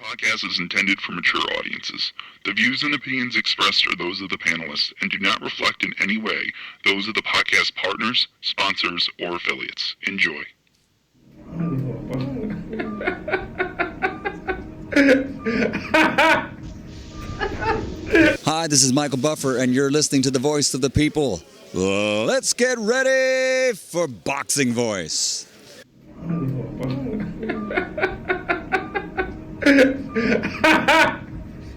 podcast is intended for mature audiences. The views and opinions expressed are those of the panelists and do not reflect in any way those of the podcast partners, sponsors, or affiliates. Enjoy. Hi, this is Michael Buffer, and you're listening to the Voice of the People. Let's get ready for Boxing Voice.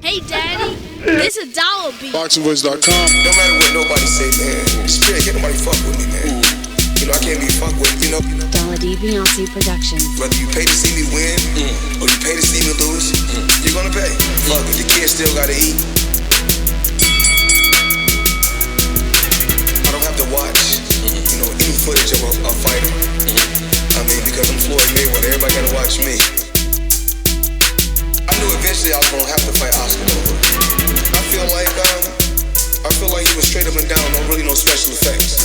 Hey, Daddy, this a dollar beat. BoxingVoice.com. No matter what nobody say, man, spirit, can't nobody fuck with me, man. You know, I can't be fucked with, you know. Dollar D Beyonce Productions. Whether you pay to see me win, or you pay to see me lose, you're gonna pay. Fuck it, the kids still gotta eat. I don't have to watch, you know, any footage of a fighter. I mean, because I'm Floyd Mayweather, everybody gotta watch me. I knew eventually I was gonna have to fight Oscar over. I feel like he was straight up and down, no special effects.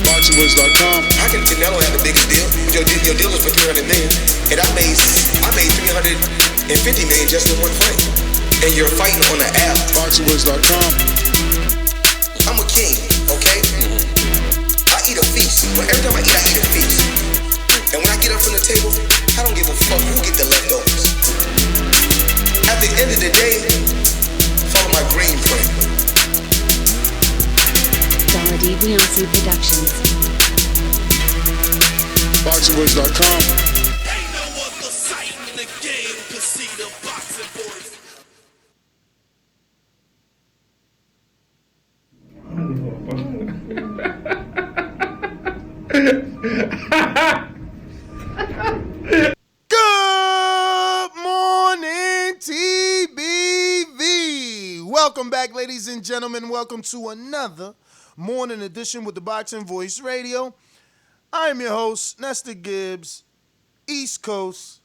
BoxingVoice.com. How can Canelo have the biggest deal? Your deal is for $300 million, and I made $350 million just in one fight. And you're fighting on the app. BoxingVoice.com. I'm a king, okay? I eat a feast. Every time I eat a feast. And when I get up from the table, I don't give a fuck who get the leftovers. At the end of the day, follow my green print. Dollar D Beyonce Productions. BoxingVoice.com. Ain't no other sight in the game to see the boxing voice. Good morning, TBV. Welcome back, ladies and gentlemen. Welcome to another morning edition with the Boxing Voice Radio. I am your host, Nestor Gibbs, East Coast,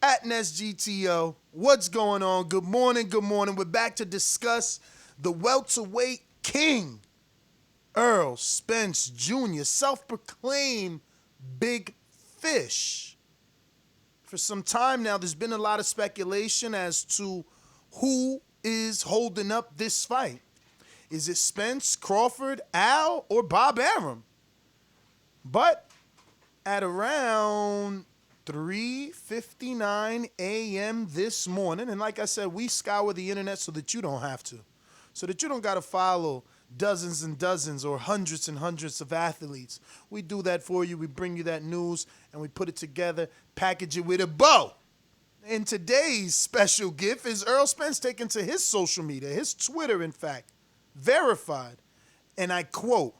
at NestGTO. What's going on? Good morning, good morning. We're back to discuss the welterweight king, Errol Spence Jr., self-proclaimed big fish. For some time now, there's been a lot of speculation as to who is holding up this fight. Is it Spence-Crawford, Al, or Bob Arum? But at around 3:59 a.m. this morning, and like I said, we scour the internet so that you don't have to, so that you don't got to follow dozens and dozens or hundreds and hundreds of athletes. We do that for you. We bring you that news, and we put it together, package it with a bow. And today's special gift is Errol Spence taken to his social media, his Twitter, in fact, verified. And I quote,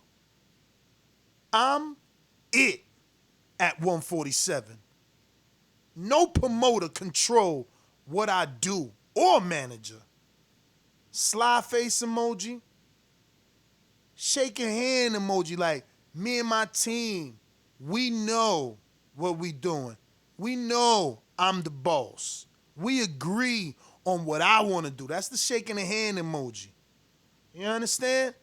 "I'm it at 147. No promoter control what I do or manager." Sly face emoji. Shaking hand emoji, like, me and my team, we know what we doing. We know I'm the boss. We agree on what I want to do. That's the shaking the hand emoji. You understand?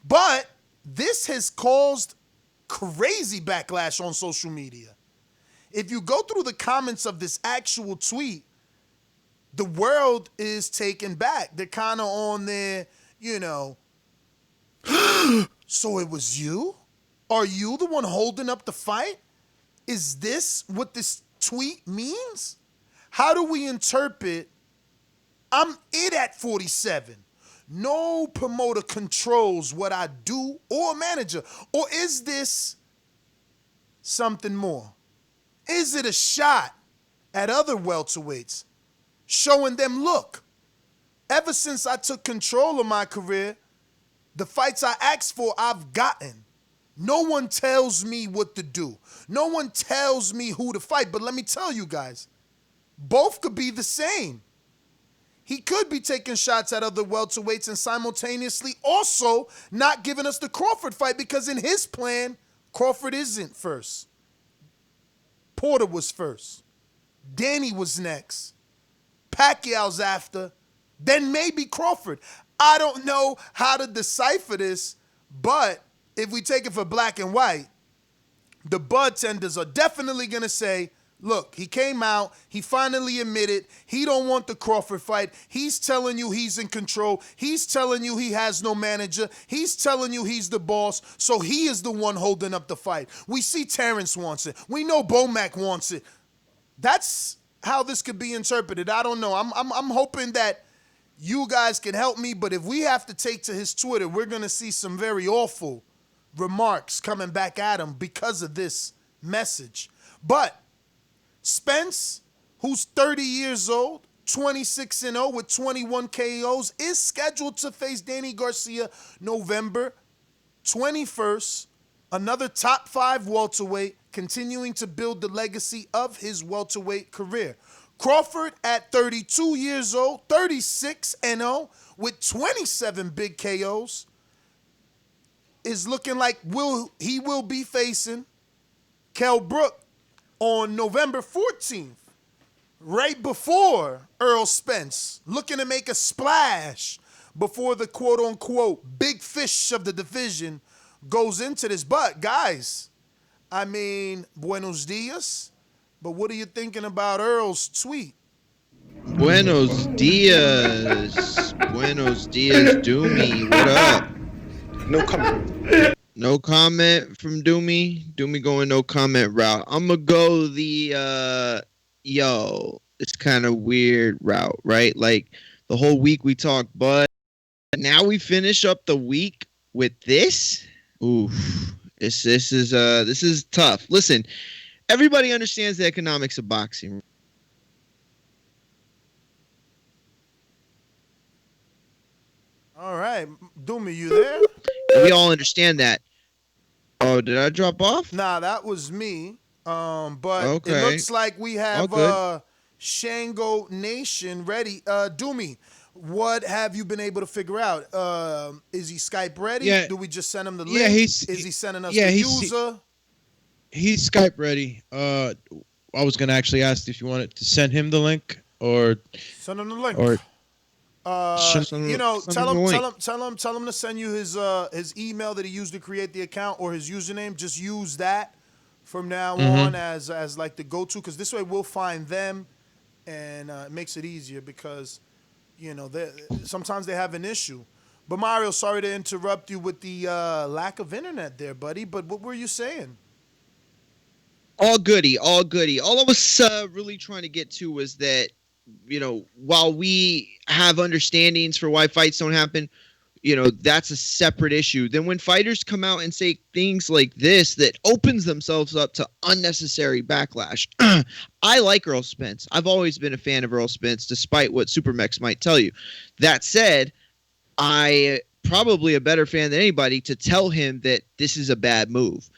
But this has caused crazy backlash on social media. If you go through the comments of this actual tweet, the world is taken back. They're kind of on there, you know, so it was you? Are you the one holding up the fight? Is this what this tweet means? How do we interpret, I'm it at 47? No promoter controls what I do or manager. Or is this something more? Is it a shot at other welterweights, showing them, look, ever since I took control of my career, the fights I asked for, I've gotten. No one tells me what to do. No one tells me who to fight. But let me tell you guys, both could be the same. He could be taking shots at other welterweights and simultaneously also not giving us the Crawford fight, because in his plan, Crawford isn't first. Porter was first. Danny was next. Pacquiao's after. Then maybe Crawford. I don't know how to decipher this, but if we take it for black and white, the bud tenders are definitely going to say, Look, he came out. He finally admitted he don't want the Crawford fight. He's telling you he's in control. He's telling you he has no manager. He's telling you he's the boss. So he is the one holding up the fight. We see Terence wants it. We know Bomac wants it. That's how this could be interpreted. I don't know. I'm hoping that you guys can help me. But if we have to take to his Twitter, we're gonna see some very awful remarks coming back at him because of this message. But Spence, who's 30 years old, 26-0 with 21 KOs, is scheduled to face Danny Garcia November 21st. Another top 5 welterweight, continuing to build the legacy of his welterweight career. Crawford at 32 years old, 36-0 with 27 big KOs, is looking like he will be facing Kell Brook on November 14th, right before Errol Spence, looking to make a splash before the quote-unquote big fish of the division goes into this. But, guys, I mean, buenos dias, but what are you thinking about Earl's tweet? Buenos dias. Buenos dias, Doomy. What up? No comment. No comment from Doomy. Doomy going no comment route. I'm going to go the, it's kind of weird route, right? Like, the whole week we talk, but now we finish up the week with this. Oof. This is tough. Listen, everybody understands the economics of boxing. All right. Doomy, you there? We all understand that. Oh, did I drop off? Nah, that was me. But Okay. it looks like we have good. Shango Nation ready. Doomy, what have you been able to figure out? Is he Skype ready? Yeah. Do we just send him the link? Yeah, is he sending us the user? He's Skype ready. I was gonna actually ask if you wanted to send him the link or Send him the link. or Send You know, him tell the him link. to send you his email that he used to create the account or his username. Just use that from now on as like the go-to, because this way we'll find them, and it makes it easier because sometimes they have an issue. But Mario, sorry to interrupt you with the lack of internet there, buddy. But what were you saying? All goody, all goody. All I was really trying to get to was that, while we have understandings for why fights don't happen, that's a separate issue. Then when fighters come out and say things like this, that opens themselves up to unnecessary backlash. I like Errol Spence. I've always been a fan of Errol Spence, despite what Supermex might tell you. That said, I probably a better fan than anybody to tell him that this is a bad move.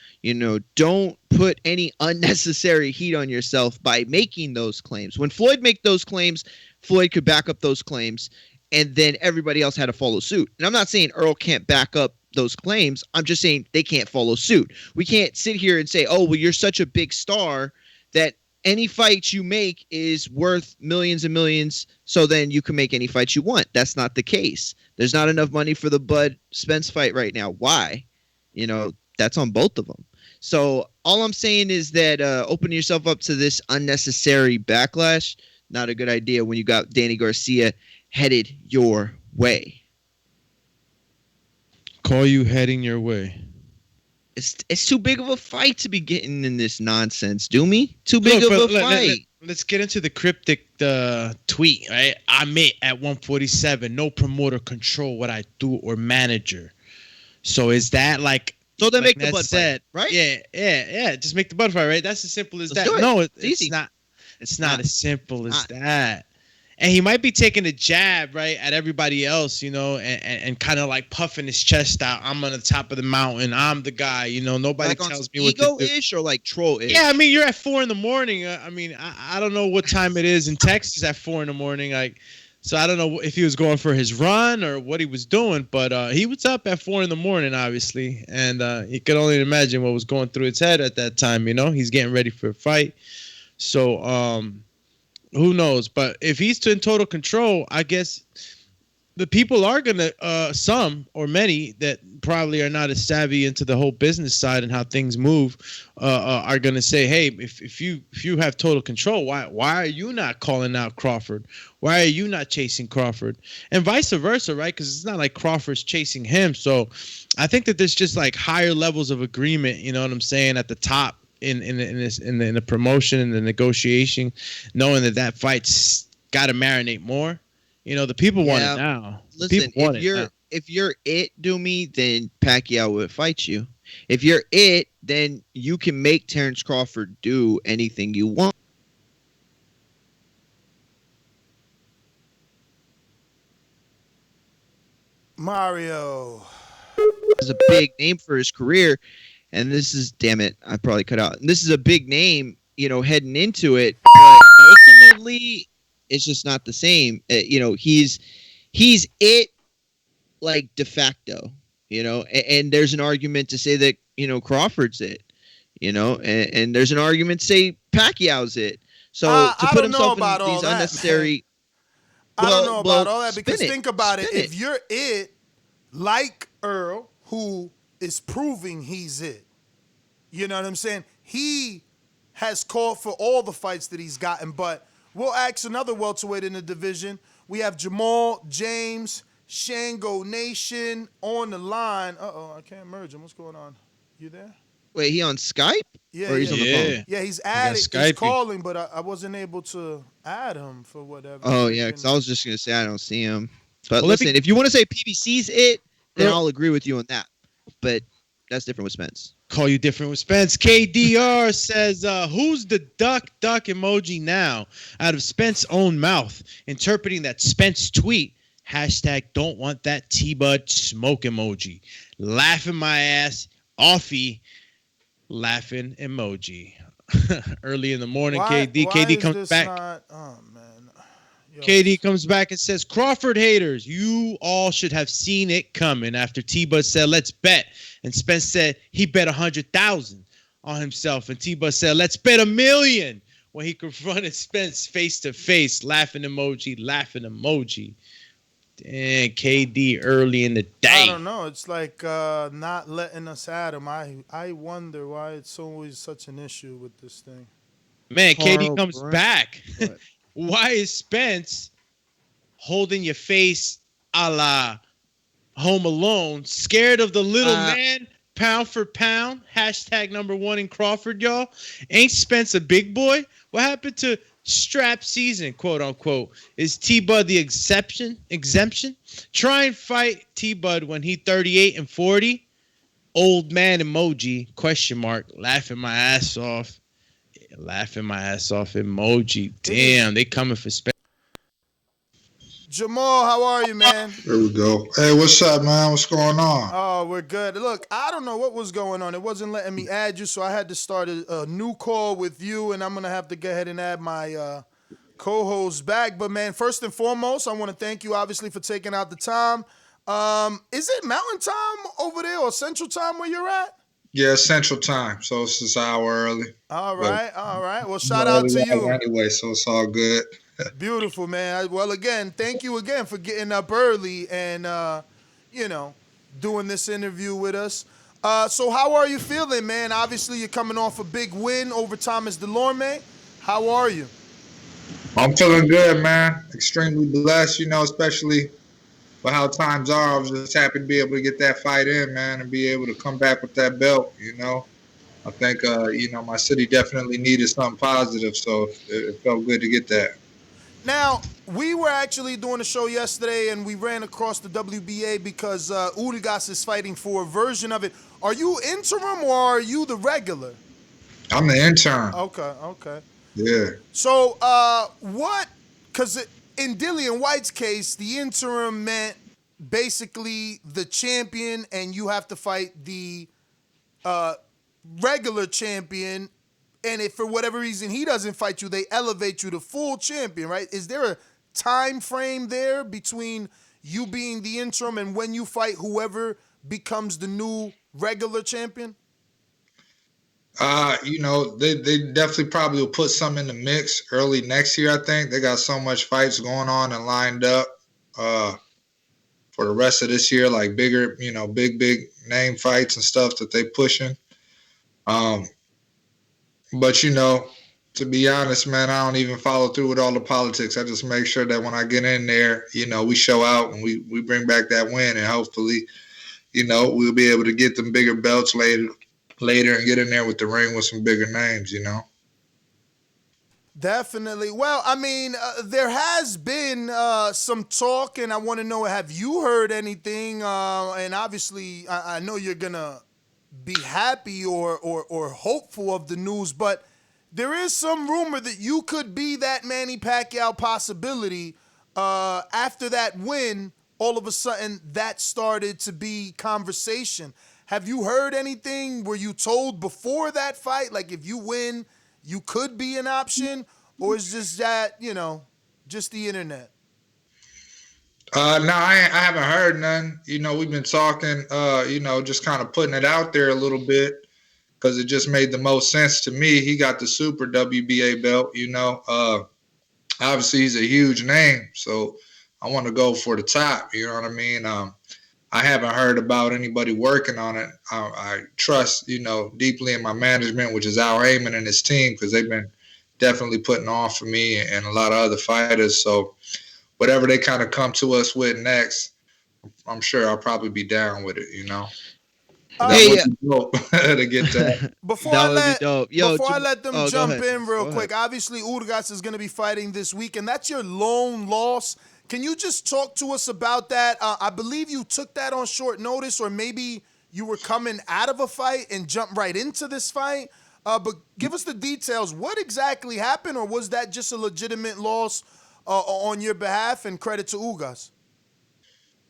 Don't put any unnecessary heat on yourself by making those claims. When Floyd made those claims, Floyd could back up those claims, and then everybody else had to follow suit. And I'm not saying Earl can't back up those claims. I'm just saying they can't follow suit. We can't sit here and say, oh, well, you're such a big star that any fight you make is worth millions and millions, so then you can make any fight you want. That's not the case. There's not enough money for the Bud Spence fight right now. Why? That's on both of them. So all I'm saying is that opening yourself up to this unnecessary backlash, not a good idea when you got Danny Garcia headed your way. call you heading your way. It's too big of a fight to be getting in this nonsense, Doomy. Too big of a fight. Let's get into the cryptic tweet, right? I'm it at 147. No promoter control what I do or manager. So is that like... So then like make the Bud fight, right? Yeah. Just make the Bud fight, right? That's as simple as Let's that. do it. No, It's easy. It's not as simple as that. And he might be taking a jab, right, at everybody else, and kind of like puffing his chest out. I'm on the top of the mountain. I'm the guy, Nobody like tells me what to do. ego-ish or like troll-ish? Yeah, I mean, you're at 4 a.m. I don't know what time it is in Texas at 4 a.m. So I don't know if he was going for his run or what he was doing, but he was up at 4 a.m, obviously, and you could only imagine what was going through his head at that time. He's getting ready for a fight, so who knows? But if he's in total control, I guess the people are gonna some or many that probably are not as savvy into the whole business side and how things move are gonna say, hey, if you have total control, why are you not calling out Crawford? Why are you not chasing Crawford? And vice versa, right? Because it's not like Crawford's chasing him. So I think that there's just like higher levels of agreement, you know what I'm saying, at the top in the promotion and the negotiation, knowing that fight's got to marinate more. You know, the people want it now. Listen, if you're it, Doomy, then Pacquiao would fight you. If you're it, then you can make Terence Crawford do anything you want. Mario is a big name for his career, and this is, damn it, I probably cut out. This is a big name, you know, heading into it, but ultimately it's just not the same. You know, he's it, like, de facto, you know, and there's an argument to say that, you know, Crawford's it, you know, and there's an argument to say Pacquiao's it. So to put himself in these unnecessary... I don't know about all that, because think about it. If you're it, like Earl, who is proving he's it, you know what I'm saying? He has called for all the fights that he's gotten, but we'll ask another welterweight in the division. We have Jamal James, Shango Nation on the line. I can't merge him. What's going on? You there? Wait, he on Skype? Yeah, or he's on the phone? Yeah, he's added. He's calling, but I wasn't able to add him for whatever. Oh, yeah, because I was just going to say I don't see him. But listen, if you want to say PBC's it, then I'll agree with you on that. But that's different with Spence. Call you different with Spence. KDR says, who's the duck emoji now? Out of Spence's own mouth, interpreting that Spence tweet, hashtag don't want that T-Bud smoke emoji. Laughing my ass, offie. Laughing emoji. Early in the morning, KD comes back. Oh man. KD comes back and says, Crawford haters, you all should have seen it coming after T-Bud said, let's bet. And Spence said he bet 100,000 on himself. And T-Bud said, let's bet $1 million when he confronted Spence face to face. Laughing emoji, laughing emoji. Dang, KD early in the day. I don't know. It's like not letting us at him. I wonder why it's always such an issue with this thing. Man, KD comes back. Why is Spence holding your face a la Home Alone, scared of the little man, pound for pound, hashtag #1 in Crawford, y'all? Ain't Spence a big boy? What happened to strap season, quote unquote? Is T-Bud the exemption? Try and fight T-Bud when he 38 and 40. Old man emoji, question mark, laughing my ass off. Laughing my ass off emoji. Damn, they coming for Spence. Jamal, how are you, man? There we go. Hey, what's up, man? What's going on? Oh, we're good. Look, I don't know what was going on. It wasn't letting me add you, so I had to start a new call with you, and I'm going to have to go ahead and add my co-host back. But, man, first and foremost, I want to thank you, obviously, for taking out the time. Is it Mountain Time over there or Central Time where you're at? Yeah, it's Central Time, so it's just an hour early. All right. Well, shout out to you. Anyway, so it's all good. Beautiful, man. Well, again, thank you again for getting up early and, doing this interview with us. So how are you feeling, man? Obviously, you're coming off a big win over Thomas Delorme. How are you? I'm feeling good, man. Extremely blessed, especially for how times are. I was just happy to be able to get that fight in, man, and be able to come back with that belt, I think, my city definitely needed something positive, so it felt good to get that. Now, we were actually doing a show yesterday, and we ran across the WBA because Urigas is fighting for a version of it. Are you interim or are you the regular? I'm the intern. Okay. Yeah. So, because in Dillian White's case, the interim meant basically the champion, and you have to fight the regular champion. And if for whatever reason he doesn't fight you, they elevate you to full champion, right? Is there a time frame there between you being the interim and when you fight whoever becomes the new regular champion? They definitely probably will put some in the mix early next year, I think. They got so much fights going on and lined up. for the rest of this year, like bigger, big name fights and stuff that they pushing. But to be honest, man, I don't even follow through with all the politics. I just make sure that when I get in there, we show out and we bring back that win, and hopefully, we'll be able to get them bigger belts later and get in there with the ring with some bigger names, Definitely. Well, I mean, there has been some talk, and I want to know, have you heard anything? And obviously, I know you're going to be happy or hopeful of the news, but there is some rumor that you could be that Manny Pacquiao possibility. After that win, all of a sudden, that started to be conversation. Have you heard anything? Were you told before that fight, like if you win, you could be an option, or is just that, just the internet? No, I haven't heard none. We've been talking, just kind of putting it out there a little bit because it just made the most sense to me. He got the super WBA belt, obviously he's a huge name, so I want to go for the top, you know what I mean? I haven't heard about anybody working on it. I trust, deeply in my management, which is Al Heyman and his team, because they've been definitely putting on for me and a lot of other fighters. So whatever they kind of come to us with next, I'm sure I'll probably be down with it, Hey, to get that. Before That I would let be dope. Yo, before I let them go jump ahead. in real Go quick, ahead. obviously Urgas is going to be fighting this week, and that's your lone loss. Can you just talk to us about that? I believe you took that on short notice, or maybe you were coming out of a fight and jumped right into this fight. But give us the details. What exactly happened, or was that just a legitimate loss on your behalf? And credit to Ugas.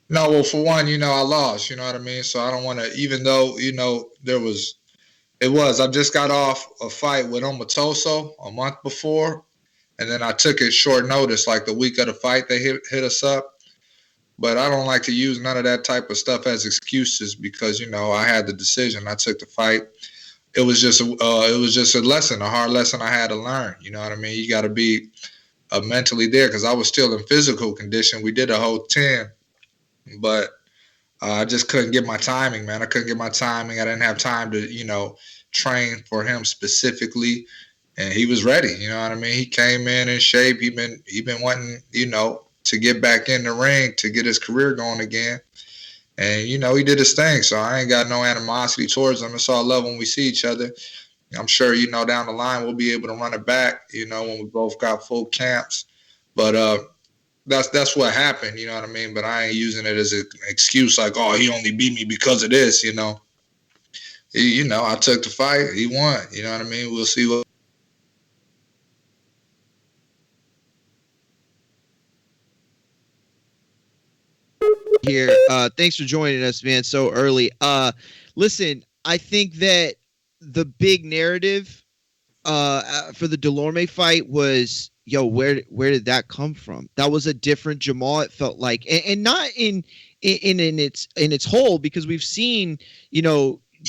No, well, for one, I lost, you know what I mean? So I don't want to, even though, I just got off a fight with Omatoso a month before, and then I took it short notice, like the week of the fight, they hit us up. But I don't like to use none of that type of stuff as excuses because, I had the decision. I took the fight. It was just a lesson, a hard lesson I had to learn. You know what I mean? You got to be mentally there because I was still in physical condition. We did a whole 10. But I just couldn't get my timing, man. I couldn't get my timing. I didn't have time to, train for him specifically. And he was ready, you know what I mean? He came in shape. He been wanting, to get back in the ring to get his career going again. And, he did his thing. So I ain't got no animosity towards him. It's all love when we see each other. I'm sure, down the line we'll be able to run it back, when we both got full camps. But that's what happened, you know what I mean? But I ain't using it as an excuse like, oh, he only beat me because of this, I took the fight, he won, you know what I mean? We'll see what. Here, thanks for joining us, man, so early. Listen, I think that the big narrative for the Delorme fight was, where did that come from? That was a different Jamal, it felt like, and not in its whole, because we've seen,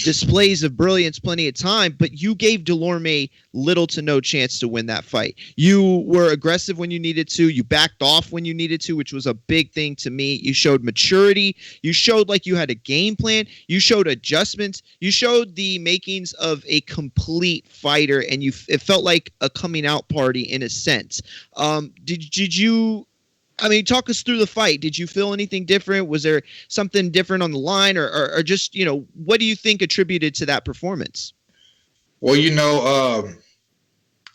displays of brilliance plenty of time, but you gave Delorme little to no chance to win that fight. You were aggressive when you needed to. You backed off when you needed to, which was a big thing to me. You showed maturity. You showed like you had a game plan. You showed adjustments. You showed the makings of a complete fighter, and it felt like a coming out party in a sense. Did you? I mean, talk us through the fight. Did you feel anything different? Was there something different on the line, or just, what do you think attributed to that performance? Well,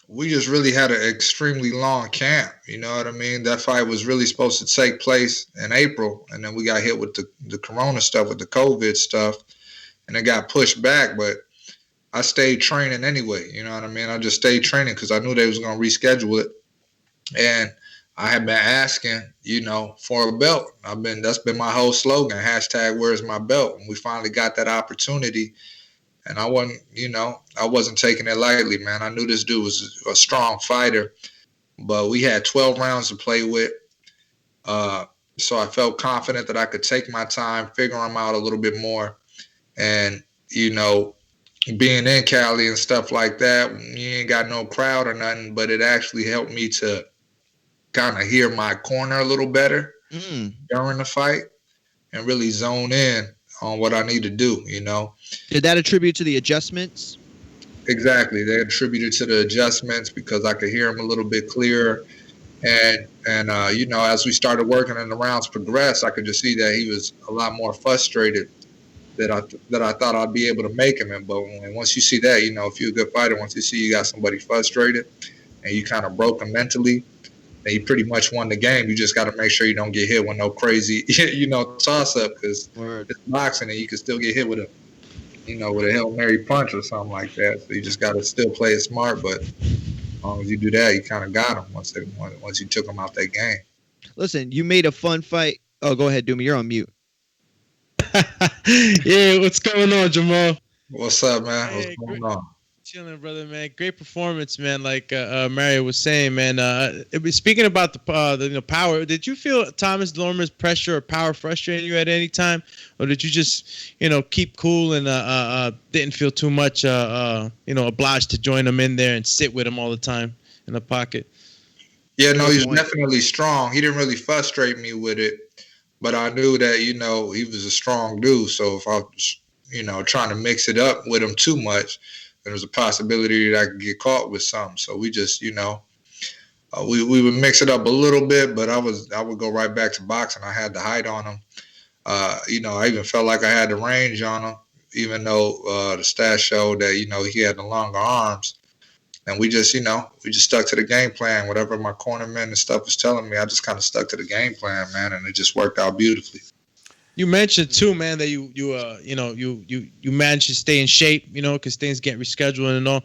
we just really had an extremely long camp. You know what I mean? That fight was really supposed to take place in April, and then we got hit with the corona stuff, with the COVID stuff, and it got pushed back. But I stayed training anyway. You know what I mean? I just stayed training because I knew they was going to reschedule it. And I have been asking, for a belt. That's been my whole slogan, #where's my belt? And we finally got that opportunity. And I wasn't taking it lightly, man. I knew this dude was a strong fighter, but we had 12 rounds to play with. So I felt confident that I could take my time, figure him out a little bit more. And, being in Cali and stuff like that, you ain't got no crowd or nothing, but it actually helped me to kind of hear my corner a little better during the fight. and really zone in on what I need to do, Did that attribute to the adjustments? Exactly. They attributed to the adjustments because I could hear him a little bit clearer. And as we started working and the rounds progressed, I could just see that he was a lot more frustrated that I thought I'd be able to make him. And but once you see that, if you're a good fighter, once you see you got somebody frustrated and you kind of broke him mentally, then you pretty much won the game. You just got to make sure you don't get hit with no crazy, toss up, because it's boxing and you can still get hit with with a Hail Mary punch or something like that. So you just got to still play it smart. But as long as you do that, you kind of got him once you took him out that game. Listen, you made a fun fight. Oh, go ahead, Doomy. You're on mute. Yeah, what's going on, Jamal? What's up, man? What's going on? Chilling, brother, man. Great performance, man. Like Mario was saying, man. Speaking about the power, did you feel Thomas Lormer's pressure or power frustrating you at any time, or did you just keep cool and didn't feel too much obliged to join him in there and sit with him all the time in the pocket? Yeah, no, he's definitely strong. He didn't really frustrate me with it, but I knew that he was a strong dude. So if I was trying to mix it up with him too much, there was a possibility that I could get caught with something. So we just, we would mix it up a little bit, but I would go right back to boxing. I had the height on him. I even felt like I had the range on him, even though the stats showed that, he had the longer arms. And we just stuck to the game plan. Whatever my cornerman and stuff was telling me, I just kind of stuck to the game plan, man, and it just worked out beautifully. You mentioned too, man, that you managed to stay in shape, because things get rescheduled and all.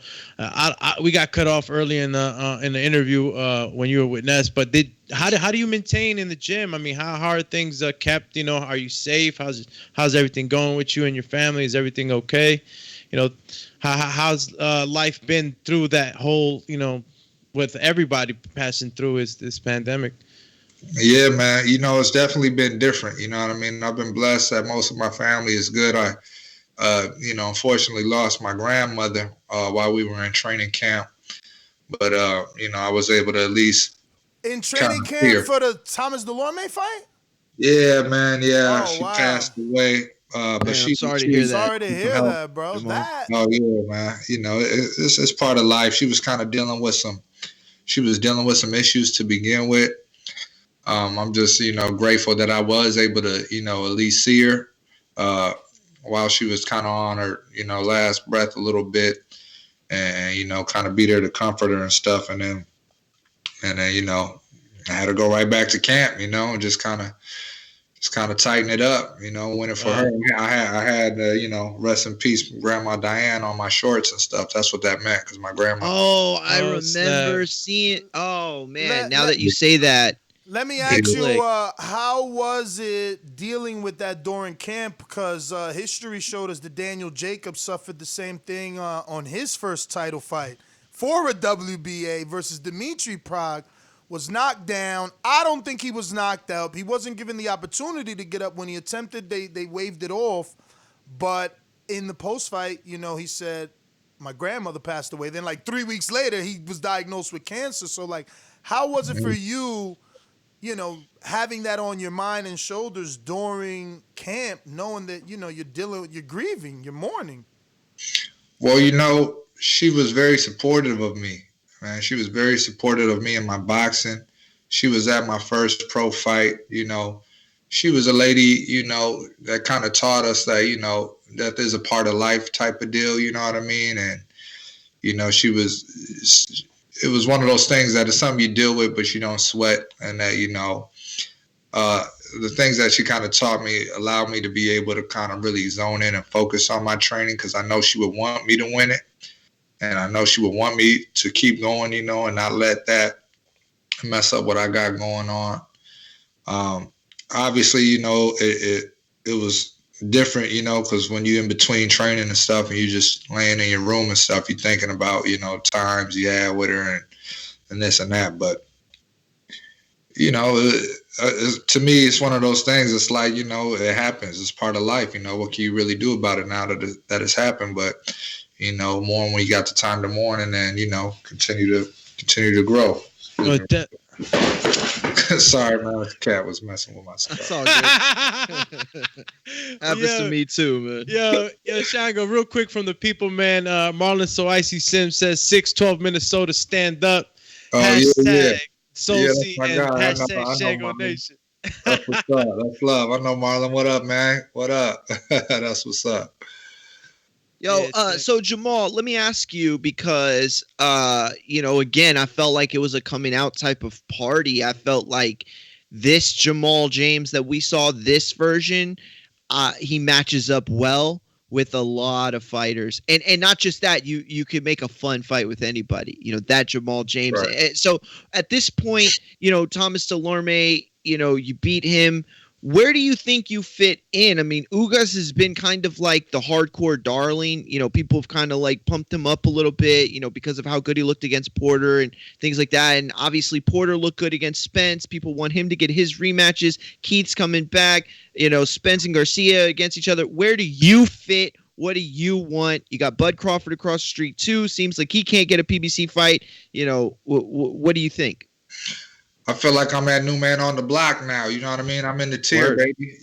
We got cut off early in the interview when you were with Ness. But how do you maintain in the gym? I mean, how are things kept? Are you safe? How's everything going with you and your family? Is everything okay? How's life been through that whole with everybody passing through this pandemic? Yeah, man. It's definitely been different. You know what I mean? I've been blessed that most of my family is good. I, unfortunately lost my grandmother while we were in training camp. But, I was able to at least. In training camp for the Thomas Delorme fight? Yeah, man. Yeah. Oh, she wow. passed away. But I'm sorry to hear that. Sorry to hear that, bro. Oh, yeah, man. It's part of life. She was kind of dealing with some issues to begin with. I'm just, grateful that I was able to, at least see her while she was kind of on her, last breath a little bit, and kind of be there to comfort her and stuff. And then, I had to go right back to camp, and just kind of tighten it up, winning for her. I had rest in peace, Grandma Diane on my shorts and stuff. That's what that meant, because my grandma. Oh, I remember seeing. Oh man, now that you say that. Let me ask you, how was it dealing with that during camp? Because history showed us that Daniel Jacobs suffered the same thing on his first title fight for a WBA versus Dimitri Prague. Was knocked down. I don't think he was knocked out. He wasn't given the opportunity to get up. When he attempted, they waved it off. But in the post-fight, he said, my grandmother passed away. Then 3 weeks later, he was diagnosed with cancer. So, how was it for you, having that on your mind and shoulders during camp, knowing that, you're grieving, you're mourning? Well, she was very supportive of me. Man, she was very supportive of me in my boxing. She was at my first pro fight. She was a lady, that kind of taught us that, that there's a part of life type of deal. You know what I mean? And, it was one of those things that is something you deal with, but you don't sweat. And that, the things that she kind of taught me allowed me to be able to kind of really zone in and focus on my training, because I know she would want me to win it. And I know she would want me to keep going, and not let that mess up what I got going on. Obviously, it was different, because when you're in between training and stuff and you just laying in your room and stuff, you're thinking about, times you had with her and this and that. But, to me, it's one of those things. It's like, it happens. It's part of life. What can you really do about it now that it's happened? But mourn when you got the time to mourn, and then continue to grow. Sorry, man. The cat was messing with my That's stuff. all good. Happens to me too, man. Yo, Shango, real quick from the people, man. Marlon So Icy Sim says 612 Minnesota stand up. Oh, Hashtag Soul that's C my and guy. I know hashtag Shango Marlon. Nation. That's what's up. That's love. I know Marlon. What up, man? What up? That's what's up. Yo, so Jamal, let me ask you because, again, I felt like it was a coming out type of party. I felt like this Jamal James that we saw, this version, he matches up well with a lot of fighters, and not just that, you could make a fun fight with anybody. That Jamal James. Right. So at this point, Thomas Delorme, you beat him. Where do you think you fit in? I mean, Ugas has been kind of like the hardcore darling. People have kind of like pumped him up a little bit, because of how good he looked against Porter and things like that. And obviously Porter looked good against Spence. People want him to get his rematches. Keith's coming back, Spence and Garcia against each other. Where do you fit? What do you want? You got Bud Crawford across the street too. Seems like he can't get a PBC fight. What do you think? I feel like I'm that new man on the block now. You know what I mean? I'm in the tier, Word. baby.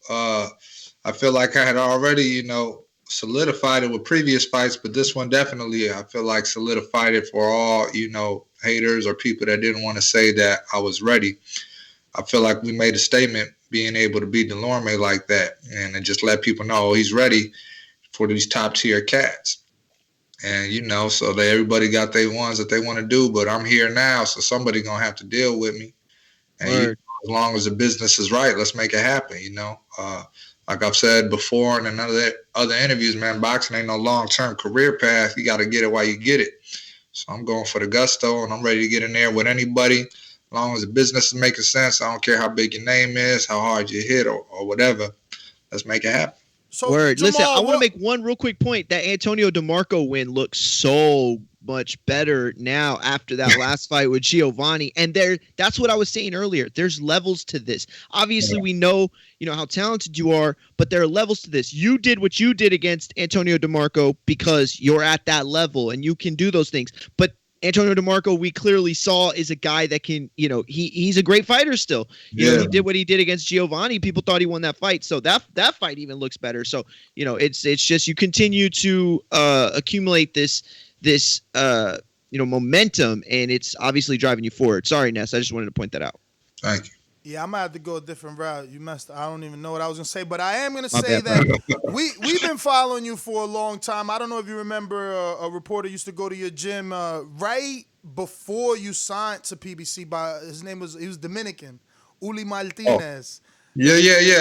I feel like I had already, solidified it with previous fights, but this one definitely, I feel like solidified it for all, haters or people that didn't want to say that I was ready. I feel like we made a statement being able to beat Delorme like that and just let people know he's ready for these top tier cats. And, so everybody got their ones that they want to do, but I'm here now, so somebody going to have to deal with me. And as long as the business is right, let's make it happen, Like I've said before and in other interviews, man, boxing ain't no long-term career path. You got to get it while you get it. So I'm going for the gusto, and I'm ready to get in there with anybody. As long as the business is making sense, I don't care how big your name is, how hard you hit, or whatever. Let's make it happen. So, Word. Jamal, Listen, I want to make one real quick point. That Antonio DeMarco win looks so much better now after that last fight with Giovanni. And that's what I was saying earlier. There's levels to this. Obviously, we know, how talented you are, but there are levels to this. You did what you did against Antonio DeMarco because you're at that level and you can do those things. But Antonio DeMarco, we clearly saw, is a guy that can, he's a great fighter still. He did what he did against Giovanni. People thought he won that fight. So that fight even looks better. So, it's just you continue to accumulate this momentum, and it's obviously driving you forward. Sorry, Ness. I just wanted to point that out. Thank you. Yeah, I'm gonna have to go a different route. You messed. I don't even know what I was gonna say, but I am gonna say that we've been following you for a long time. I don't know if you remember a reporter used to go to your gym right before you signed to PBC. He was Dominican, Uli Martinez. Yeah.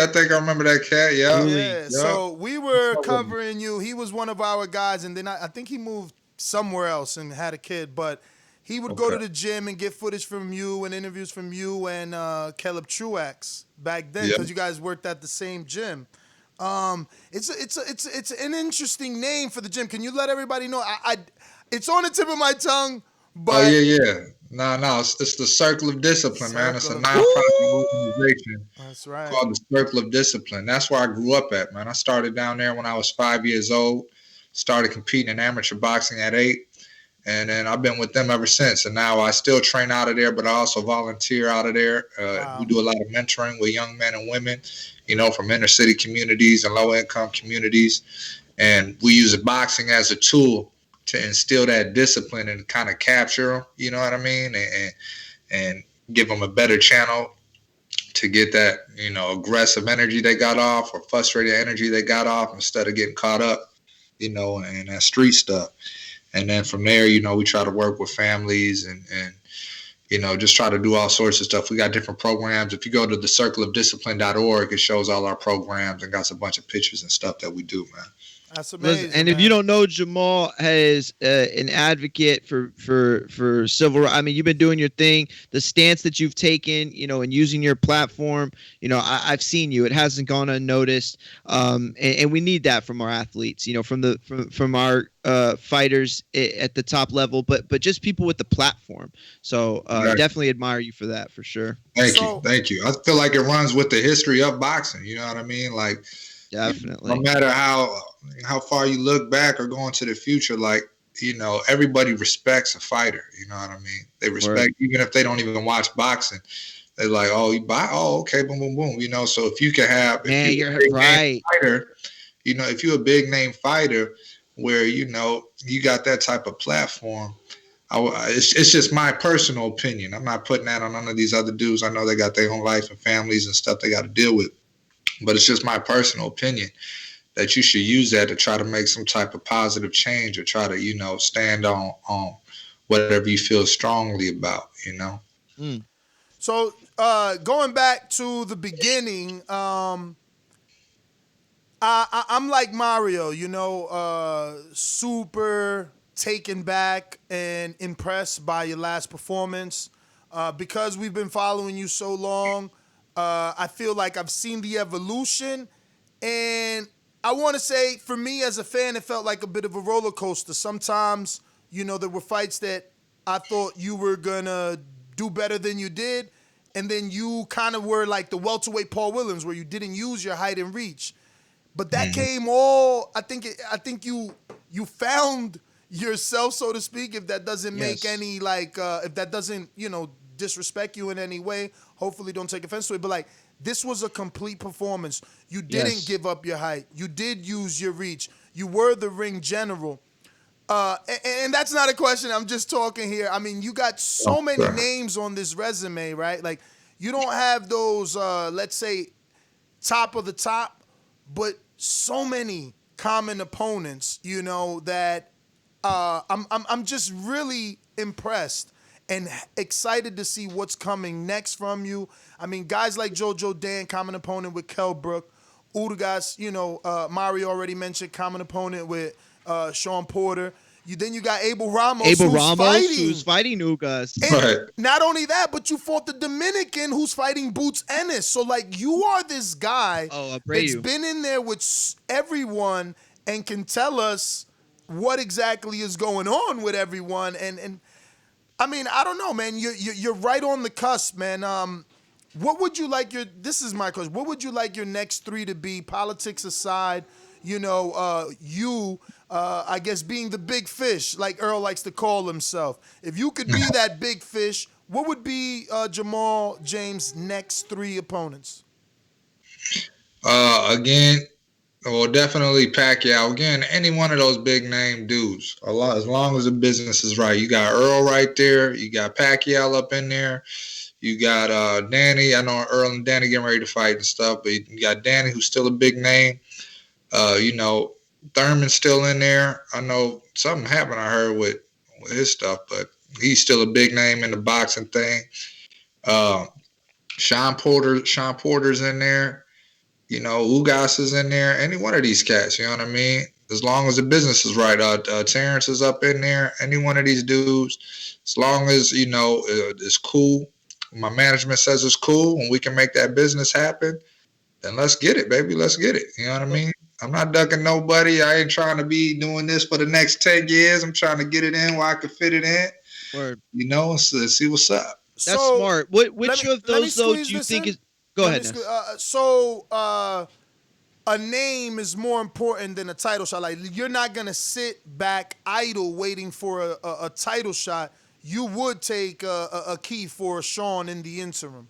I think I remember that cat. Yeah. Yeah. So we were covering you. He was one of our guys, and then I think he moved somewhere else and had a kid, but. He would go to the gym and get footage from you and interviews from you and Caleb Truax back then because you guys worked at the same gym. It's an interesting name for the gym. Can you let everybody know? It's on the tip of my tongue, but No, it's the Circle of Discipline, man. It's a nonprofit organization. That's right. Called the Circle of Discipline. That's where I grew up at, man. I started down there when I was 5 years old. Started competing in amateur boxing at 8. And then I've been with them ever since. And now I still train out of there, but I also volunteer out of there. We do a lot of mentoring with young men and women, from inner city communities and low income communities. And we use boxing as a tool to instill that discipline and kind of capture them, you know what I mean? And give them a better channel to get that, aggressive energy they got off or frustrated energy they got off instead of getting caught up, in that street stuff. And then from there, we try to work with families and just try to do all sorts of stuff. We got different programs. If you go to thecircleofdiscipline.org, it shows all our programs and got a bunch of pictures and stuff that we do, man. That's amazing. Listen, and if you don't know, Jamal is an advocate for civil rights. I mean, you've been doing your thing. The stance that you've taken, and using your platform, I've seen you. It hasn't gone unnoticed. And we need that from our athletes, from our fighters at the top level, but just people with the platform. So definitely admire you for that, for sure. Thank you. I feel like it runs with the history of boxing. You know what I mean? Like, definitely. No matter how far you look back or go into the future, like everybody respects a fighter. You know what I mean? They respect, even if they don't even watch boxing. They're like, oh, you buy? Oh, okay, boom, boom, boom. So if you can have, Man, you're right. Fighter, if you're a big name fighter where, you got that type of platform, it's just my personal opinion. I'm not putting that on none of these other dudes. I know they got their own life and families and stuff they got to deal with. But it's just my personal opinion that you should use that to try to make some type of positive change or try to, stand on whatever you feel strongly about, So going back to the beginning, I'm like Mario, super taken back and impressed by your last performance. Because we've been following you so long, I feel like I've seen the evolution. And I want to say, for me as a fan, it felt like a bit of a roller coaster. Sometimes, there were fights that I thought you were going to do better than you did. And then you kind of were like the welterweight Paul Williams, where you didn't use your height and reach. But that came all. I think you found yourself, so to speak. If that doesn't make any if that doesn't disrespect you in any way, hopefully don't take offense to it. But this was a complete performance. You didn't give up your height. You did use your reach. You were the ring general. And that's not a question. I'm just talking here. I mean, you got so many names on this resume, right? Like, you don't have those, let's say, top of the top, but so many common opponents, that I'm just really impressed and excited to see what's coming next from you. I mean, guys like Jojo Dan, common opponent with Kell Brook. Udogas, Mario already mentioned, common opponent with Sean Porter. Then you got Abel Ramos, who's fighting Ugas. And not only that, but you fought the Dominican who's fighting Boots Ennis. So, you are this guy that's been in there with everyone and can tell us what exactly is going on with everyone. And I mean, I don't know, man. You're right on the cusp, man. What would you like this is my question. What would you like your next three to be, politics aside? I guess being the big fish, like Earl likes to call himself. If you could be that big fish, what would be Jamal James' next three opponents? Definitely Pacquiao. Again, any one of those big name dudes. As long as the business is right. You got Earl right there. You got Pacquiao up in there. You got Danny. I know Earl and Danny getting ready to fight and stuff, but you got Danny, who's still a big name. Thurman's still in there. I know something happened, I heard, with his stuff, but he's still a big name in the boxing thing. Sean Porter's in there. Ugas is in there. Any one of these cats, you know what I mean? As long as the business is right. Terence is up in there. Any one of these dudes, as long as, it's cool. My management says it's cool and we can make that business happen, then let's get it, baby. Let's get it. You know what I mean? I'm not ducking nobody. I ain't trying to be doing this for the next 10 years. I'm trying to get it in where I can fit it in. Word. So see what's up. That's smart. Which of those, though, do you think is... Go ahead, a name is more important than a title shot. Like, you're not going to sit back idle waiting for a title shot. You would take a key for Sean in the interim.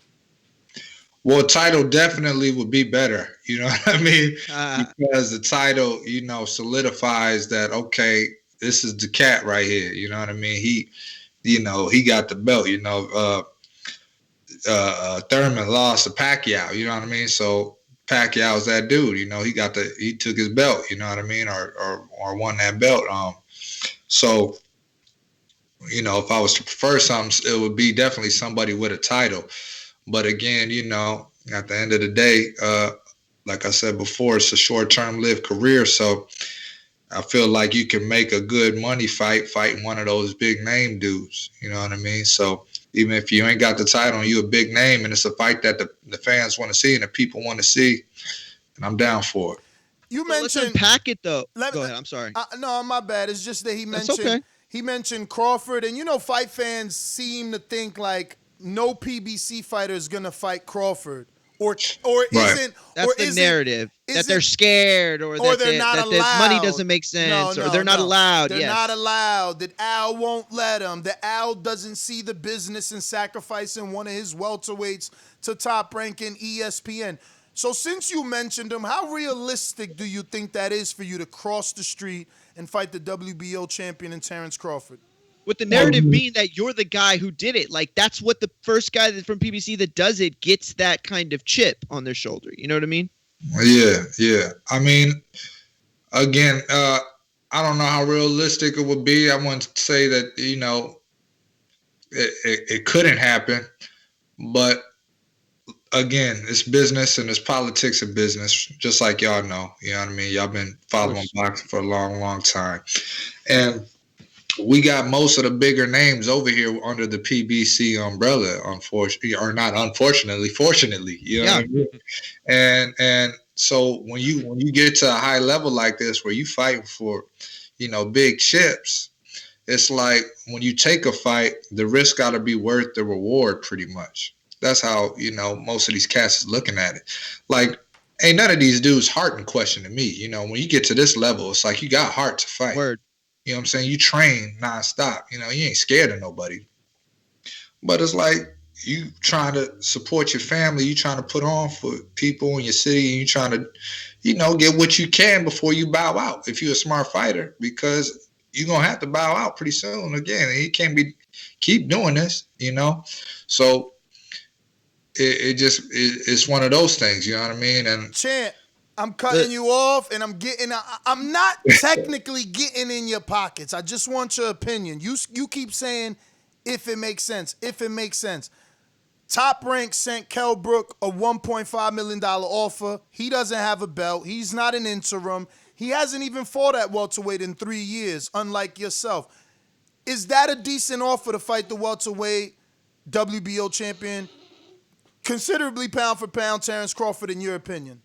Well, title definitely would be better. You know what I mean? Because the title, solidifies that, okay, this is the cat right here. You know what I mean? He got the belt. Thurman lost to Pacquiao. You know what I mean? So Pacquiao's that dude. He took his belt. You know what I mean? Or won that belt. So if I was to prefer something, it would be definitely somebody with a title. But again, at the end of the day, like I said before, it's a short-term lived career. So I feel like you can make a good money fighting one of those big name dudes. You know what I mean? So even if you ain't got the title and you a big name and it's a fight that the fans want to see and the people want to see, and I'm down for it. You mentioned... Let's unpack it, though. Go ahead. I'm sorry. No, my bad. It's just that he mentioned... That's okay. He mentioned Crawford, and fight fans seem to think like no PBC fighter is gonna fight Crawford or Right. isn't That's or the isn't narrative that they're isn't scared or that they're not that the allowed. money doesn't make sense or they're not allowed. They're Yes. not allowed. That Al won't let them. That Al doesn't see the business in sacrificing one of his welterweights to Top Rank in ESPN. So since you mentioned him, how realistic do you think that is for you to cross the street and fight the WBO champion in Terence Crawford? With the narrative being that you're the guy who did it. Like, that's what the first guy from PBC that does it gets that kind of chip on their shoulder. You know what I mean? Yeah. I mean, again, I don't know how realistic it would be. I wouldn't say that, it couldn't happen. But again, it's business and it's politics of business, just like y'all know. You know what I mean? Y'all been following boxing for a long, long time. And we got most of the bigger names over here under the PBC umbrella, unfortunately, or not unfortunately, fortunately. You know what I mean? And so when you get to a high level like this where you fight for, big chips, it's like when you take a fight, the risk got to be worth the reward pretty much. That's how, most of these cats is looking at it. Like, ain't none of these dudes' heart in question to me. When you get to this level, it's like you got heart to fight. Word. You know what I'm saying? You train nonstop. You ain't scared of nobody. But it's like you trying to support your family. You trying to put on for people in your city. And you trying to, get what you can before you bow out if you're a smart fighter, because you're going to have to bow out pretty soon again. And you can't keep doing this, So it's one of those things, you know what I mean? And Champ, I'm cutting you off, and I'm not technically getting in your pockets. I just want your opinion. You keep saying if it makes sense. Top Rank sent Kell Brook a $1.5 million offer. He doesn't have a belt. He's not an interim. He hasn't even fought at welterweight in 3 years, unlike yourself. Is that a decent offer to fight the welterweight WBO champion, considerably pound for pound, Terence Crawford, in your opinion?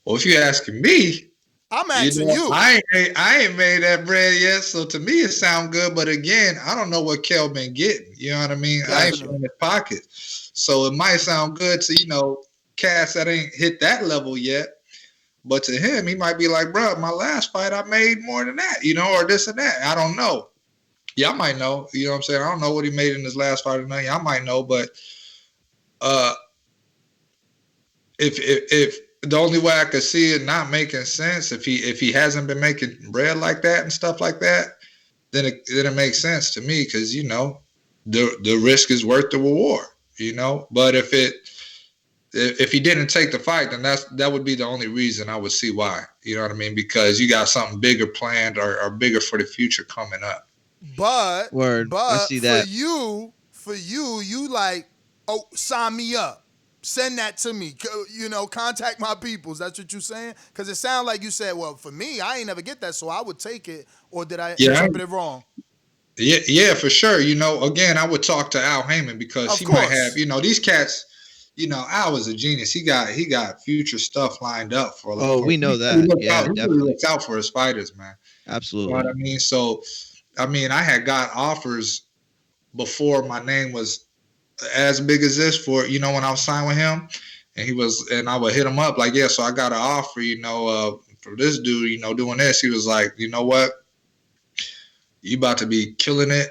Well, if you're asking me, I'm asking you. I ain't made that bread yet, so to me it sound good. But again, I don't know what Kel been getting. You know what I mean? Definitely. I ain't in his pocket, so it might sound good to cats that ain't hit that level yet. But to him, he might be like, bro, my last fight I made more than that, or this and that. I don't know. Y'all might know. You know what I'm saying? I don't know what he made in his last fight or nothing. Y'all might know, but if the only way I could see it not making sense, if he hasn't been making bread like that and stuff like that, then it makes sense to me, because the risk is worth the reward. But if he didn't take the fight, then that would be the only reason I would see why. You know what I mean? Because you got something bigger planned or bigger for the future coming up. But I see that. For you like, oh, sign me up. Send that to me. Contact my peoples. That's what you're saying? Because it sounds like you said, well, for me, I ain't never get that, so I would take it. Or did I interpret it wrong? Yeah, for sure. Again, I would talk to Al Heyman, because he might have, these cats, Al is a genius. He got future stuff lined up for. We know that. He really looks out for his fighters, man. Absolutely. You know what I mean? So, I had got offers before my name was as big as this for, when I was signed with him, and I would hit him up like, yeah, so I got an offer, for this dude, doing this. He was like, you know what? You about to be killing it.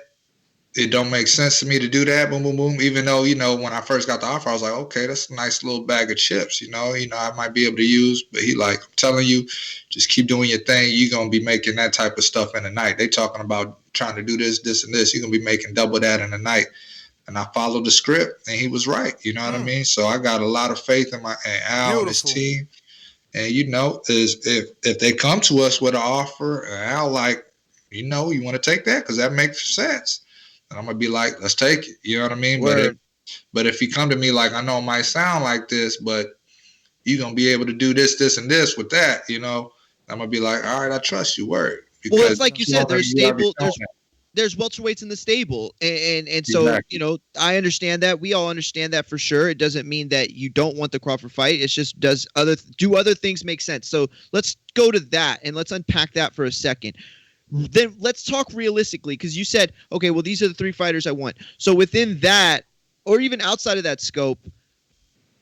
It don't make sense to me to do that. Boom, boom, boom. Even though, when I first got the offer, I was like, okay, that's a nice little bag of chips, I might be able to use. But he like, I'm telling you, just keep doing your thing. You're going to be making that type of stuff in the night. They talking about trying to do this, and this. You're going to be making double that in the night. And I followed the script, and he was right. You know what I mean? So I got a lot of faith in Al and his team. And if they come to us with an offer, and Al like, you want to take that because that makes sense, and I'm gonna be like, let's take it. You know what I mean? But if he come to me like, I know it might sound like this, but you're gonna be able to do this, this, and this with that, I'm gonna be like, all right, I trust you. Word. Because, well, it's like you said, there's stable. There's welterweights in the stable, and so Exactly. I understand that. We all understand that for sure. It doesn't mean that you don't want the Crawford fight. It's just do other things make sense? So let's go to that and let's unpack that for a second. Then let's talk realistically, because you said, okay, well, these are the three fighters I want. So within that, or even outside of that scope,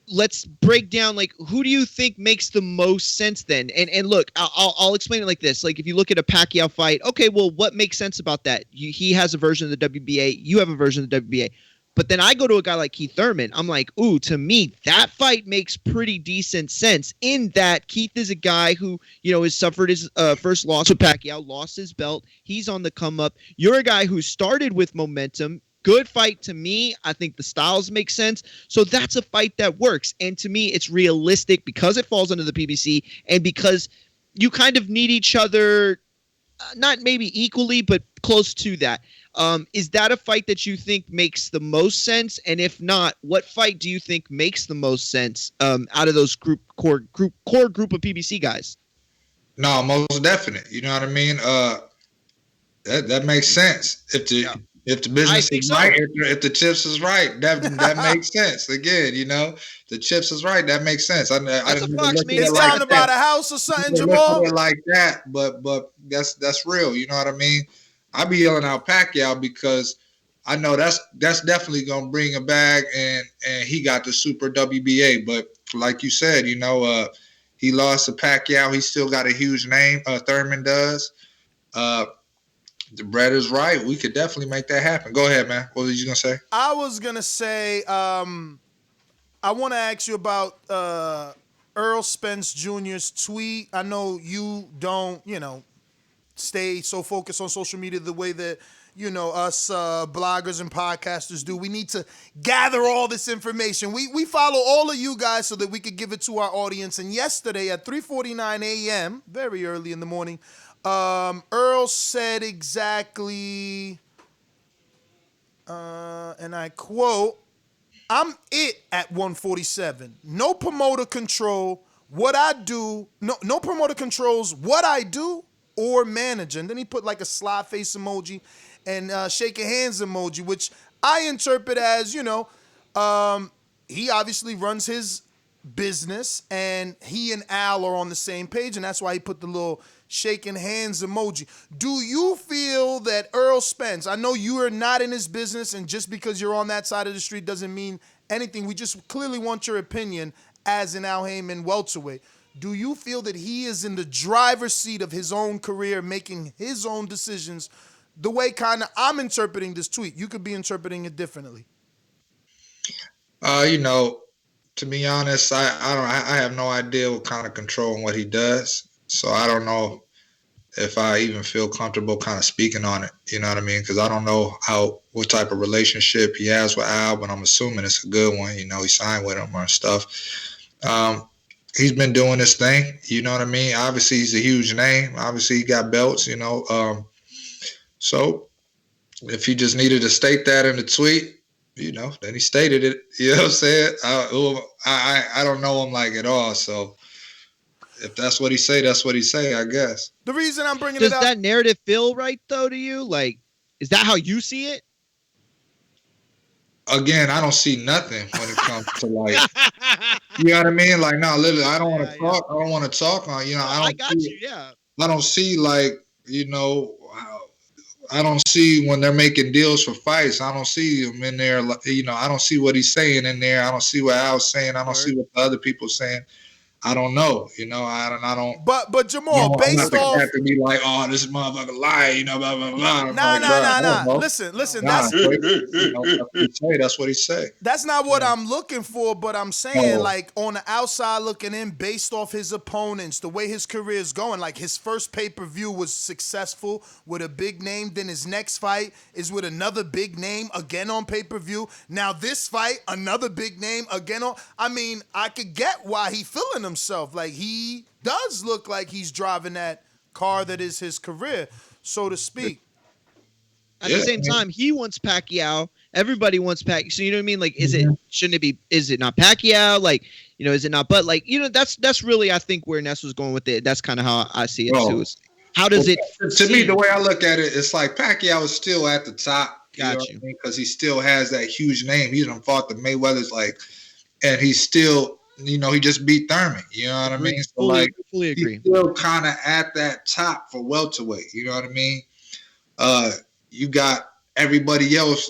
let's break down, like, who do you think makes the most sense then? And look, I'll explain it like this. Like, if you look at a Pacquiao fight, okay, well, what makes sense about that? He has a version of the WBA. You have a version of the WBA. But then I go to a guy like Keith Thurman. I'm like, ooh, to me, that fight makes pretty decent sense in that Keith is a guy who, has suffered his first loss with Pacquiao, lost his belt. He's on the come up. You're a guy who started with momentum. Good fight to me. I think the styles make sense. So that's a fight that works. And to me, it's realistic because it falls under the PBC and because you kind of need each other, not maybe equally, but close to that. Is that a fight that you think makes the most sense? And if not, what fight do you think makes the most sense out of those core group of PBC guys? No, most definite. You know what I mean? That makes sense. If the business is right, if the chips is right, that makes sense. Again, the chips is right. That makes sense. I didn't look at it's it time like to buy the house or something, Jamal. Like that, but that's real. You know what I mean? I be yelling out Pacquiao because I know that's definitely gonna bring a bag, and he got the super WBA. But like you said, he lost to Pacquiao. He still got a huge name. Thurman does. The bread is right. We could definitely make that happen. Go ahead, man. What were you gonna say? I was gonna say, I want to ask you about Errol Spence Jr.'s tweet. I know you don't, stay so focused on social media the way that us bloggers and podcasters do. We need to gather all this information. We follow all of you guys so that we could give it to our audience. And yesterday at 3:49 a.m., very early in the morning, Earl said exactly, and I quote, "I'm it at 147. No promoter control what I do. No promoter controls what I do or manage." And then he put like a sly face emoji and shaking hands emoji, which I interpret as, he obviously runs his business and he and Al are on the same page, and that's why he put the little shaking hands emoji. Do you feel that Errol Spence, I know you are not in his business, and just because you're on that side of the street doesn't mean anything. We just clearly want your opinion as an Al Heyman welterweight. Do you feel that he is in the driver's seat of his own career, making his own decisions, the way kind of I'm interpreting this tweet? You could be interpreting it differently. To be honest, I have no idea what kind of control and what he does. So I don't know if I even feel comfortable kind of speaking on it. You know what I mean? Because I don't know what type of relationship he has with Al, but I'm assuming it's a good one. He signed with him or stuff. He's been doing this thing. You know what I mean? Obviously, he's a huge name. Obviously, he got belts. So if he just needed to state that in the tweet, then he stated it. You know what I'm saying? I don't know him like at all. So if that's what he say, that's what he say, I guess. The reason I'm bringing Does it up. Does that narrative feel right, though, to you? Like, is that how you see it? Again, I don't see nothing when it comes to like, you know what I mean? Like, no, literally, I don't want to talk. I don't want to talk on, I don't see like, I don't see when they're making deals for fights. I don't see him in there. I don't see what he's saying in there. I don't see what Al's saying. I don't see what the other people saying. I don't know. I don't. But Jamal, based off, have to be like, oh, this motherfucker lying. Blah blah blah. Nah. Listen. That's what he say. That's not what I'm looking for. But I'm saying, like, on the outside looking in, based off his opponents, the way his career is going, like his first pay-per-view was successful with a big name. Then his next fight is with another big name again on pay-per-view. Now this fight, another big name again on. I mean, I could get why he feeling himself. Like, he does look like he's driving that car that is his career, so to speak. At the same time, he wants Pacquiao. Everybody wants Pacquiao. So you know what I mean? Like, shouldn't it be? Is it not Pacquiao? Like, is it not? But like, that's really, I think, where Ness was going with it. That's kind of how I see it too. How does it? To me, the way I look at it, it's like Pacquiao is still at the top. Got you. Because he still has that huge name. He done fought the Mayweathers, and he's still. He just beat Thurman. You know what I mean? So fully agree. He's still kind of at that top for welterweight. You know what I mean? You got everybody else.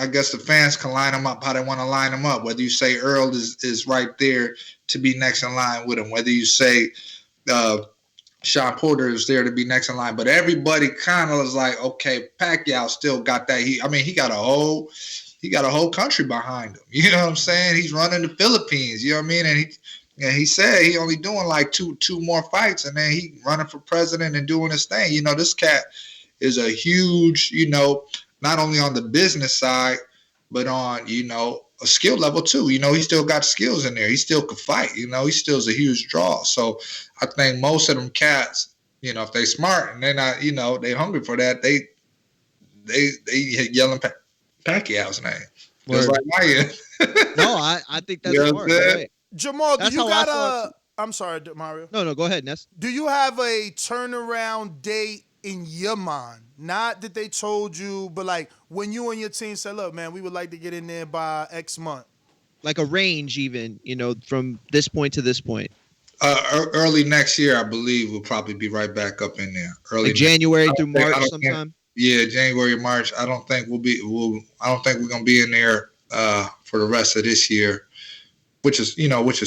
I guess the fans can line them up how they want to line them up. Whether you say Earl is right there to be next in line with him, whether you say Sean Porter is there to be next in line, but everybody kind of is like, okay, Pacquiao still got that. He got a whole country behind him. You know what I'm saying? He's running the Philippines. You know what I mean? And he said he only doing like two more fights, and then he running for president and doing his thing. You know, this cat is a huge, you know, not only on the business side, but on, you know, a skill level too. You know, he still got skills in there. He still could fight. You know, he still is a huge draw. So I think most of them cats, you know, if they smart and they're not, you know, they hungry for that, they yelling Pacquiao's name. Just like I am. No, I think that's You know smart. what I'm saying? Right. Jamal, do That's you how I got thought I'm sorry, Mario. No, go ahead, Ness. Do you have a turnaround date in your mind? Not that they told you, but like when you and your team said, look, man, we would like to get in there by X month. Like a range even, you know, from this point to this point. Early next year, I believe we'll probably be right back up in there. Early Like January through March I don't sometime? Yeah, January, March. I don't think I don't think we're gonna be in there for the rest of this year, which is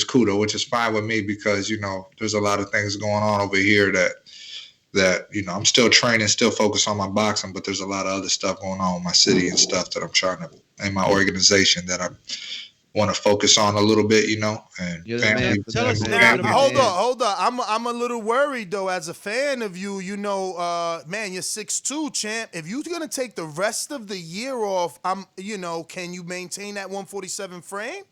cool though, which is fine with me because, you know, there's a lot of things going on over here that, you know, I'm still training, still focused on my boxing, but there's a lot of other stuff going on in my city and stuff that I'm trying to, in my organization that I want to focus on a little bit, you know, and family. Tell us Now, about hold on. I'm a little worried though. As a fan of you, you know, man, you're 6'2", champ. If you're gonna take the rest of the year off, can you maintain that 147 frame?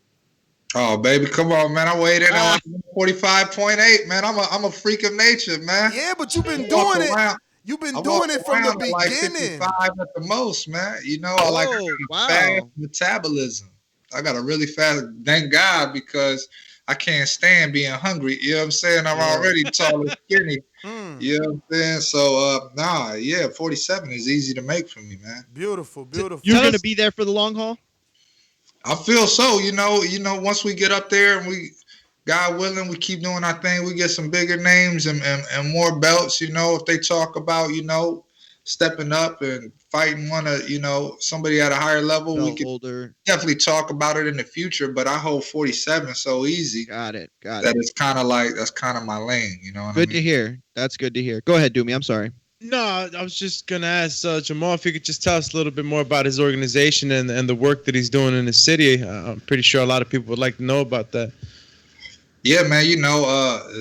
Oh, baby, come on, man. I weighed in at 45.8, man. I'm a freak of nature, man. Yeah, but you've been doing it. You've been doing it from the like beginning. 55 at the most, man. You know, I got fast metabolism. I got a really fast, thank God, because I can't stand being hungry. You know what I'm saying? I'm already tall and skinny. You know what I'm saying? So, 47 is easy to make for me, man. Beautiful. You're going to be there for the long haul? I feel so, you know, once we get up there and God willing, we keep doing our thing, we get some bigger names and more belts, you know, if they talk about, you know, stepping up and fighting somebody at a higher level, we can definitely talk about it in the future, but I hold 47 so easy. Got it. That it's kind of like, that's kind of my lane, you know what I mean? Good to hear. That's good to hear. Go ahead, Doomy. I'm sorry. No, I was just going to ask Jamal if you could just tell us a little bit more about his organization and the work that he's doing in the city. I'm pretty sure a lot of people would like to know about that. Yeah, man, you know,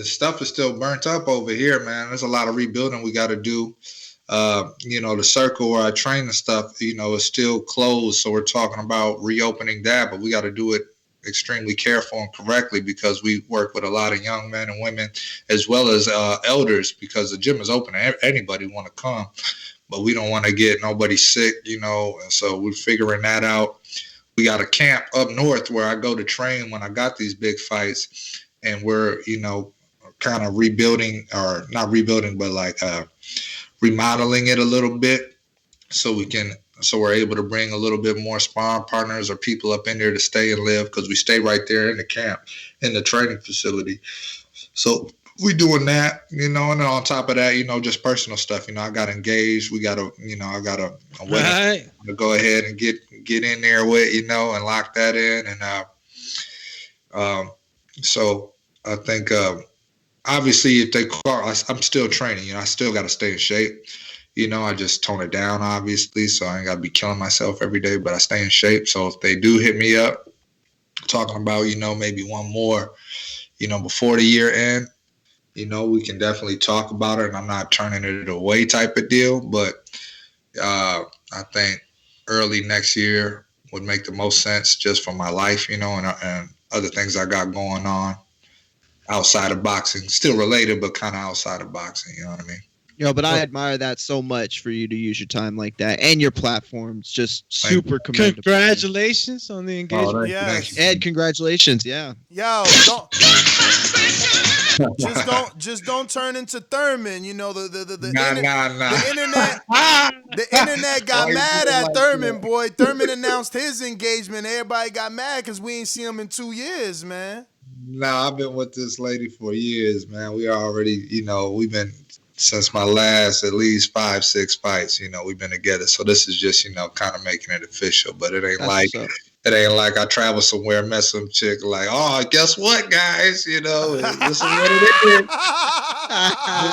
stuff is still burnt up over here, man. There's a lot of rebuilding we got to do. You know, the circle where I train and stuff, you know, is still closed. So we're talking about reopening that, but we got to do it extremely careful and correctly because we work with a lot of young men and women as well as elders because the gym is open to anybody want to come, but we don't want to get nobody sick, you know, and so we're figuring that out. We got a camp up north where I go to train when I got these big fights, and we're, you know, kind of rebuilding, or not rebuilding, but like remodeling it a little bit so we're able to bring a little bit more sparring partners or people up in there to stay and live because we stay right there in the camp, in the training facility. So we doing that, you know, and then on top of that, you know, just personal stuff. You know, I got engaged. I got a wedding to go ahead and get in there with, you know, and lock that in. And so I think obviously if they call, I'm still training. You know, I still got to stay in shape. You know, I just tone it down, obviously, so I ain't got to be killing myself every day, but I stay in shape. So if they do hit me up, talking about, you know, maybe one more, you know, before the year end, you know, we can definitely talk about it, and I'm not turning it away type of deal, but I think early next year would make the most sense just for my life, you know, and other things I got going on outside of boxing, still related, but kind of outside of boxing, you know what I mean? You know, but I admire that so much for you to use your time like that and your platforms. Just super commendable. Congratulations on the engagement. Yes. Ed, congratulations. Yeah. Yo, just don't turn into Thurman. You know, the internet got mad at Thurman, boy. Thurman announced his engagement. Everybody got mad because we ain't seen him in 2 years, man. Nah, I've been with this lady for years, man. We already, you know, we've been since my last at least 5-6 fights. We've been together. So this is just kind of making it official. But it ain't like I travel somewhere, mess with some chick like, oh, guess what, guys? This is what it is.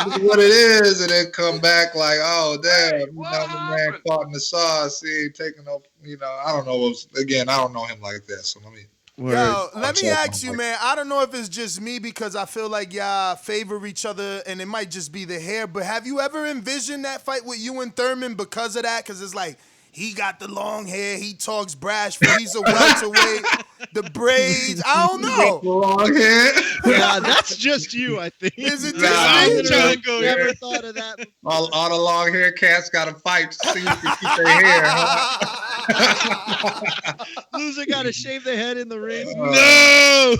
This is what it is, and then come back like, oh damn, the man caught in the sauce. He ain't taking no, I don't know. Again, I don't know him like that. So let me. Yo, let me ask you, man. I don't know if it's just me because I feel like y'all favor each other, and it might just be the hair. But have you ever envisioned that fight with you and Thurman because of that? Because it's like he got the long hair, he talks brash, he's a welterweight, the braids. I don't know. Long hair. Yeah, that's just you, I think. Is it just me? Never thought of that. All the long hair cats got to fight to see who can keep their hair. Loser got to shave their head in the ring. No.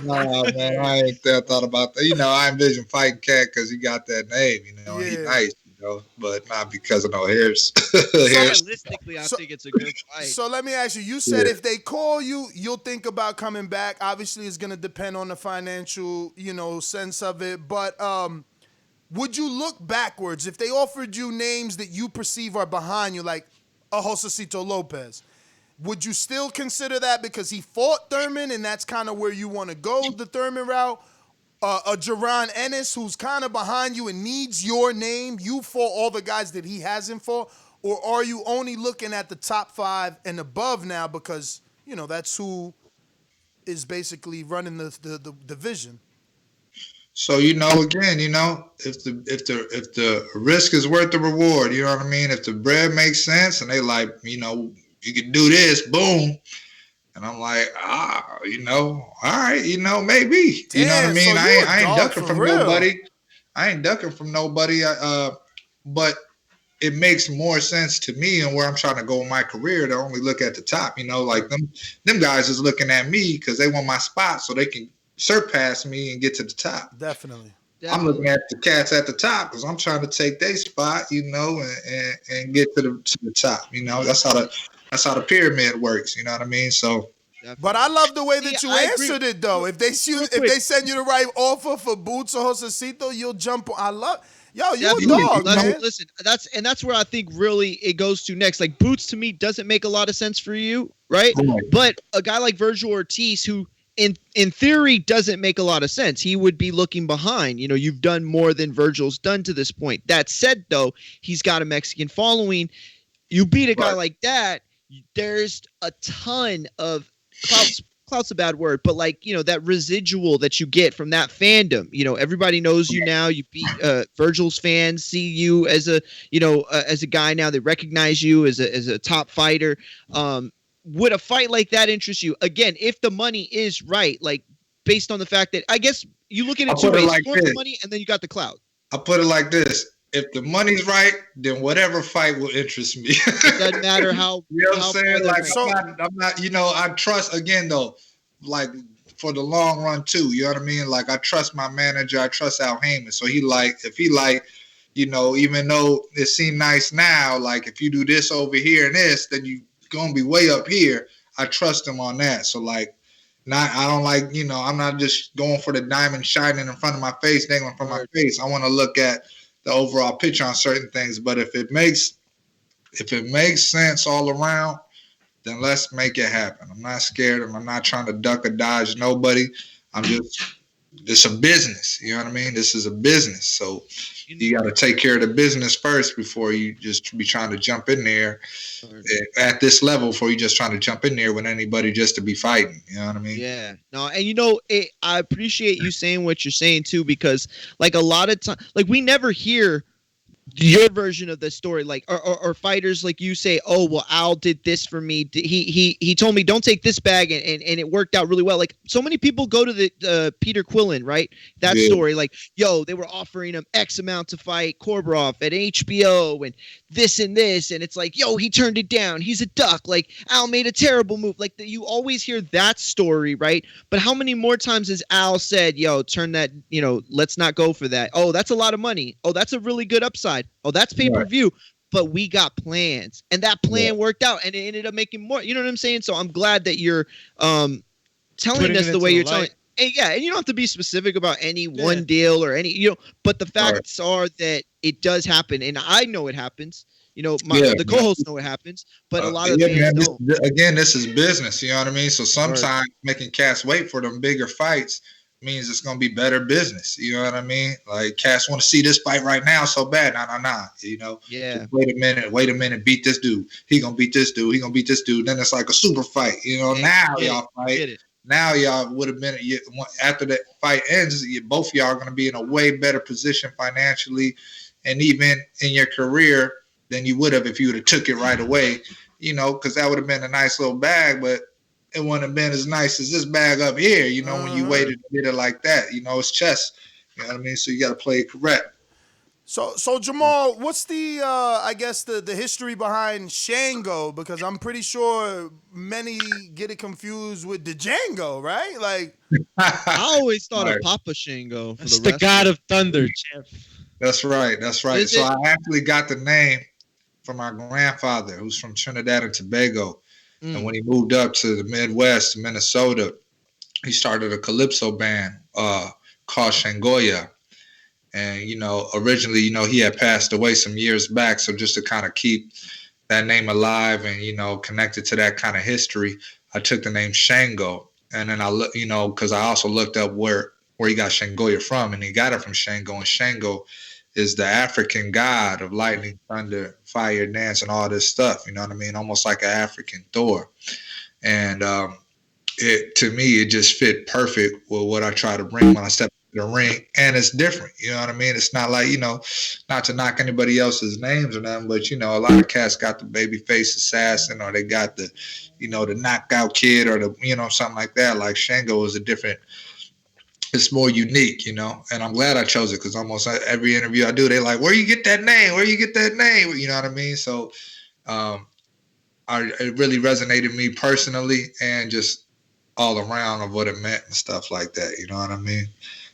Nah, man, I ain't thought about that. I envision fighting Cat because he got that name. He's nice. But not because of no hairs. Realistically, I think it's a good fight. So let me ask you. You said if they call you, you'll think about coming back. Obviously, it's going to depend on the financial, sense of it. But would you look backwards if they offered you names that you perceive are behind you, like a Josecito Lopez? Would you still consider that because he fought Thurman and that's kind of where you want to go, the Thurman route? A Jaron Ennis who's kind of behind you and needs your name, you fought all the guys that he hasn't fought? Or are you only looking at the top 5 and above now because, that's who is basically running the division? So, again, if the risk is worth the reward, you know what I mean? If the bread makes sense and they like, you can do this, boom. And I'm like, all right, maybe. Damn, you know what I mean? So I ain't ducking from real. nobody. I ain't ducking from nobody. But it makes more sense to me and where I'm trying to go in my career to only look at the top. Like them guys is looking at me because they want my spot so they can surpass me and get to the top. Definitely. I'm looking at the cats at the top because I'm trying to take their spot, and get to the top. That's how the pyramid works. You know what I mean? So. But I love the way that you answered it, though. If they send you the right offer for Boots or Josecito, you'll jump. You a dog, man. Listen, that's where I think really it goes to next. Like Boots to me doesn't make a lot of sense for you, right? But a guy like Virgil Ortiz, who in theory doesn't make a lot of sense. He would be looking behind. You've done more than Virgil's done to this point. That said, though, he's got a Mexican following. You beat a guy like that. There's a ton of clout's a bad word, but that residual that you get from that fandom. Everybody knows you now. You beat Virgil's fans see you as a guy now. They recognize you as a top fighter. Would a fight like that interest you? Again, if the money is right, like based on the fact that I guess you look at it two ways: like the money, and then you got the clout. I'll put it like this. If the money's right, then whatever fight will interest me. It doesn't matter how. You know what I'm saying? Like I'm not. I trust again though. Like for the long run too. You know what I mean? Like I trust my manager. I trust Al Heyman. So if he even though it seemed nice now, like if you do this over here and this, then you gonna be way up here. I trust him on that. So I don't like. I'm not just going for the diamond shining in front of my face, dangling from my face. I want to look at the overall picture on certain things, but if it makes sense all around, then let's make it happen. I'm not scared. I'm not trying to duck or dodge nobody. It's a business. You know what I mean? This is a business. So you got to take care of the business first before you just be trying to jump in there at this level, before you just trying to jump in there with anybody just to be fighting. You know what I mean? Yeah. No, and I appreciate you saying what you're saying too, because like a lot of time, like we never hear your version of the story, like or fighters like you say, oh well, Al did this for me. He told me don't take this bag, and it worked out really well. Like so many people go to the Peter Quillen, right? That story, like they were offering him X amount to fight Korborov at HBO and this, and it's like he turned it down. He's a duck. Like Al made a terrible move. Like you always hear that story, right? But how many more times has Al said, turn that, let's not go for that. Oh, that's a lot of money. Oh, that's a really good upside. Oh, that's pay-per-view, but we got plans, and that plan worked out, and it ended up making more. You know what I'm saying? So I'm glad that you're telling us the way you're telling. And yeah, and you don't have to be specific about any one deal or any, but the facts are that it does happen, and I know it happens. The co-hosts know it happens, but a lot of fans don't. This is business. You know what I mean? So sometimes making cats wait for them bigger fights means it's gonna be better business. You know what I mean? Like cats want to see this fight right now so bad. Nah. Yeah. Just wait a minute. Beat this dude. He gonna beat this dude. He gonna beat this dude. Then it's like a super fight. Now y'all fight. Now y'all would have been after that fight ends. Both of y'all are gonna be in a way better position financially, and even in your career than you would have if you would have took it right away. Because that would have been a nice little bag, but it wouldn't have been as nice as this bag up here, when you waited and did it like that. It's chess. You know what I mean? So you got to play it correct. So Jamal, what's the I guess the history behind Shango? Because I'm pretty sure many get it confused with the Django, right? Like I always thought of Papa Shango. That's the god of thunder, champ. That's right. So I actually got the name from my grandfather, who's from Trinidad and Tobago. And when he moved up to the Midwest, to Minnesota, he started a calypso band called Shangoya. And, originally, he had passed away some years back. So just to kind of keep that name alive and, connected to that kind of history, I took the name Shango. And then because I also looked up where he got Shangoya from, and he got it from Shango. And Shango is the African god of lightning, thunder, fire, dance, and all this stuff. You know what I mean? Almost like an African Thor. And to me, it just fit perfect with what I try to bring when I step into the ring. And it's different. You know what I mean? It's not like, not to knock anybody else's names or nothing, but, a lot of cats got the babyface assassin, or they got the, the knockout kid, or the, something like that. Like Shango is a different, it's more unique, and I'm glad I chose it, because almost every interview I do, they're like, where you get that name? Where you get that name? You know what I mean? So it really resonated with me personally, and just all around of what it meant and stuff like that. You know what I mean?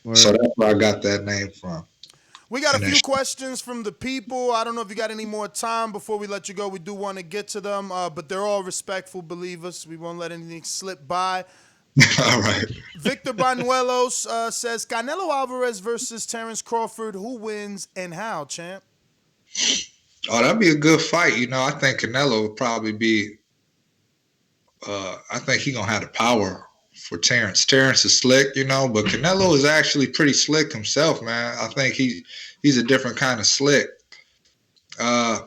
Word. So that's where I got that name from. We got a few questions from the people. I don't know if you got any more time before we let you go. We do want to get to them, but they're all respectful believers. We won't let anything slip by. All right. Victor Banuelos says, Canelo Alvarez versus Terence Crawford. Who wins and how, champ? Oh, that'd be a good fight. I think Canelo would probably be. I think he's gonna have the power for Terence. Terence is slick, but Canelo is actually pretty slick himself, man. I think he's a different kind of slick. I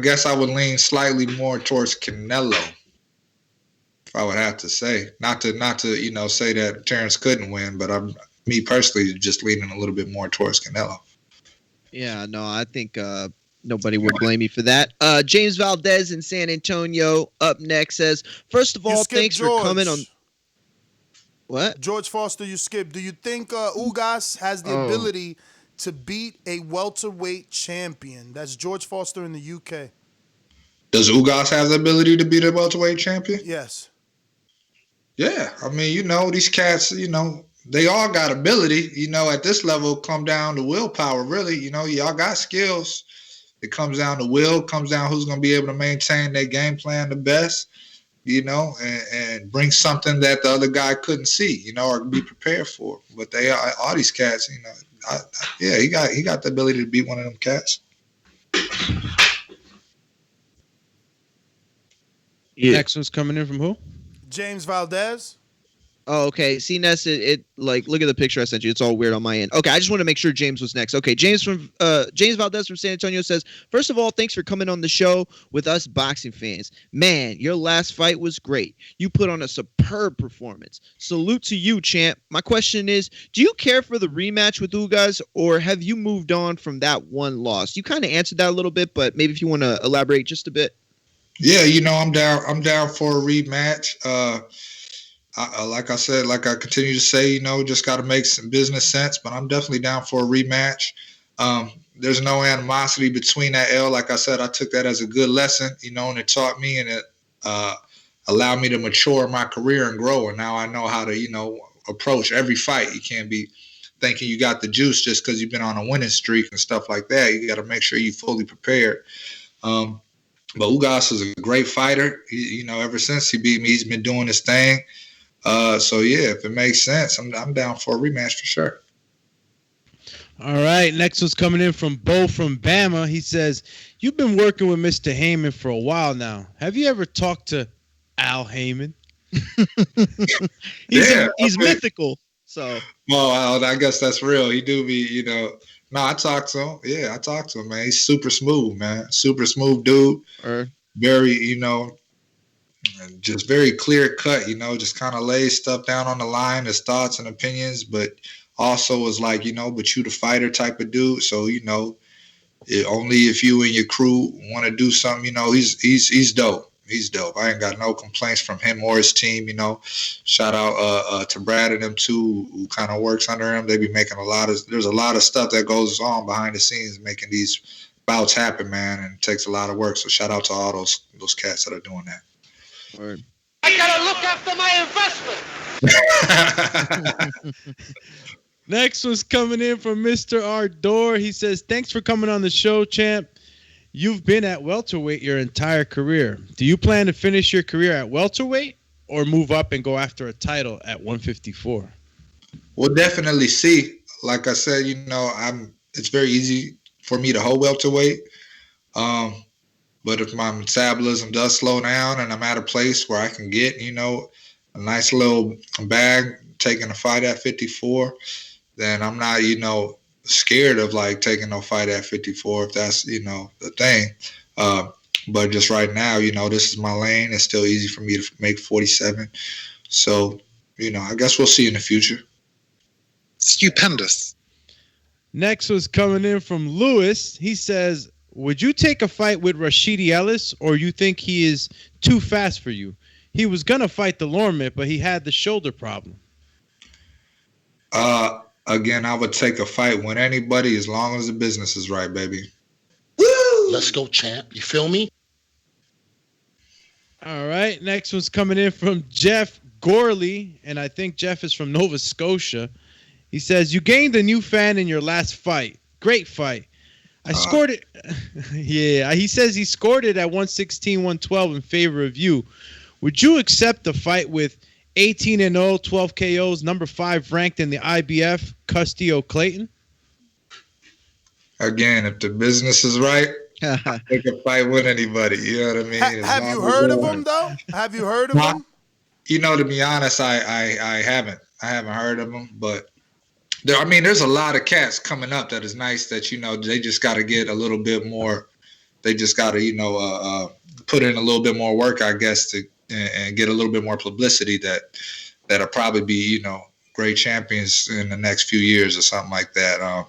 guess I would lean slightly more towards Canelo. I would have to say, not to say that Terence couldn't win, but me personally just leaning a little bit more towards Canelo. Yeah, no, I think nobody would blame me for that. James Valdez in San Antonio up next says, first of all, thanks for coming on. What? George Foster, you skipped. Do you think Ugas has the ability to beat a welterweight champion? That's George Foster in the UK. Does Ugas have the ability to beat a welterweight champion? Yes. Yeah, I mean, these cats, they all got ability. At this level, come down to willpower, really. Y'all got skills. It comes down to will, comes down who's going to be able to maintain their game plan the best, and bring something that the other guy couldn't see, or be prepared for. But they are, all these cats, he got the ability to beat one of them cats. Yeah. Next one's coming in from who? James Valdez. Oh, okay. See, Ness, it look at the picture I sent you. It's all weird on my end. Okay, I just want to make sure James was next. Okay, James Valdez from San Antonio says, first of all, thanks for coming on the show with us boxing fans. Man, your last fight was great. You put on a superb performance. Salute to you, champ. My question is, do you care for the rematch with Ugas, or have you moved on from that one loss? You kind of answered that a little bit, but maybe if you want to elaborate just a bit. Yeah, I'm down for a rematch. Like I said, like I continue to say, just got to make some business sense, but I'm definitely down for a rematch. There's no animosity between that L. Like I said, I took that as a good lesson, and it taught me, and it allowed me to mature in my career and grow. And now I know how to, approach every fight. You can't be thinking you got the juice just because you've been on a winning streak and stuff like that. You got to make sure you're fully prepared. But Ugas is a great fighter. Ever since he beat me, he's been doing his thing. So yeah, if it makes sense, I'm down for a rematch for sure. All right, next one's coming in from Bo from Bama. He says, "You've been working with Mr. Heyman for a while now. Have you ever talked to Al Heyman?" He's mythical. So, well, I guess that's real. He do be, No, I talked to him. Yeah, I talked to him, man. He's super smooth, man. Super smooth dude. Very, just very clear cut. Just kind of lays stuff down on the line, his thoughts and opinions, but also was like, but you the fighter type of dude. So, only if you and your crew want to do something, he's dope. He's dope. I ain't got no complaints from him or his team. Shout out to Brad and them too, who kind of works under him. They be making there's a lot of stuff that goes on behind the scenes making these bouts happen, man, and it takes a lot of work. So shout out to all those cats that are doing that. Word. I gotta look after my investment. Next one's coming in from Mr. Ardor. He says, "Thanks for coming on the show, champ. You've been at welterweight your entire career. Do you plan to finish your career at welterweight or move up and go after a title at 154? We'll definitely see. Like I said, it's very easy for me to hold welterweight. But if my metabolism does slow down and I'm at a place where I can get, a nice little bag taking a fight at 54, then I'm not, scared of like taking no fight at 54 if that's, the thing. But just right now, this is my lane. It's still easy for me to make 47. So, I guess we'll see in the future. Stupendous. Next was coming in from Lewis. He says, "Would you take a fight with Rashidi Ellis, or you think he is too fast for you? He was going to fight the Lormet, but he had the shoulder problem." Again, I would take a fight with anybody as long as the business is right, baby. Woo! Let's go, champ. You feel me? All right. Next one's coming in from Jeff Gorley, and I think Jeff is from Nova Scotia. He says, "You gained a new fan in your last fight. Great fight. I scored it." Yeah, he says he scored it at 116, 112 in favor of you. Would you accept the fight with 18-0, 12 KOs, number 5 ranked in the IBF, Castillo Clayton? Again, if the business is right, I can fight with anybody. You know what I mean? Have you heard of him though? Have you heard of him? To be honest, I haven't. I haven't heard of him, but there's a lot of cats coming up that is nice that they just got to get a little bit more. They just got to put in a little bit more work, I guess, and get a little bit more publicity that'll probably be great champions in the next few years or something like that.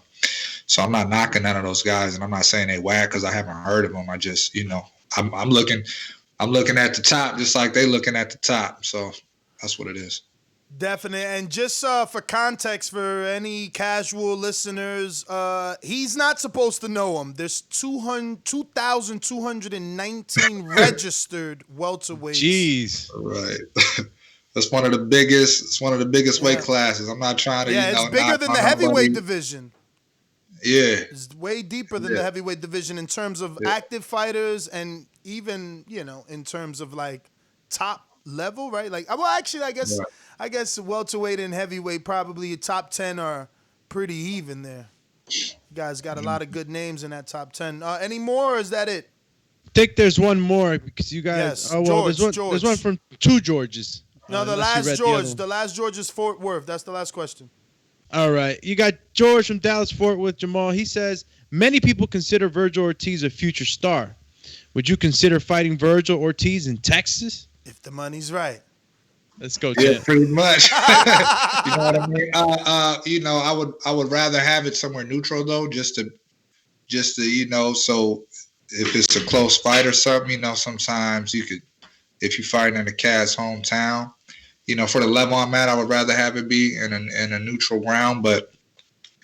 So I'm not knocking none of those guys, and I'm not saying they whack because I haven't heard of them. I just I'm looking at the top just like they looking at the top. So that's what it is. Definitely. And just for context for any casual listeners, he's not supposed to know him. There's 2,219 registered welterweights. Jeez. Right. That's one of the biggest. It's one of the biggest weight classes. I'm not trying to. It's bigger than the heavyweight division. Yeah. It's way deeper than the heavyweight division in terms of active fighters and even in terms of like top level, right? Like, well, actually, I guess. Right. I guess welterweight and heavyweight probably top 10 are pretty even there. You guys got a lot of good names in that top 10. Any more, or is that it? I think there's one more because you guys. Yes, George. There's one from two Georges. No, the last George. The last George is Fort Worth. That's the last question. All right. You got George from Dallas Fort Worth, Jamal. He says, "Many people consider Virgil Ortiz a future star. Would you consider fighting Virgil Ortiz in Texas?" If the money's right. Let's go, yeah, Jet. pretty much. You know what I mean? I would rather have it somewhere neutral though, just to so if it's a close fight or something, sometimes you could, if you fight in a cat's hometown, for the level I'm at, I would rather have it be in a neutral ground. But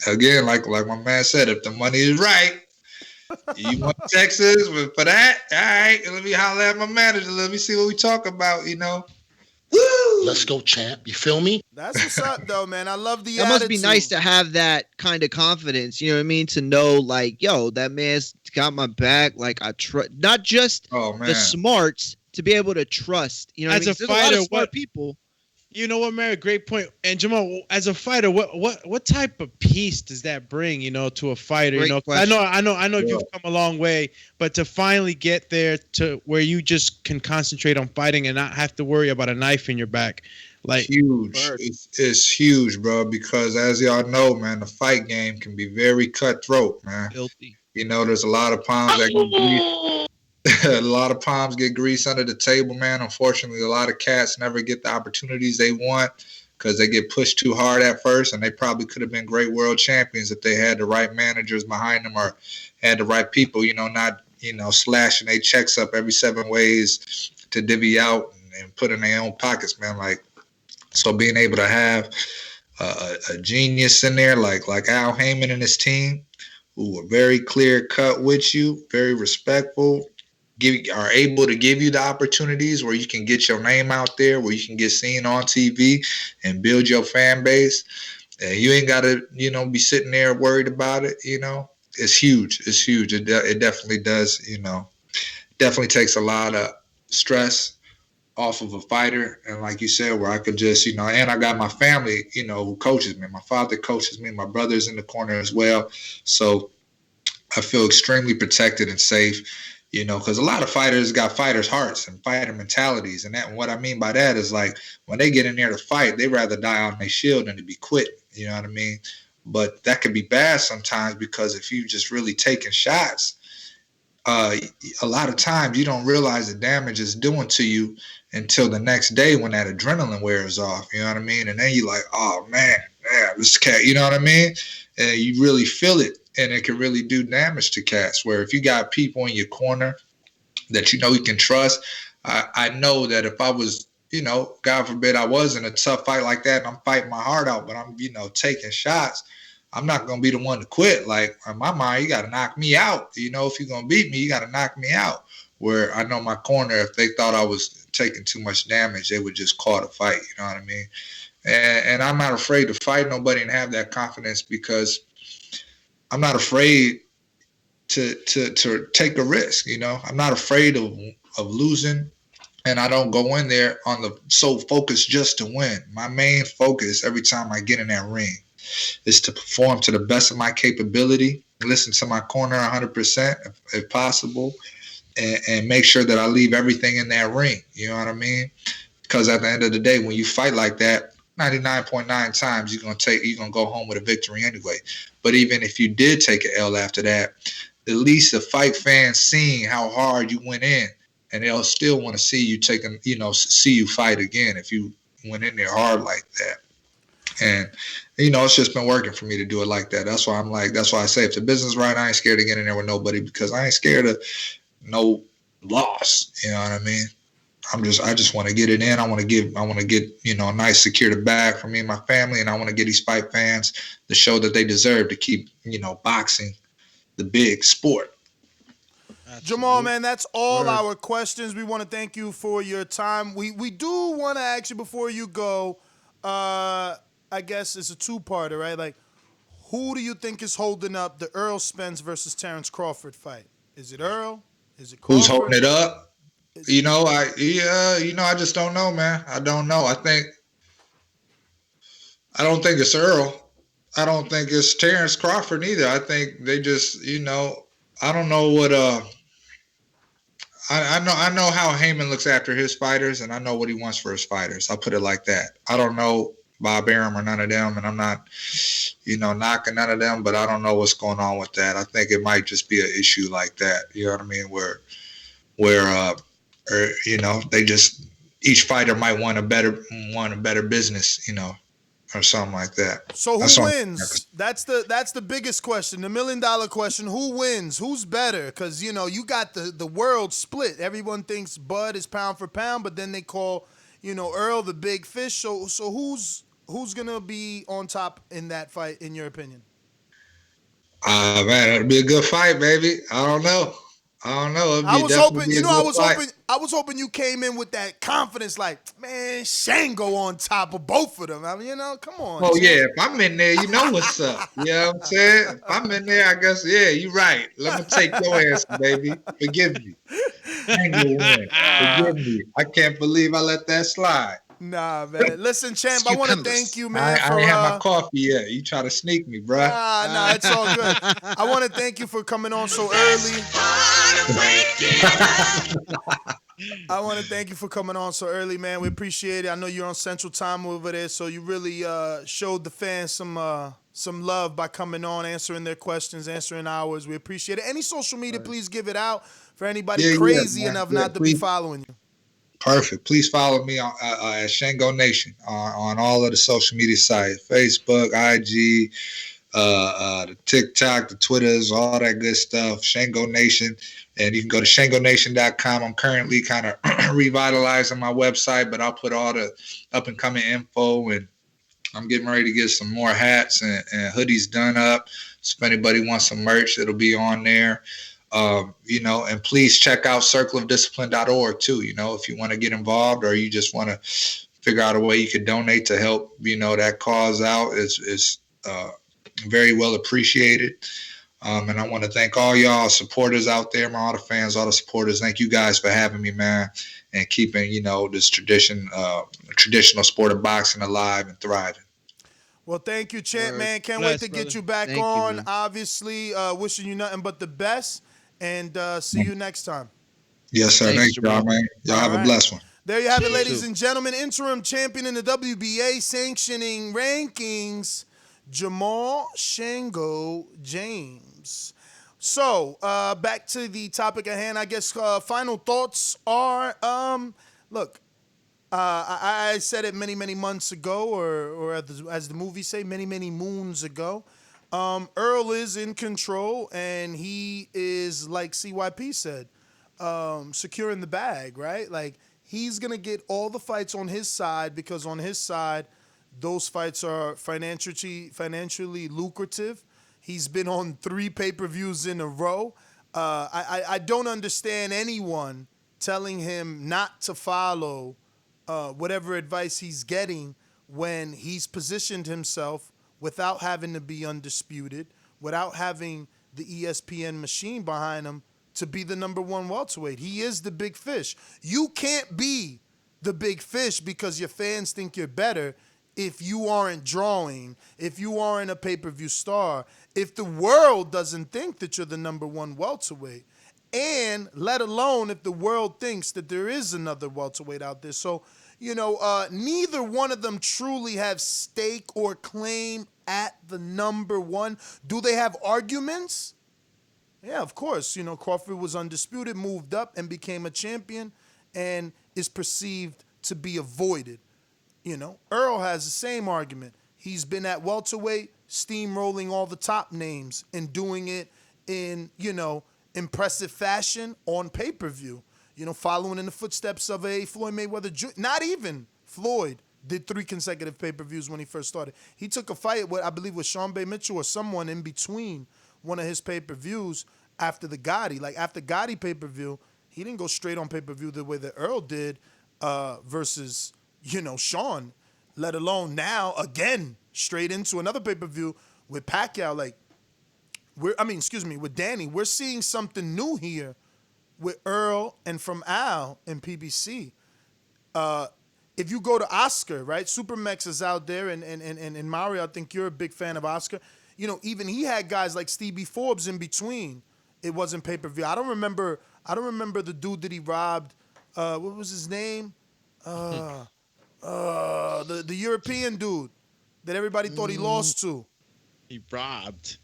again, like my man said, if the money is right, you want Texas for that? All right, let me holler at my manager. Let me see what we talk about. Woo! Let's go, champ. You feel me? That's what's up, though, man. I love the attitude. It must be nice to have that kind of confidence. You know what I mean? To know, like, yo, that man's got my back. Like, I trust, not just the smarts, to be able to trust. You know, as what I mean? A fighter, a lot of smart people. You know what, Mary? Great point. And Jamal, as a fighter, what type of peace does that bring, to a fighter? Great 'Cause I know Yeah. you've come a long way, but to finally get there to where you just can concentrate on fighting and not have to worry about a knife in your back, like Huge. Word. It's huge, bro, because as y'all know, man, the fight game can be very cutthroat, man. filthy. There's a lot of palms that get grease. A lot of palms get grease under the table, man. Unfortunately, a lot of cats never get the opportunities they want because they get pushed too hard at first, and they probably could have been great world champions if they had the right managers behind them or had the right people, not, slashing their checks up every 7 ways to divvy out and put in their own pockets, man. So being able to have a genius in there like Al Heyman and his team, who are very clear cut with you, very respectful, are able to give you the opportunities where you can get your name out there, where you can get seen on TV and build your fan base. You ain't got to, be sitting there worried about it. It's huge. It's huge. It definitely does. Definitely takes a lot of stress off of a fighter. And like you said, where I could just, and I got my family, who coaches me. My father coaches me. My brother's in the corner as well. So I feel extremely protected and safe, because a lot of fighters got fighters' hearts and fighter mentalities. And what I mean by that is, like, when they get in there to fight, they rather die on their shield than to be quit. You know what I mean? But that can be bad sometimes, because if you just really taking shots, a lot of times you don't realize the damage it's doing to you until the next day when that adrenaline wears off. You know what I mean? And then you're like, oh, man, this cat, you know what I mean? And you really feel it. And it can really do damage to cats, where if you got people in your corner that you can trust, I know that if I was, God forbid I was in a tough fight like that and I'm fighting my heart out, but I'm, taking shots, I'm not going to be the one to quit. Like, in my mind, you got to knock me out. If you're going to beat me, you got to knock me out. Where I know my corner, if they thought I was taking too much damage, they would just call the fight. You know what I mean? And I'm not afraid to fight nobody and have that confidence, because I'm not afraid to take a risk. I'm not afraid of losing, and I don't go in there on the sole focus just to win. My main focus every time I get in that ring is to perform to the best of my capability, listen to my corner 100% if possible, and make sure that I leave everything in that ring. You know what I mean? Because at the end of the day, when you fight like that, 99.9 times you're gonna go home with a victory anyway. But even if you did take an L after that, at least the fight fans seeing how hard you went in, and they'll still want to see you see you fight again if you went in there hard like that. And it's just been working for me to do it like that. That's why I say, if the business is right, I ain't scared to get in there with nobody, because I ain't scared of no loss. You know what I mean? I just want to get it in. I want to get a nice secure bag for me and my family, and I want to get these fight fans the show that they deserve to keep, boxing the big sport. Absolutely. Jamal, man, that's all our questions. We want to thank you for your time. We do want to ask you before you go, I guess it's a two-parter, right? Like, who do you think is holding up the Errol Spence versus Terence Crawford fight? Is it Earl? Is it Crawford? Who's holding it up? I just don't know, man. I don't know. I don't think it's Earl. I don't think it's Terence Crawford either. I think they just, I don't know what I know how Heyman looks after his fighters, and I know what he wants for his fighters. I'll put it like that. I don't know Bob Arum or none of them, and I'm not, knocking none of them, but I don't know what's going on with that. I think it might just be an issue like that. You know what I mean? Where they just, each fighter might want a better business, or something like that. So who wins? That's the biggest question, the $1 million question. Who wins? Who's better? Because you got the world split. Everyone thinks Bud is pound for pound, but then they call Earl the big fish. So who's gonna be on top in that fight, in your opinion? Man, it'll be a good fight, baby. I don't know. I was hoping you came in with that confidence, like, man, Shango on top of both of them. I mean, come on. Oh, yeah, if I'm in there, you know what's up. You know what I'm saying? If I'm in there, I guess, yeah, you're right. Let me take your ass, baby. Forgive me. Forgive me. I can't believe I let that slide. Nah, man. Listen, champ, I want to thank you, man, I for ain't had my coffee yet. You try to sneak me, bruh. Nah, it's all good. I want to thank you for coming on so early. I want to thank you for coming on so early, man. We appreciate it. I know you're on Central Time over there, so you really showed the fans some love by coming on, answering their questions, answering ours. We appreciate it. Any social media, please give it out for anybody crazy enough not to be following you. Perfect. Please follow me on at Shango Nation on all of the social media sites: Facebook, IG, the TikTok, the Twitters, all that good stuff. Shango Nation. And you can go to shangonation.com. I'm currently kind of revitalizing my website, but I'll put all the up-and-coming info, and I'm getting ready to get some more hats and hoodies done up. So if anybody wants some merch, it'll be on there. And please check out circleofdiscipline.org too. If you want to get involved or you just want to figure out a way you could donate to help, that cause out is very well appreciated. And I want to thank all y'all supporters out there, all the fans, all the supporters. Thank you guys for having me, man, and keeping, this traditional sport of boxing alive and thriving. Well, thank you, champ, man. Can't wait to get you back on. Obviously, wishing you nothing but the best, and see you next time. Yes, sir. Thanks, y'all, man. Y'all have a blessed one. There you have it, ladies and gentlemen. Interim champion in the WBA sanctioning rankings, Jamal Shango James. So, back to the topic at hand. I guess final thoughts are, look, I said it many, many months ago, or as the movies say, many, many moons ago. Earl is in control, and he is, like CYP said, securing the bag, right? Like, he's going to get all the fights on his side, because on his side, those fights are financially lucrative. He's been on 3 pay-per-views in a row. I don't understand anyone telling him not to follow whatever advice he's getting when he's positioned himself without having to be undisputed, without having the ESPN machine behind him to be the number 1 welterweight. He is the big fish. You can't be the big fish because your fans think you're better if you aren't drawing, if you aren't a pay-per-view star, if the world doesn't think that you're the number 1 welterweight, and let alone if the world thinks that there is another welterweight out there. So, neither one of them truly have stake or claim at the number 1. Do they have arguments? Yeah, of course. Crawford was undisputed, moved up, and became a champion, and is perceived to be avoided. Earl has the same argument. He's been at welterweight, steamrolling all the top names and doing it in, impressive fashion on pay-per-view. Following in the footsteps of a Floyd Mayweather Jr. Not even Floyd did 3 consecutive pay-per-views when he first started. He took a fight, I believe, with Sean Bay Mitchell or someone in between one of his pay-per-views after the Gotti. Like, after Gotti pay-per-view, he didn't go straight on pay-per-view the way that Earl did versus Sean, let alone now, again, straight into another pay-per-view with Pacquiao. Like, with Danny. We're seeing something new here with Earl and from Al and PBC. If you go to Oscar, right, Supermex is out there, and Mario, I think you're a big fan of Oscar. Even he had guys like Stevie Forbes in between. It wasn't pay-per-view. I don't remember the dude that he robbed. What was his name? The European dude that everybody thought he lost to. He robbed.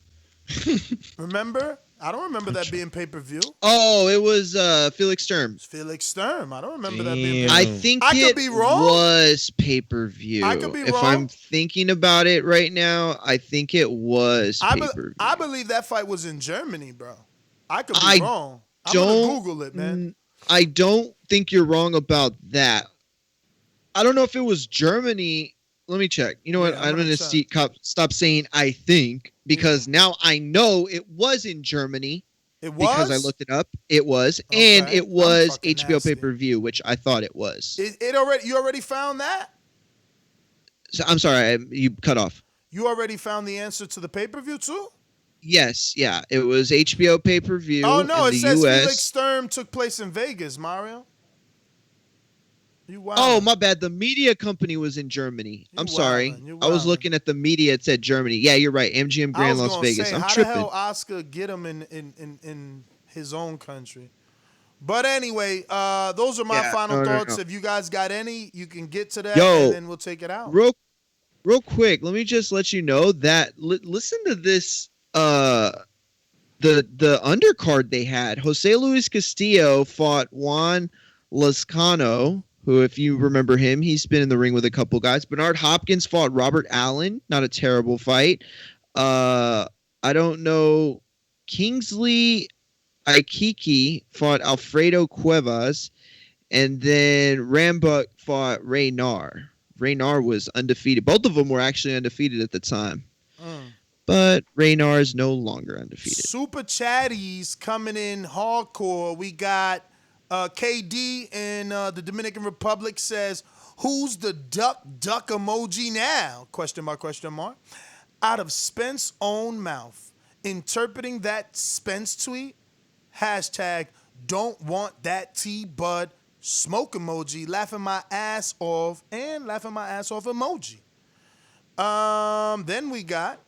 Remember? I don't remember that being pay-per-view. Oh, it was Felix Sturm. Felix Sturm. I don't remember that being pay-per-view. I think I could be wrong. Was pay-per-view. I could be if wrong. I'm thinking about it right now, I think it was pay-per-view. I believe that fight was in Germany, bro. I could be wrong. I'm going to Google it, man. I don't think you're wrong about that. I don't know if it was Germany. Let me check. You know what? I'm going to stop saying I think, because now I know it was in Germany. It was? Because I looked it up. It was. Okay. And it was HBO pay-per-view, which I thought it was. You already found that? So, I'm sorry. You cut off. You already found the answer to the pay-per-view too? Yes. Yeah. It was HBO pay-per-view. Oh, no. In It the says US. Felix Sturm took place in Vegas, Mario. You Oh, wildin'. my bad. The media company was in Germany. You I'm sorry. wildin', you I was wildin'. looking at the media. It said Germany. Yeah, you're right. MGM I Grand was Las gonna Vegas. say, I'm how tripping. the hell Oscar get him in his own country? But anyway, those are my Yeah, final no. thoughts. If you guys got any, you can get to that, Yo, and then we'll take it out. real quick, let me just let you know that listen to this the undercard they had. Jose Luis Castillo fought Juan Lascano, who, if you remember him, he's been in the ring with a couple guys. Bernard Hopkins fought Robert Allen, not a terrible fight. I don't know. Kingsley Aikiki fought Alfredo Cuevas, and then Rambuck fought Raynar. Raynar was undefeated. Both of them were actually undefeated at the time. But Raynar is no longer undefeated. Super chatties coming in hardcore. We got KD in the Dominican Republic says, "Who's the duck emoji now?" Question mark, question mark. Out of Spence's own mouth, interpreting that Spence tweet, hashtag don't want that T-Bud smoke emoji, laughing my ass off, and laughing my ass off emoji. Then we got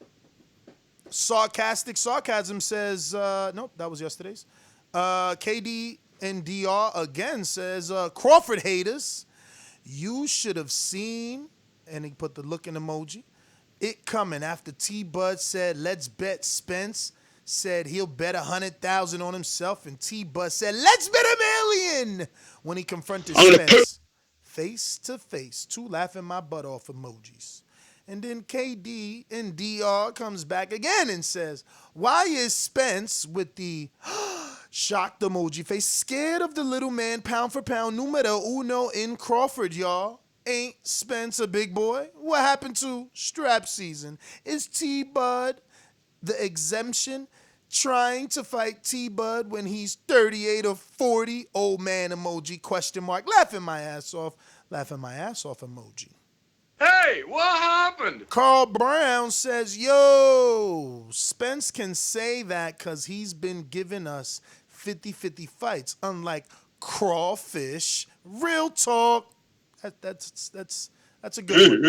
Sarcastic Sarcasm says, nope, that was yesterday's. KD and DR again says, Crawford haters, you should have seen, and he put the looking emoji, it coming after T-Bud said, let's bet Spence, said he'll bet 100,000 on himself, and T-Bud said, let's bet $1 million when he confronted Spence face to face. Two laughing my butt off emojis. And then KD and DR comes back again and says, why is Spence with the shocked emoji face scared of the little man pound for pound numero uno in Crawford, y'all? Ain't Spence a big boy? What happened to strap season? Is T-Bud the exemption trying to fight T-Bud when he's 38 or 40? Old man emoji, question mark, laughing my ass off emoji. Hey, what happened? Carl Brown says, yo, Spence can say that because he's been giving us 50-50 fights, unlike Crawfish. Real talk. That's a good one.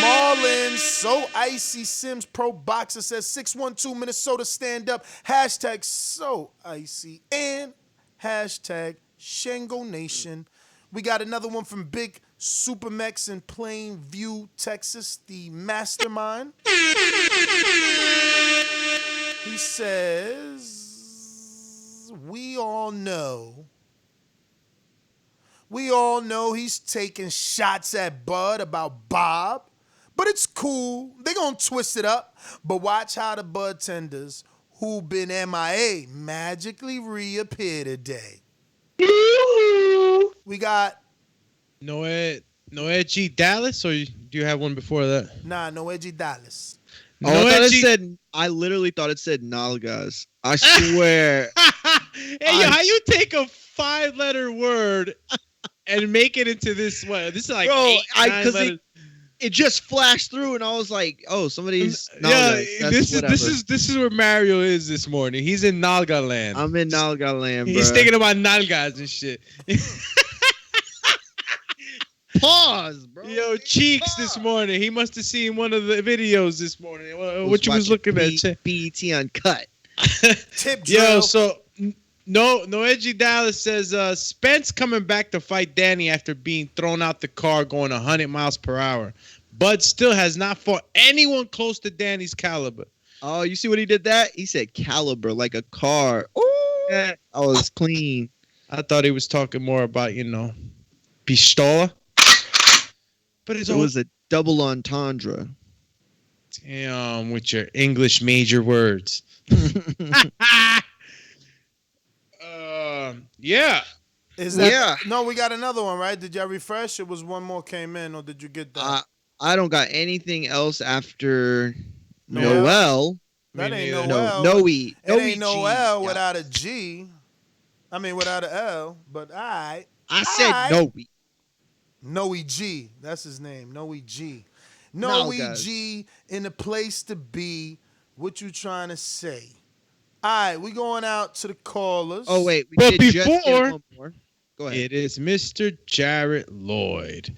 Marlin, so icy Sims Pro Boxer says 612 Minnesota stand up. Hashtag so icy and hashtag Shango Nation. We got another one from Big Supermex in Plainview, Texas, the mastermind. He says, we all know he's taking shots at Bud about Bob, but it's cool. They gonna twist it up. But watch how the Bud tenders who been MIA magically reappear today. We got Noe G Dallas, or do you have one before that? Nah, Noe G Dallas. I literally thought it said Nalgas. I swear. Hey, how you take a 5-letter word and make it into this? What? This is like because it just flashed through, and I was like, "Oh, somebody's Nalgas." Yeah, this is where Mario is this morning. He's in Nalga land. I'm in Nalga land, bro. He's thinking about Nalgas and shit. Pause, bro. Yo, Cheeks this morning. He must have seen one of the videos this morning. What you was looking at? BET Uncut. Tip drill. Yo, so Noedgy Dallas says Spence coming back to fight Danny after being thrown out the car going 100 miles per hour. Bud still has not fought anyone close to Danny's caliber. Oh, you see what he did that? He said caliber like a car. Ooh, that was clean. I thought he was talking more about, pistola. But it was a double entendre. Damn, with your English major words. Yeah. No, we got another one, right? Did y'all refresh? It was one more came in, or did you get that? I don't got anything else after Noel. That ain't Noel. It ain't Noel without a G. I mean, without an L, but I said Noe. Noe G. That's his name. Noe G. Noe G in the place to be. What you trying to say? All right, we going out to the callers. Oh, wait. But before... one more. Go ahead. It is Mr. Jarrett Lloyd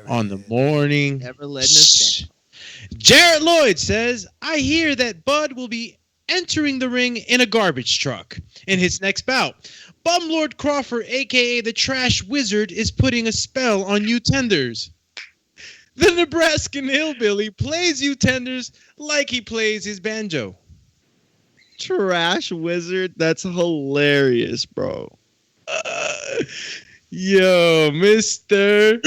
on the morning. Never letting us down. Jarrett Lloyd says, I hear that Bud will be entering the ring in a garbage truck in his next bout. Bumlord Crawford, a.k.a. the Trash Wizard, is putting a spell on you tenders. The Nebraskan hillbilly plays you tenders like he plays his banjo. Trash Wizard? That's hilarious, bro. Yo, mister.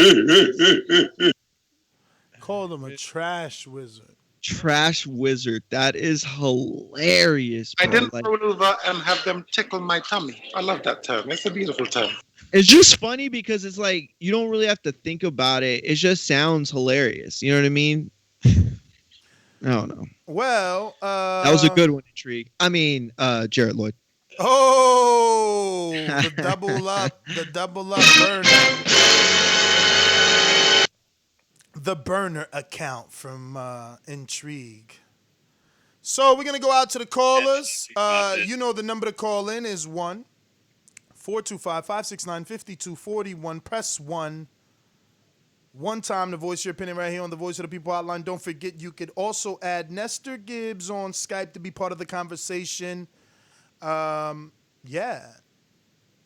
Call him a trash wizard. Trash Wizard. That is hilarious, bro. I didn't roll over and have them tickle my tummy. I love that term. It's a beautiful term. It's just funny because it's like you don't really have to think about it. It just sounds hilarious. You know what I mean? I don't know. Well, that was a good one, Intrigue. I mean, Jarrett Lloyd. Oh, the double up burner. The burner account from Intrigue. So we're going to go out to the callers. You know the number to call in is 1-425-569-5241. Press 1. One time to voice your opinion right here on the Voice of the People hotline. Don't forget you could also add Nestor Gibbs on Skype to be part of the conversation. Yeah.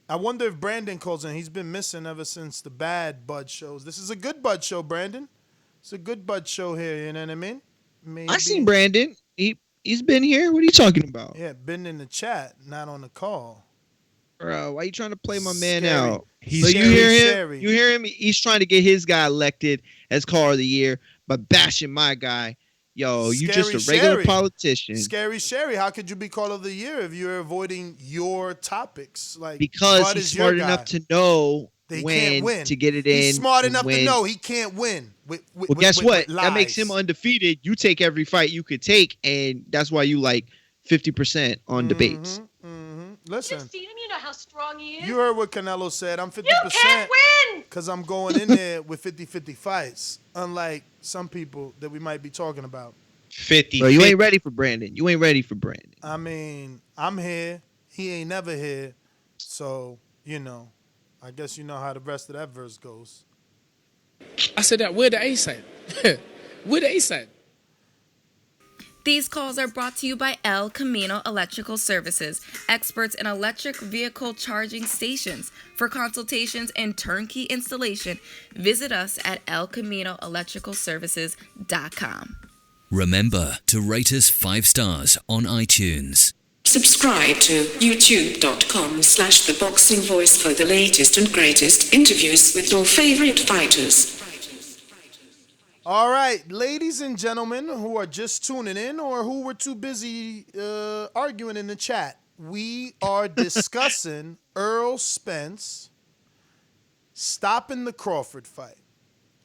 I wonder if Brandon calls in. He's been missing ever since the bad Bud shows. This is a good Bud show, Brandon. It's a good Bud show here, you know what I mean? Maybe. I seen Brandon. He's been here. What are you talking about? Yeah, been in the chat, not on the call. Bro, why are you trying to play my man Scary. out? He's so you scary, hear him? scary. You hear him? He's trying to get his guy elected as caller of the year by bashing my guy. Yo, you just a regular Sherry. politician. Scary Sherry, how could you be call of the year if you're avoiding your topics? Like Because Bud he's is your smart guy. know to know They when can't win. to get it in. He's smart and enough when. to know he can't win. Well, guess what? With That makes him lies. undefeated. You take every fight you could take, and that's why you like 50% on debates. Listen, You've seen him, you know how strong he is. you heard what Canelo said. I'm 50% You can't win! because I'm going in there with 50-50 fights, unlike some people that we might be talking about. 50. Bro, you ain't ready for Brandon. You ain't ready for Brandon. I mean, I'm here. He ain't never here. So, you know, I guess you know how the rest of that verse goes. I said that. Where the A side? Where the A side? These calls are brought to you by El Camino Electrical Services, experts in electric vehicle charging stations. For consultations and turnkey installation, visit us at elcaminoelectricalservices.com. Remember to rate us 5 stars on iTunes. Subscribe to youtube.com/theboxingvoice for the latest and greatest interviews with your favorite fighters. All right, ladies and gentlemen who are just tuning in or who were too busy arguing in the chat, we are discussing Errol Spence stopping the Crawford fight.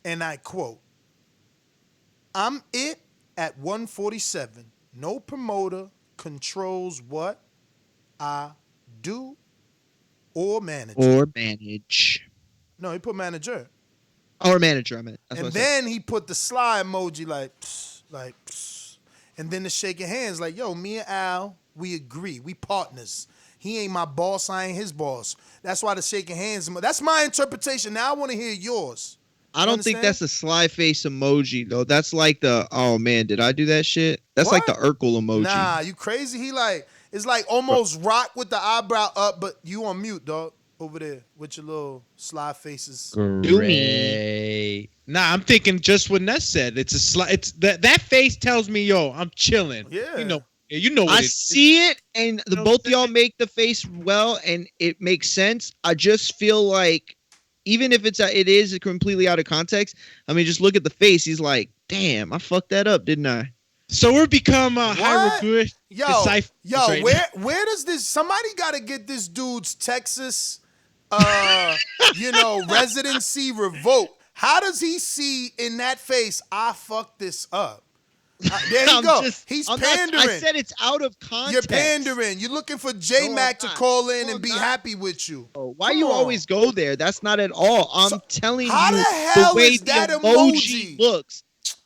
And I quote, I'm it at 147. No promoter controls what I do or manage. Or manage. No, he put manager. Or manager, I meant. That's And what I said. then he put the sly emoji like, psst, like, psst. And then the shaking hands like, yo, me and Al, we agree. We partners. He ain't my boss. I ain't his boss. That's why the shaking hands. That's my interpretation. Now I want to hear yours. I don't think that's a sly face emoji, though. That's like the, oh, man, did I do that shit? That's like the Urkel emoji. Nah, you crazy? He like, it's like almost rock with the eyebrow up, but you on mute, dog. Over there with your little sly faces. Great. Nah, I'm thinking just what Ness said. It's a it's that face tells me, yo, I'm chilling. Yeah. You know what I it is. see it, and the both of y'all make the face well, and it makes sense. I just feel like, even if it is completely out of context, I mean, just look at the face. He's like, damn, I fucked that up, didn't I? So we're become hieroglyphic deciphers right now. Where does this? Somebody got to get this dude's Texas, residency revoked. How does he see in that face? I fucked this up. There you go. He's pandering. I said it's out of context. You're pandering. You're looking for J-Mac to call in and be happy with you. Why you always go there? That's not at all. I'm telling how you the hell way is that the emoji looks.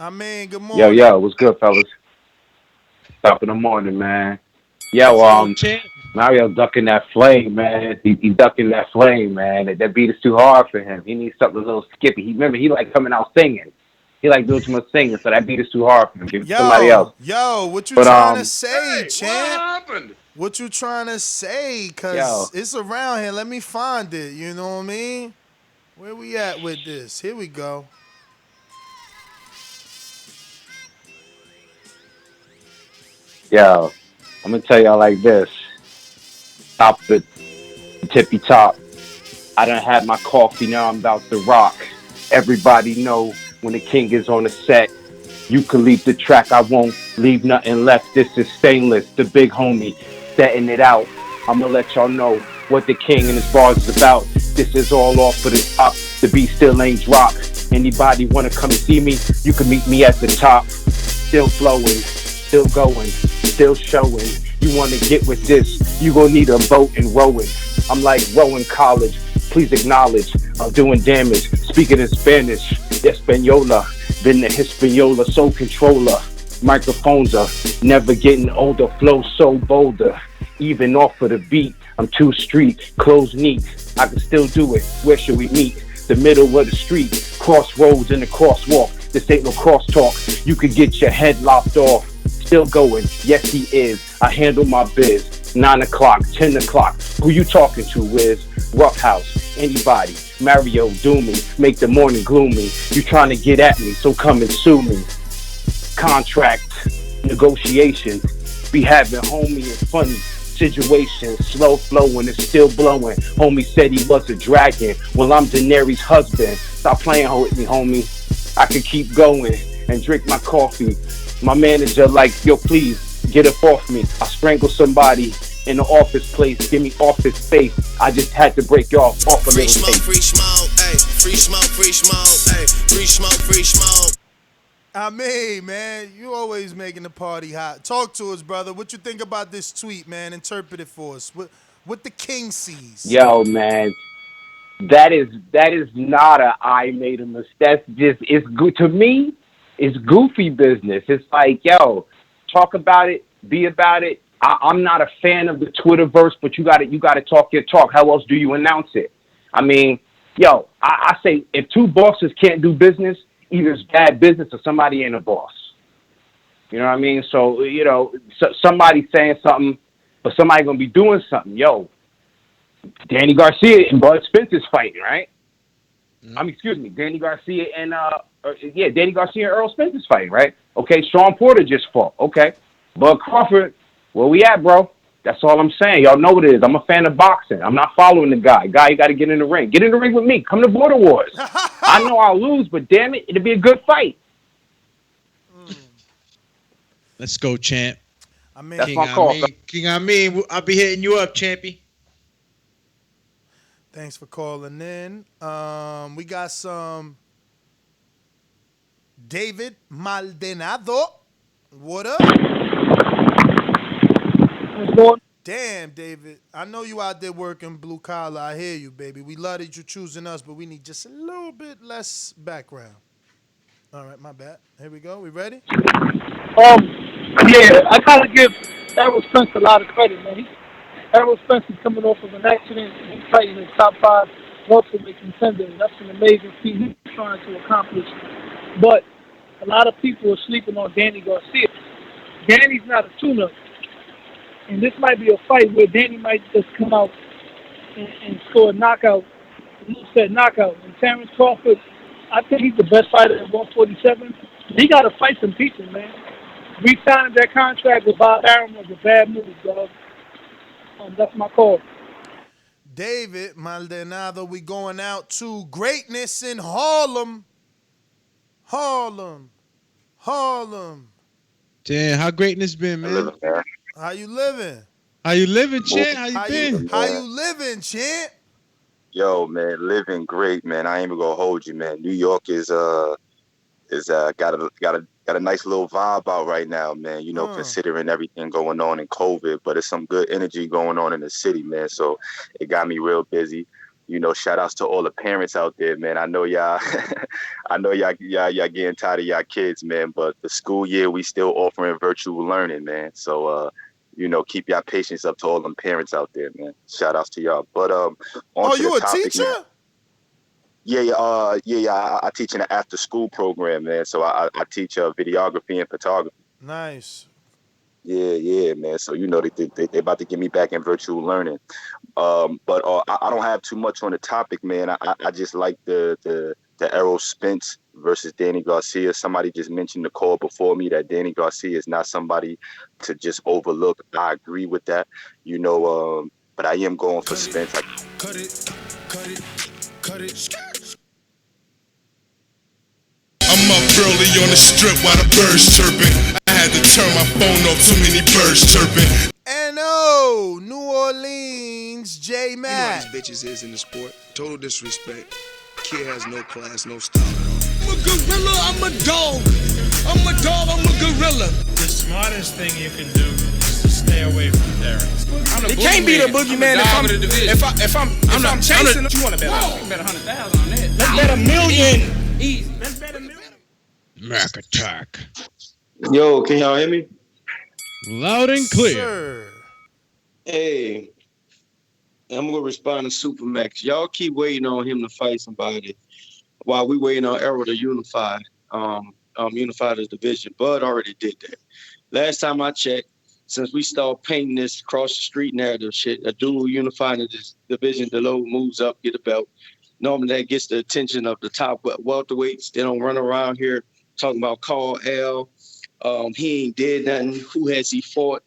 I mean, good Yo, morning. yo, what's good, fellas? Top of the morning, man. Yo, Let's go, champ. Mario ducking that flame, man. He ducking that flame, man. That beat is too hard for him. He needs something a little skippy. He like coming out singing. He like doing too much singing, so that beat is too hard for him. Give it to somebody else. Yo, what you But trying to say, Hey, champ? what happened? What you trying to say? yo, Cause it's around here. Let me find it. You know what I mean? Where we at with this? Here we go. yo, I'm gonna tell y'all like this. Top the tippy top. I done had my coffee, now I'm about to rock. Everybody know when the king is on the set. You can leave the track, I won't leave nothing left. This is stainless, the big homie, setting it out. I'ma let y'all know what the king and his bars is about. This is all off for the top, the beat still ain't dropped. Anybody wanna come and see me, you can meet me at the top. Still flowing, still going, still showing. You wanna get with this, you gon' need a boat and rowing. I'm like rowing college, please acknowledge I'm doing damage. Speaking in Spanish, Española, been the Hispaniola, soul controller. Microphones are never getting older, flow so bolder. Even off of the beat, I'm too street, clothes neat. I can still do it. Where should we meet? The middle of the street, crossroads in the crosswalk. This ain't no crosstalk. You could get your head lopped off. Still going, yes he is. I handle my biz. 9 o'clock, 10 o'clock. Who you talking to, Wiz? Rough House, anybody. Mario, do me, make the morning gloomy. You trying to get at me, so come and sue me. Contract, negotiations. Be having homie and funny situations. Slow flowing, it's still blowing. Homie said he was a dragon. Well, I'm Daenerys' husband. Stop playing with me, homie. I could keep going and drink my coffee. My manager like, yo, please, get up off me. I strangled somebody in the office place. Give me office space. I just had to break y'all off a Free little smoke, tape. free smoke, ayy. Free smoke, free smoke, ayy. Free smoke, free smoke. I mean, man, you always making the party hot. Talk to us, brother. What you think about this tweet, man? Interpret it for us. What the king sees. Yo, man, that is not a I made a mistake. That's just it's good to me. It's goofy business. It's like, yo, talk about it, be about it. I'm not a fan of the Twitterverse, but you gotta talk your talk. How else do you announce it? I mean, yo, I say if two bosses can't do business, either it's bad business or somebody ain't a boss. You know what I mean? So, somebody saying something, but somebody gonna be doing something. Yo, Danny Garcia and Bud Spence is fighting, right? Excuse me, Danny Garcia and Danny Garcia and Errol Spence is fighting, right? Okay, Sean Porter just fought. Okay, Bud Crawford, where we at, bro? That's all I'm saying. Y'all know what it is. I'm a fan of boxing. I'm not following the guy. You got to get in the ring. Get in the ring with me. Come to Border Wars. I know I'll lose, but damn it, it'll be a good fight. Let's go, champ. I mean, That's my call. King, I'll be hitting you up, champy. Thanks for calling in. We got some David Maldonado. What up? Damn, David. I know you out there working blue collar. I hear you, baby. We love that you're choosing us, but we need just a little bit less background. All right, my bad. Here we go. We ready? Yeah, I gotta give Errol Spence a lot of credit, man. Errol Spence is coming off of an accident. He's fighting a top 5 welterweight contender. That's an amazing feat he's trying to accomplish. But a lot of people are sleeping on Danny Garcia. Danny's not a tune-up. And this might be a fight where Danny might just come out and score a knockout, a loose-set knockout. And Terence Crawford, I think he's the best fighter at 147. He got to fight some people, man. Re-signing that contract with Bob Arum was a bad move, dog. That's my call. David Maldonado, we going out to greatness in Harlem. Harlem. Damn, how greatness been, man? How you living? How you living, champ? How you been? How you living, champ? Yo, man, living great, man. I ain't even gonna hold you, man. New York is got a nice little vibe out right now, man. You know, considering everything going on in COVID, but it's some good energy going on in the city, man. So it got me real busy. shout outs to all the parents out there, man. I know y'all, I know y'all getting tired of y'all kids, man. But the school year, we still offering virtual learning, man. So, keep y'all patience up to all them parents out there, man. Shout outs to y'all. But on to you the a topic, teacher? man. I teach in an after school program, man. So I teach videography and photography. Nice. Yeah, man. So they about to get me back in virtual learning. But I don't have too much on the topic, man. I just like the Errol Spence versus Danny Garcia. Somebody just mentioned the call before me that Danny Garcia is not somebody to just overlook. I agree with that, but I am going for Spence. Cut it. I'm up early on the strip while the birds chirping. I had to turn my phone off, too many birds chirping. N.O. New Orleans, J. Mac. You know how these bitches is in the sport. Total disrespect. Kid has no class, no style at all. I'm a gorilla, I'm a dog. I'm a dog, I'm a gorilla. The smartest thing you can do is to stay away from Terence. It can't be the boogeyman if I'm chasing him. You want to bet? You bet 100,000 on that. Let's bet $1 million. Easy. Let's bet $1 million. Mac attack. Yo, can y'all hear me? Loud and clear. Sir. Hey, I'm gonna respond to Supermax. Y'all keep waiting on him to fight somebody while we waiting on Errol to unify the division. Bud already did that. Last time I checked, since we started painting this cross the street narrative shit, a dude unifying this division below moves up, get a belt. Normally that gets the attention of the top welterweights. They don't run around here talking about Carl L. He ain't did nothing. Who has he fought?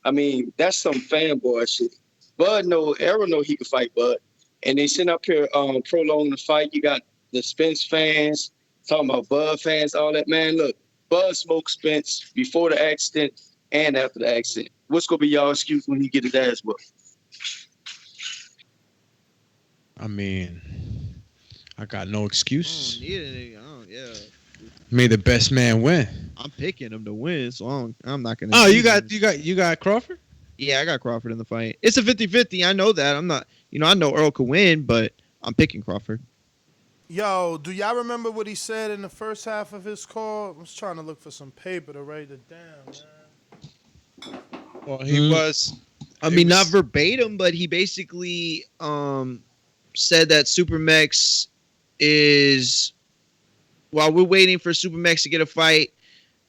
I mean, that's some fanboy shit. Errol know he can fight Bud. And they sitting up here prolonging the fight. You got the Spence fans talking about Bud fans, all that. Man, look, Bud smoked Spence before the accident and after the accident. What's going to be y'all excuse when he get his ass whooped? I mean, I got no excuses. Yeah. May the best man win. I'm picking him to win, so I'm not gonna. Oh, you got Crawford? Yeah, I got Crawford in the fight. It's a 50-50. I know that. I'm not. I know Earl could win, but I'm picking Crawford. Yo, do y'all remember what he said in the first half of his call? I was trying to look for some paper to write it down, man. Well, he was. I mean, not verbatim, but he basically said that Supermax is. While we're waiting for Supermax to get a fight,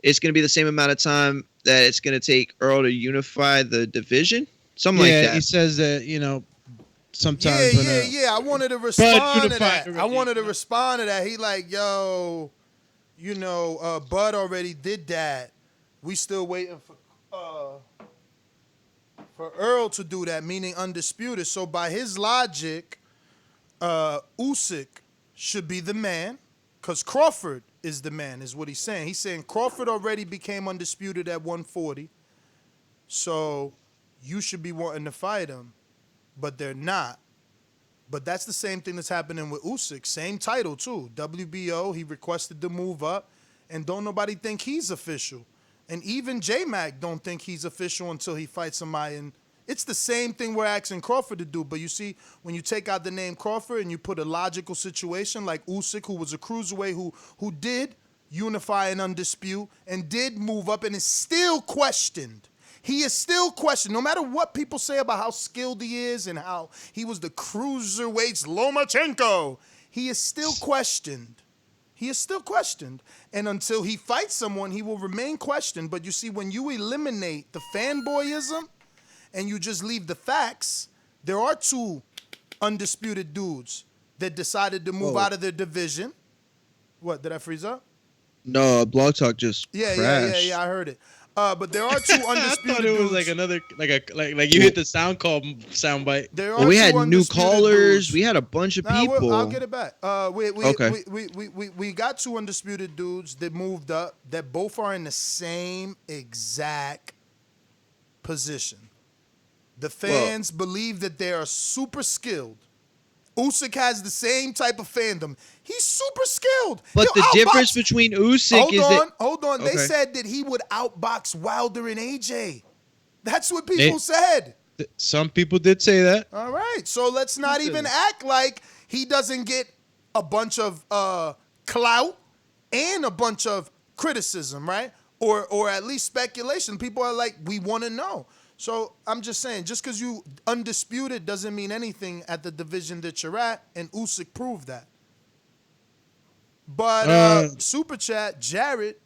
it's going to be the same amount of time that it's going to take Earl to unify the division. Something like that. He says that, sometimes. I wanted to respond to that. I wanted to respond to that. He like, yo, Bud already did that. We still waiting for Earl to do that, meaning undisputed. So by his logic, Usyk should be the man. Because Crawford is the man, is what he's saying. He's saying Crawford already became undisputed at 140. So you should be wanting to fight him. But they're not. But that's the same thing that's happening with Usyk. Same title, too. WBO, he requested to move up. And don't nobody think he's official. And even J-Mac don't think he's official until he fights somebody. And it's the same thing we're asking Crawford to do. But you see, when you take out the name Crawford and you put a logical situation like Usyk, who was a cruiserweight who did unify and undispute and did move up and is still questioned. He is still questioned. No matter what people say about how skilled he is and how he was the cruiserweight's Lomachenko, he is still questioned. He is still questioned. And until he fights someone, he will remain questioned. But you see, when you eliminate the fanboyism, and you just leave the facts, there are two undisputed dudes that decided to move out of their division. What, did I freeze up? No, Blog Talk just crashed. Yeah, I heard it. But there are two undisputed I thought it was like another, like you hit the sound bite. We had new callers. We had a bunch of people. I'll get it back. Okay. We got two undisputed dudes that moved up that both are in the same exact position. The fans believe that they are super skilled. Usyk has the same type of fandom. He's super skilled. But the difference between Usyk is that... Hold on. Okay. They said that he would outbox Wilder and AJ. That's what people said. Some people did say that. All right, so let's not even act like he doesn't get a bunch of clout and a bunch of criticism, right? Or at least speculation. People are like, we want to know. So I'm just saying, just because you undisputed doesn't mean anything at the division that you're at, and Usyk proved that. But Super Chat, Jared.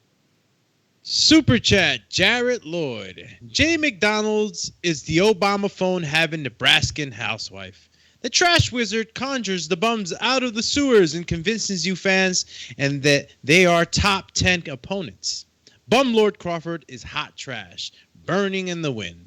Super Chat, Jared Lloyd. Jay McDonald's is the Obama phone having Nebraskan housewife. The trash wizard conjures the bums out of the sewers and convinces you fans and that they are top 10 opponents. Bum Lord Crawford is hot trash, burning in the wind.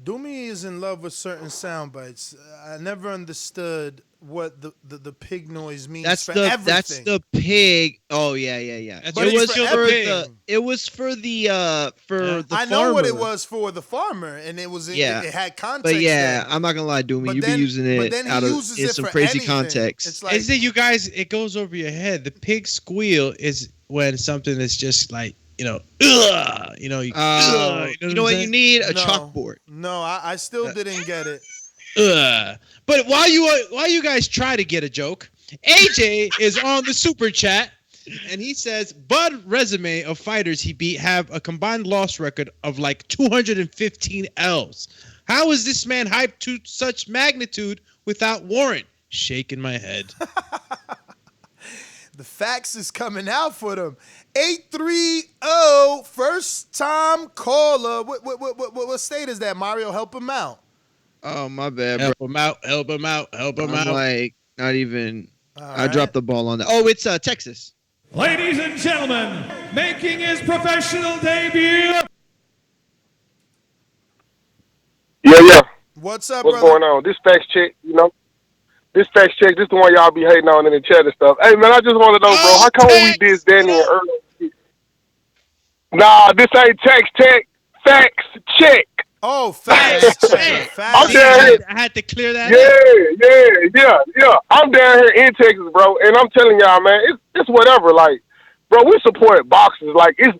Doomy is in love with certain sound bites. I never understood what the pig noise means everything. That's the pig. Oh yeah. It was for the farmer. I know what it was for the farmer, and it was it had context. But yeah, there. I'm not gonna lie, Doomy. You be using it out of in some crazy context. It's like, is it you guys? It goes over your head. The pig squeal is when something is just like, you know what you need? A chalkboard. No, I still didn't get it. But while you guys try to get a joke, AJ is on the Super Chat, and he says Bud resume of fighters he beat have a combined loss record of like 215 L's. How is this man hyped to such magnitude without warrant? Shaking my head. The facts is coming out for them. 830 first time caller. What state is that? Mario, help him out. Oh, my bad, bro. Help him out. I'm like, not even. I right. dropped the ball on that. Oh, it's Texas. Ladies and gentlemen, making his professional debut. Yeah. What's up, What's brother? going on? This fact check, This fact check, this the one y'all be hating on in the chat and stuff. Hey, man, I just want to know, bro, how come when we did Danny and Earl? Nah, this ain't text check. Facts check. Oh, facts check. I'm down here. I had to clear that Yeah. I'm down here in Texas, bro, and I'm telling y'all, man, it's whatever. Like, bro, we support boxers. Like, he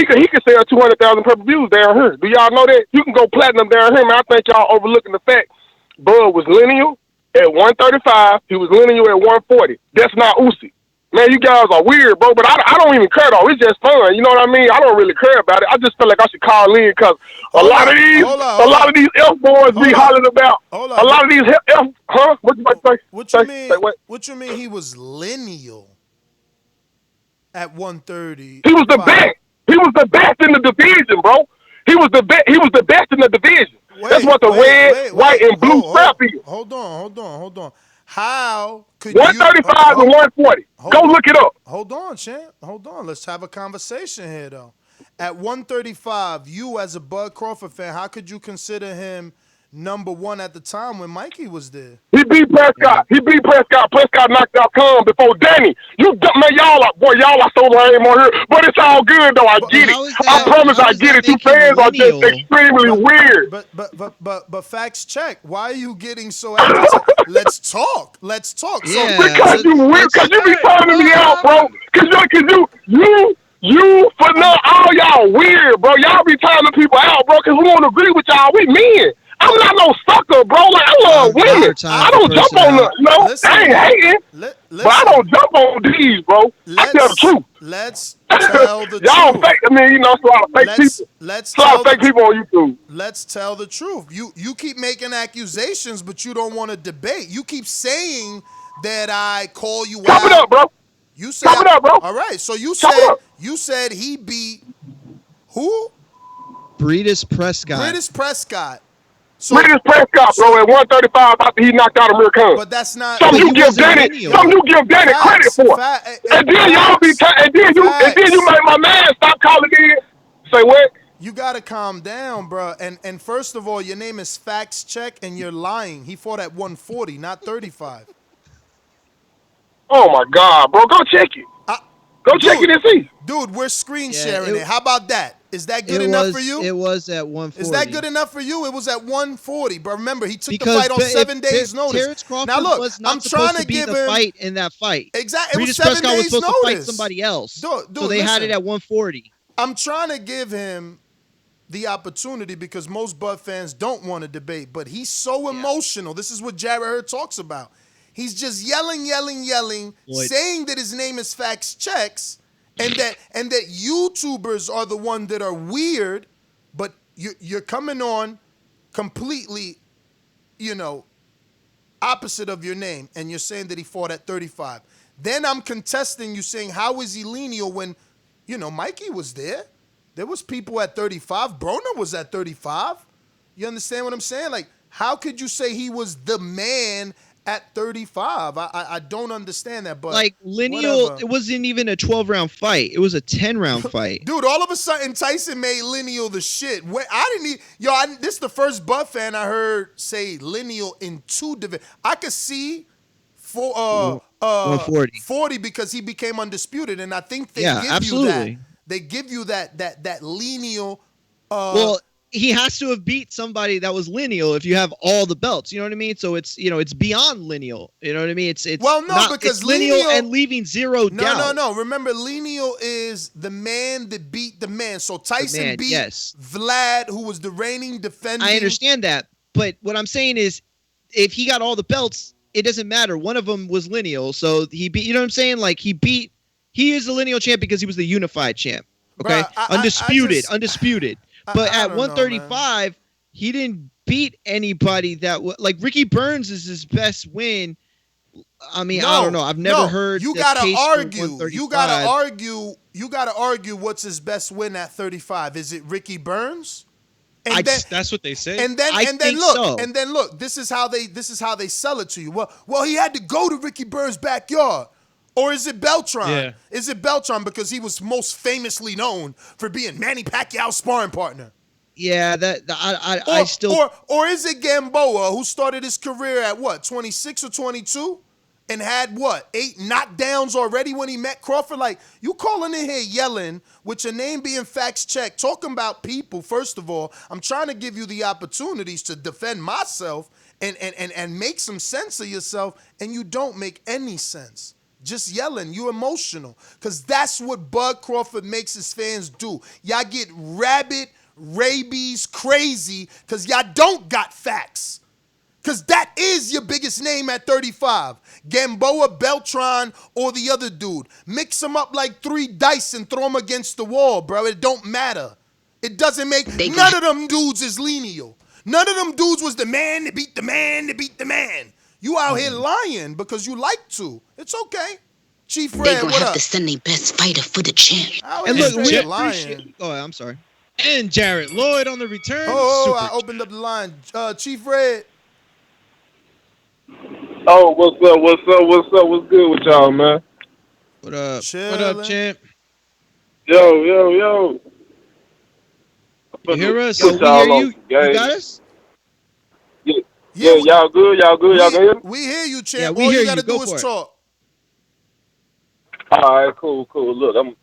could sell 200,000 pay-per-views down here. Do y'all know that? You can go platinum down here, man. I think y'all overlooking the fact Bud was lineal at 135. He was lineal at 140. That's not Usyk. Man, you guys are weird, bro, but I don't even care, though. It's just fun. You know what I mean? I don't really care about it. I just feel like I should call in because a lot of these F-boys be hollering about. A lot of these F, huh? What you about to say? What you mean he was lineal at 130? He was the best. He was the best in the division, bro. He was the best. He was the best in the division. That's what the red, white, and blue strap is. Hold on. How could 135 and 140. Go look it up. Hold on, champ. Hold on. Let's have a conversation here, though. At 135, you as a Bud Crawford fan, how could you consider him number one at the time when Mikey was there? He beat Prescott. Prescott knocked out Khan before Danny. Y'all are so lame on here. But it's all good, though. I get it. I promise I get it. You fans are just extremely weird. But facts check. Why are you getting so agitated? Let's talk. Yeah, because you weird. Because you be calling me out, bro. Because you for now, all y'all weird, bro. Y'all be telling people out, bro, because we don't agree with y'all. We men. I'm not no sucker, bro. Like, I love women. I don't jump on them. I ain't hating. But I don't jump on these, bro. I tell the truth. Let's tell the y'all truth. Fake. I mean, it's a lot of fake people. Let's a lot of fake people on YouTube. Let's tell the truth. You keep making accusations, but you don't want to debate. You keep saying that I call you out. Chop it up, bro. You said, chop it up, bro. All right. So you said he beat who? Breidis Prescott. So, Breidis Prescott, bro, at 135 after he knocked out Amir Khan. But that's not. Some you give Danny credit for. And then y'all be and then you make my man stop calling in. Say what? You gotta calm down, bro. And first of all, your name is Facts Check, and you're lying. He fought at 140, not 35. Oh my God, bro, go check it. Go check it and see. Dude, we're screen sharing it. How about that? Is that good enough for you? It was at 140. Is that good enough for you? It was at 140. But remember, he took the fight on 7 days' notice. Terence Crawford now look, was not I'm trying to give him fight in that fight. Exactly. It was Breidis 7 Prescott was days' supposed notice. to fight somebody else. Dude, so they had it at 140. I'm trying to give him the opportunity because most Bud fans don't want to debate, but he's so emotional. This is what Jared Hurd talks about. He's just yelling, saying that his name is Facts Checks, and that YouTubers are the one that are weird, but you're coming on completely, opposite of your name, and you're saying that he fought at 35. Then I'm contesting you saying, how is he lineal when, Mikey was there. There was people at 35. Broner was at 35. You understand what I'm saying? Like, how could you say he was the man at 35? I don't understand that. But like lineal, whatever. It wasn't even a 12-round fight. It was a 10-round fight. Dude, all of a sudden Tyson made lineal the shit. This is the first Bud fan I heard say lineal in 2 divisions. I could see for 40 because he became undisputed, and I think they give you that. They give you that lineal. Well, he has to have beat somebody that was lineal if you have all the belts. You know what I mean? So it's it's beyond lineal. You know what I mean? It's because it's lineal and leaving zero doubt. No. Remember, lineal is the man that beat the man. So Tyson beat Vlad, who was the reigning defending. I understand that, but what I'm saying is, if he got all the belts, it doesn't matter. One of them was lineal, so he beat. You know what I'm saying? Like he is the lineal champ because he was the unified champ. Okay, undisputed. But at 135, he didn't beat anybody that like Ricky Burns is his best win. I mean, I don't know. I've never heard. You gotta argue. You gotta argue what's his best win at 35. Is it Ricky Burns? That's what they say. And then look. This is how they sell it to you. Well, he had to go to Ricky Burns' backyard. Or is it Beltran? Yeah. Is it Beltran because he was most famously known for being Manny Pacquiao's sparring partner? Yeah, I still. Or is it Gamboa, who started his career at 26 or 22, and had 8 knockdowns already when he met Crawford? Like, you calling in here yelling with your name being Facts Check, talking about people. First of all, I'm trying to give you the opportunities to defend myself and make some sense of yourself, and you don't make any sense. Just yelling, you emotional. Because that's what Bud Crawford makes his fans do. Y'all get rabid, rabies, crazy, because y'all don't got facts. Because that is your biggest name at 35. Gamboa, Beltran, or the other dude. Mix them up like 3 dice and throw them against the wall, bro. It don't matter. It doesn't make... None of them dudes is lineal. None of them dudes was the man that beat the man that beat the man. You out here lying because you like to. It's okay. Chief Red, they gonna what have up? to send their best fighter for the champ. And look, we lying. Oh, I'm sorry. And Jarrett Lloyd on the return. I opened up the line. Chief Red. Oh, what's up? What's good with y'all, man? What up? Chillin'. What up, champ? Yo. You hear us? We hear you. You got us? Yeah, y'all good? Y'all can hear me? We hear you, champ. Yeah, we All hear you gotta you. Go do for is it. talk. All right, cool. Look, I'm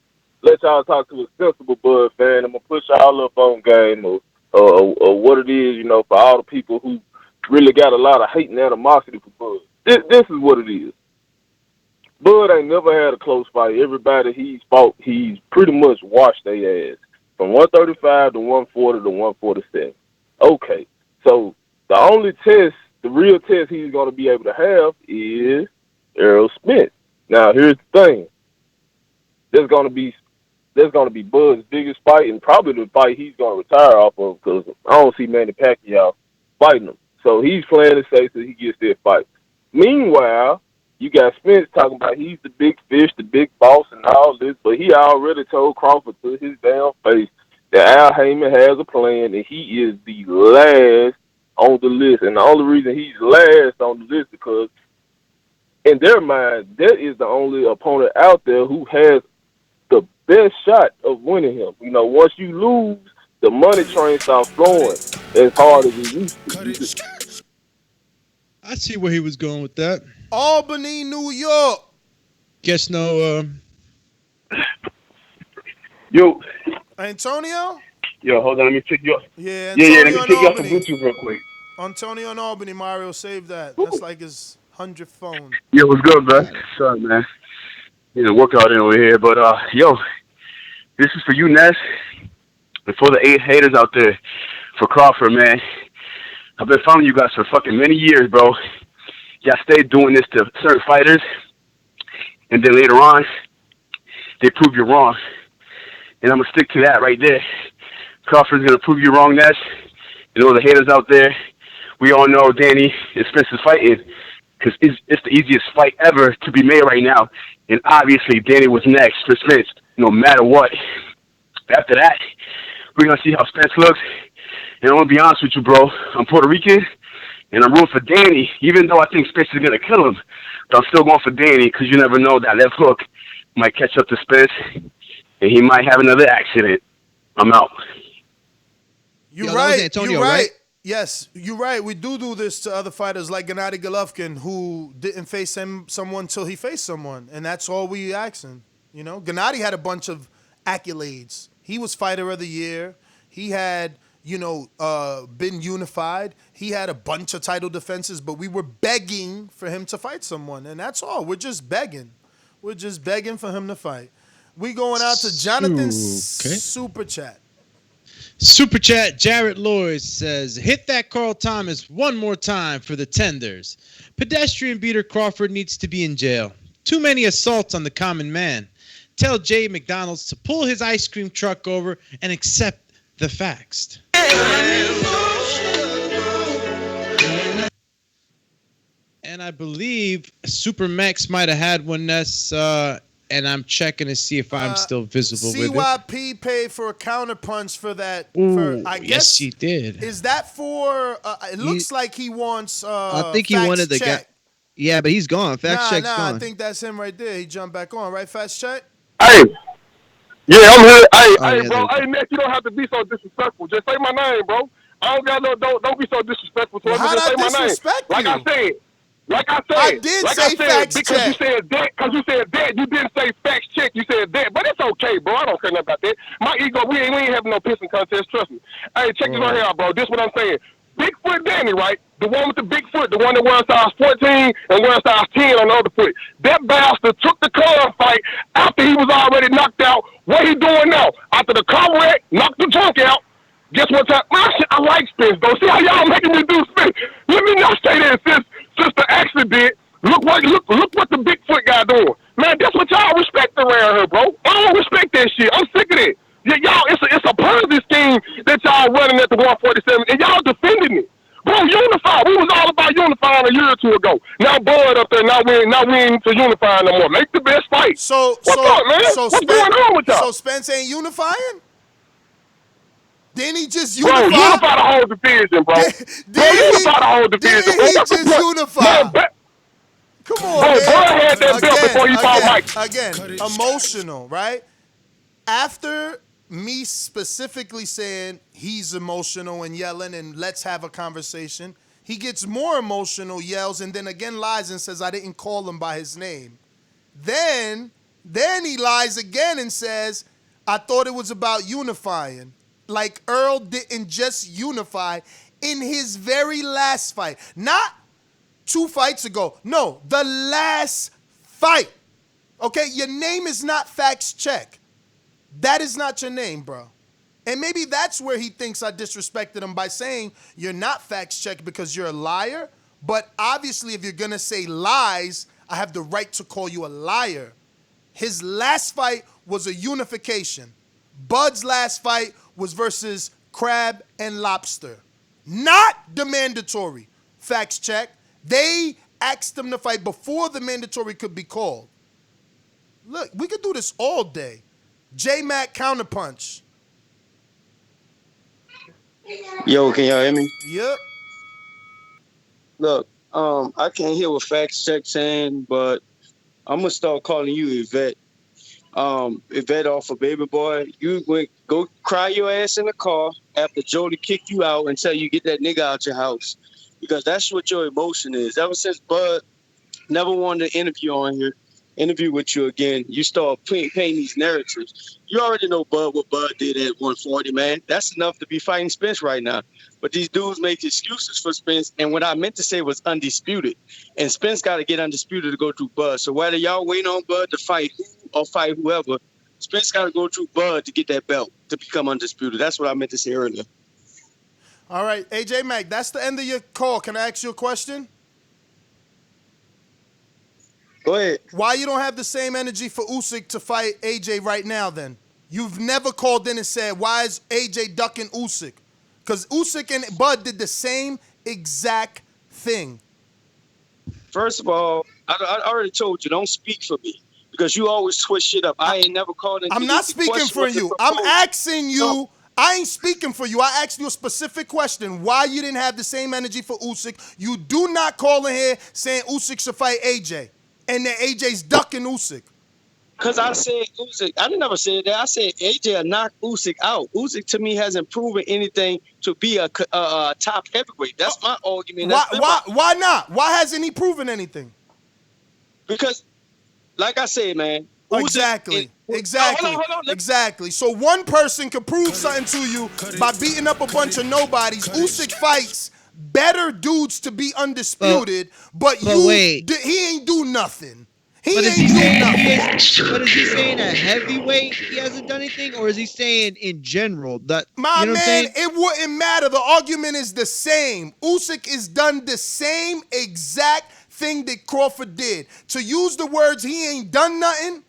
let y'all talk to a sensible Bud fan. I'm gonna push y'all up on game or what it is, for all the people who really got a lot of hate and animosity for Bud. This is what it is. Bud ain't never had a close fight. Everybody he's fought, he's pretty much washed their ass. From 135 to 140 to 147. Okay, so the only test, the real test he's going to be able to have is Errol Spence. Now, here's the thing. There's going to be Bud's biggest fight and probably the fight he's going to retire off of because I don't see Manny Pacquiao fighting him. So he's playing it safe so he gets that fight. Meanwhile, you got Spence talking about he's the big fish, the big boss and all this, but he already told Crawford to his damn face that Al Heyman has a plan and he is the last on the list. And the only reason he's last on the list because in their mind, that is the only opponent out there who has the best shot of winning him. Once you lose, the money train starts flowing as hard as it used to. I see where he was going with that. Albany, New York. Guess no. Yo. Antonio? Yo, hold on. Let me check you up. Yeah, Let me check you Albany. off the Bluetooth real quick. Antonio and Albany, Mario, save that. That's like his 100th phone. Yo, what's good, man? Sorry, man. Workout in over here. But, yo, this is for you, Ness. And for the 8 haters out there, for Crawford, man, I've been following you guys for fucking many years, bro. Y'all stay doing this to certain fighters, and then later on, they prove you wrong. And I'm going to stick to that right there. Crawford's going to prove you wrong, Ness. And all the haters out there, we all know Danny and Spence is fighting because it's the easiest fight ever to be made right now. And obviously, Danny was next for Spence, no matter what. After that, we're going to see how Spence looks. And I'm going to be honest with you, bro. I'm Puerto Rican, and I'm rooting for Danny, even though I think Spence is going to kill him. But I'm still going for Danny because you never know, that left hook might catch up to Spence, and he might have another accident. I'm out. You're right. Antonio, you're right. Yes, you're right. We do this to other fighters like Gennady Golovkin, who didn't face someone till he faced someone, and that's all we asking. You know, Gennady had a bunch of accolades. He was Fighter of the Year. He had, been unified. He had a bunch of title defenses, but we were begging for him to fight someone, and that's all. We're just begging. We're just begging for him to fight. We going out to Jonathan's Super Chat. Super Chat, Jarrett Lloyd says, hit that Carl Thomas one more time for the tenders. Pedestrian beater Crawford needs to be in jail. Too many assaults on the common man. Tell Jay McDonald's to pull his ice cream truck over and accept the facts. And I believe Super Max might have had one, Ness, and I'm checking to see if I'm still visible with it. CYP paid for a counterpunch for that. Ooh, I guess yes, he did. Is that for? It looks like he wants. I think he wanted the guy. Yeah, but he's gone. Fact check's gone. I think that's him right there. He jumped back on, right? Fast check. Hey, yeah, I'm here. Hey, bro. Hey, Nick, you don't have to be so disrespectful. Just say my name, bro. I don't got no. Don't be so disrespectful to me. Just say my name. Like I said, I did say facts because check. you said that, you didn't say facts check. You said that, but it's okay, bro. I don't care nothing about that. My ego, we ain't having no pissing contest. Trust me. Hey, check this right here out, bro. This is what I'm saying. Bigfoot Danny, right? The one with the big foot, the one that wears size 14 and wears size 10 on the other foot. That bastard took the car fight after he was already knocked out. What he doing now? After the car wreck, knocked the trunk out. Guess what time? I like Spence, though. See how y'all making me do Spence? Let me not say that, sister actually did. Look what the Bigfoot guy doing. Man, that's what y'all respect around here, bro. I don't respect that shit. I'm sick of it. Yeah, y'all, it's a Ponzi scheme that y'all running at the 147, and y'all defending it. Bro, unify. We was all about unifying a year or two ago. Now Bud up there, now we ain't to unify no more. Make the best fight. What's up, man? What's going on with y'all? So Spence ain't unifying? Then he just unified. Bro, unify the whole division, bro. Unify the whole division. Then he just unified. Come on, man. Bro had that belt before he fought Mike. Again, emotional, right? After me specifically saying he's emotional and yelling and let's have a conversation, he gets more emotional, yells, and then again lies and says I didn't call him by his name. Then he lies again and says I thought it was about unifying. Like Earl didn't just unify in his very last fight. Not 2 fights ago. No, the last fight. Okay, your name is not Facts Check. That is not your name, bro. And maybe that's where he thinks I disrespected him by saying you're not Facts Check because you're a liar. But obviously, if you're going to say lies, I have the right to call you a liar. His last fight was a unification. Bud's last fight was versus Crab and Lobster. Not the mandatory. Facts check. They asked him to fight before the mandatory could be called. Look, we could do this all day. J-Mac counterpunch. Yo, can y'all hear me? Yep. Look, I can't hear what Facts Check saying, but I'm gonna start calling you Yvette. Yvette off of Baby Boy, you go cry your ass in the car after Jody kicked you out until you get that nigga out your house. Because that's what your emotion is. Ever since Bud never wanted to interview with you again, you start painting these narratives. You already know what Bud did at 140, man. That's enough to be fighting Spence right now. But these dudes make excuses for Spence, and what I meant to say was undisputed. And Spence got to get undisputed to go through Bud. So whether y'all waiting on Bud to fight who or fight whoever, Spence got to go through Bud to get that belt to become undisputed. That's what I meant to say earlier. All right, AJ Mack, that's the end of your call. Can I ask you a question? Go ahead. Why you don't have the same energy for Usyk to fight AJ right now then? You've never called in and said, why is AJ ducking Usyk? Because Usyk and Bud did the same exact thing. First of all, I already told you, don't speak for me. Because you always twist shit up. I ain't never called in. I'm not speaking for you. I'm asking you. No. I ain't speaking for you. I asked you a specific question. Why you didn't have the same energy for Usyk? You do not call in here saying Usyk should fight AJ. And that AJ's ducking Usyk. Because I said Usyk. I didn't ever say that. I said AJ will knock Usyk out. Usyk to me hasn't proven anything to be a top heavyweight. That's my argument. Why not? Why hasn't he proven anything? Because, like I said, man. Exactly. Exactly. So one person could prove something to you by beating up a bunch of nobodies. Usyk fights better dudes to be undisputed, but he ain't do nothing. But is he saying a heavyweight he hasn't done anything, or is he saying in general that? My man, it wouldn't matter. The argument is the same. Usyk is done the same exact thing that Crawford did. To use the words "he ain't done nothing"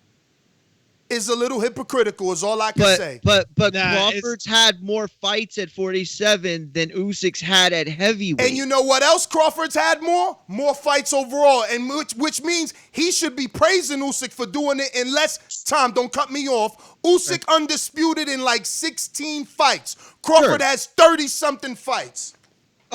is a little hypocritical, is all I can say. But Crawford's had more fights at 47 than Usyk's had at heavyweight. And you know what else Crawford's had more? More fights overall, and which means he should be praising Usyk for doing it unless, Tom, don't cut me off, Usyk undisputed in like 16 fights. Crawford has 30-something fights.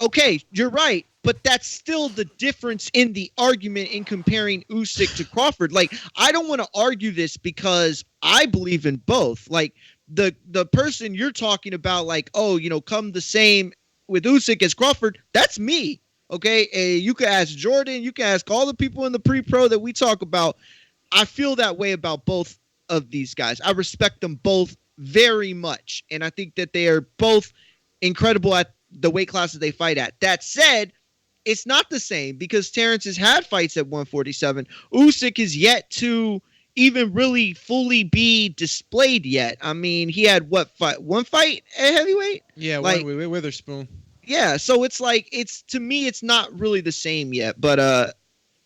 Okay, you're right. But that's still the difference in the argument in comparing Usyk to Crawford. Like, I don't want to argue this because I believe in both. Like, the person you're talking about, like, oh, you know, come the same with Usyk as Crawford, that's me. Okay, you can ask Jordan, you can ask all the people in the pre-pro that we talk about. I feel that way about both of these guys. I respect them both very much, and I think that they are both incredible at the weight classes they fight at. That said, it's not the same because Terence has had fights at 147. Usyk is yet to even really fully be displayed yet. I mean, he had one fight at heavyweight? Yeah, like, one with Witherspoon. Yeah, so it's like, to me, it's not really the same yet. But,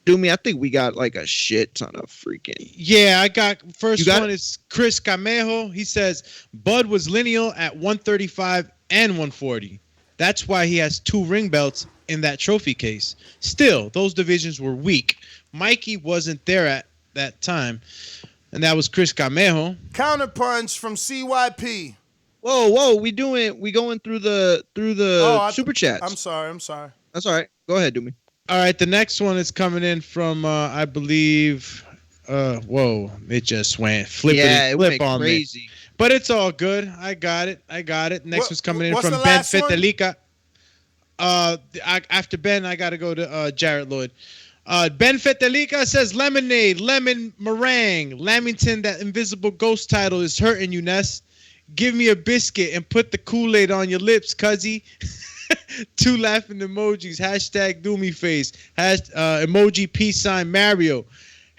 Doomy, I think we got like a shit ton of freaking. Yeah, I got first one is Chris Camejo. He says Bud was lineal at 135 and 140. That's why he has 2 ring belts in that trophy case. Still, those divisions were weak. Mikey wasn't there at that time, and that was Chris Camejo. Counterpunch from CYP. Whoa, we going through the super chats. I'm sorry. That's all right. Go ahead, Doomy. All right, the next one is coming in from I believe. Whoa, it just went flip on crazy. Me. But it's all good. I got it. Next one's coming in from Ben Fetelica. After Ben, I got to go to Jarrett Lloyd. Ben Fetelica says, lemonade, lemon meringue. Lamington, that invisible ghost title is hurting you, Ness. Give me a biscuit and put the Kool-Aid on your lips, cuzzy. 2 laughing emojis. Hashtag Doomy face. Emoji peace sign Mario.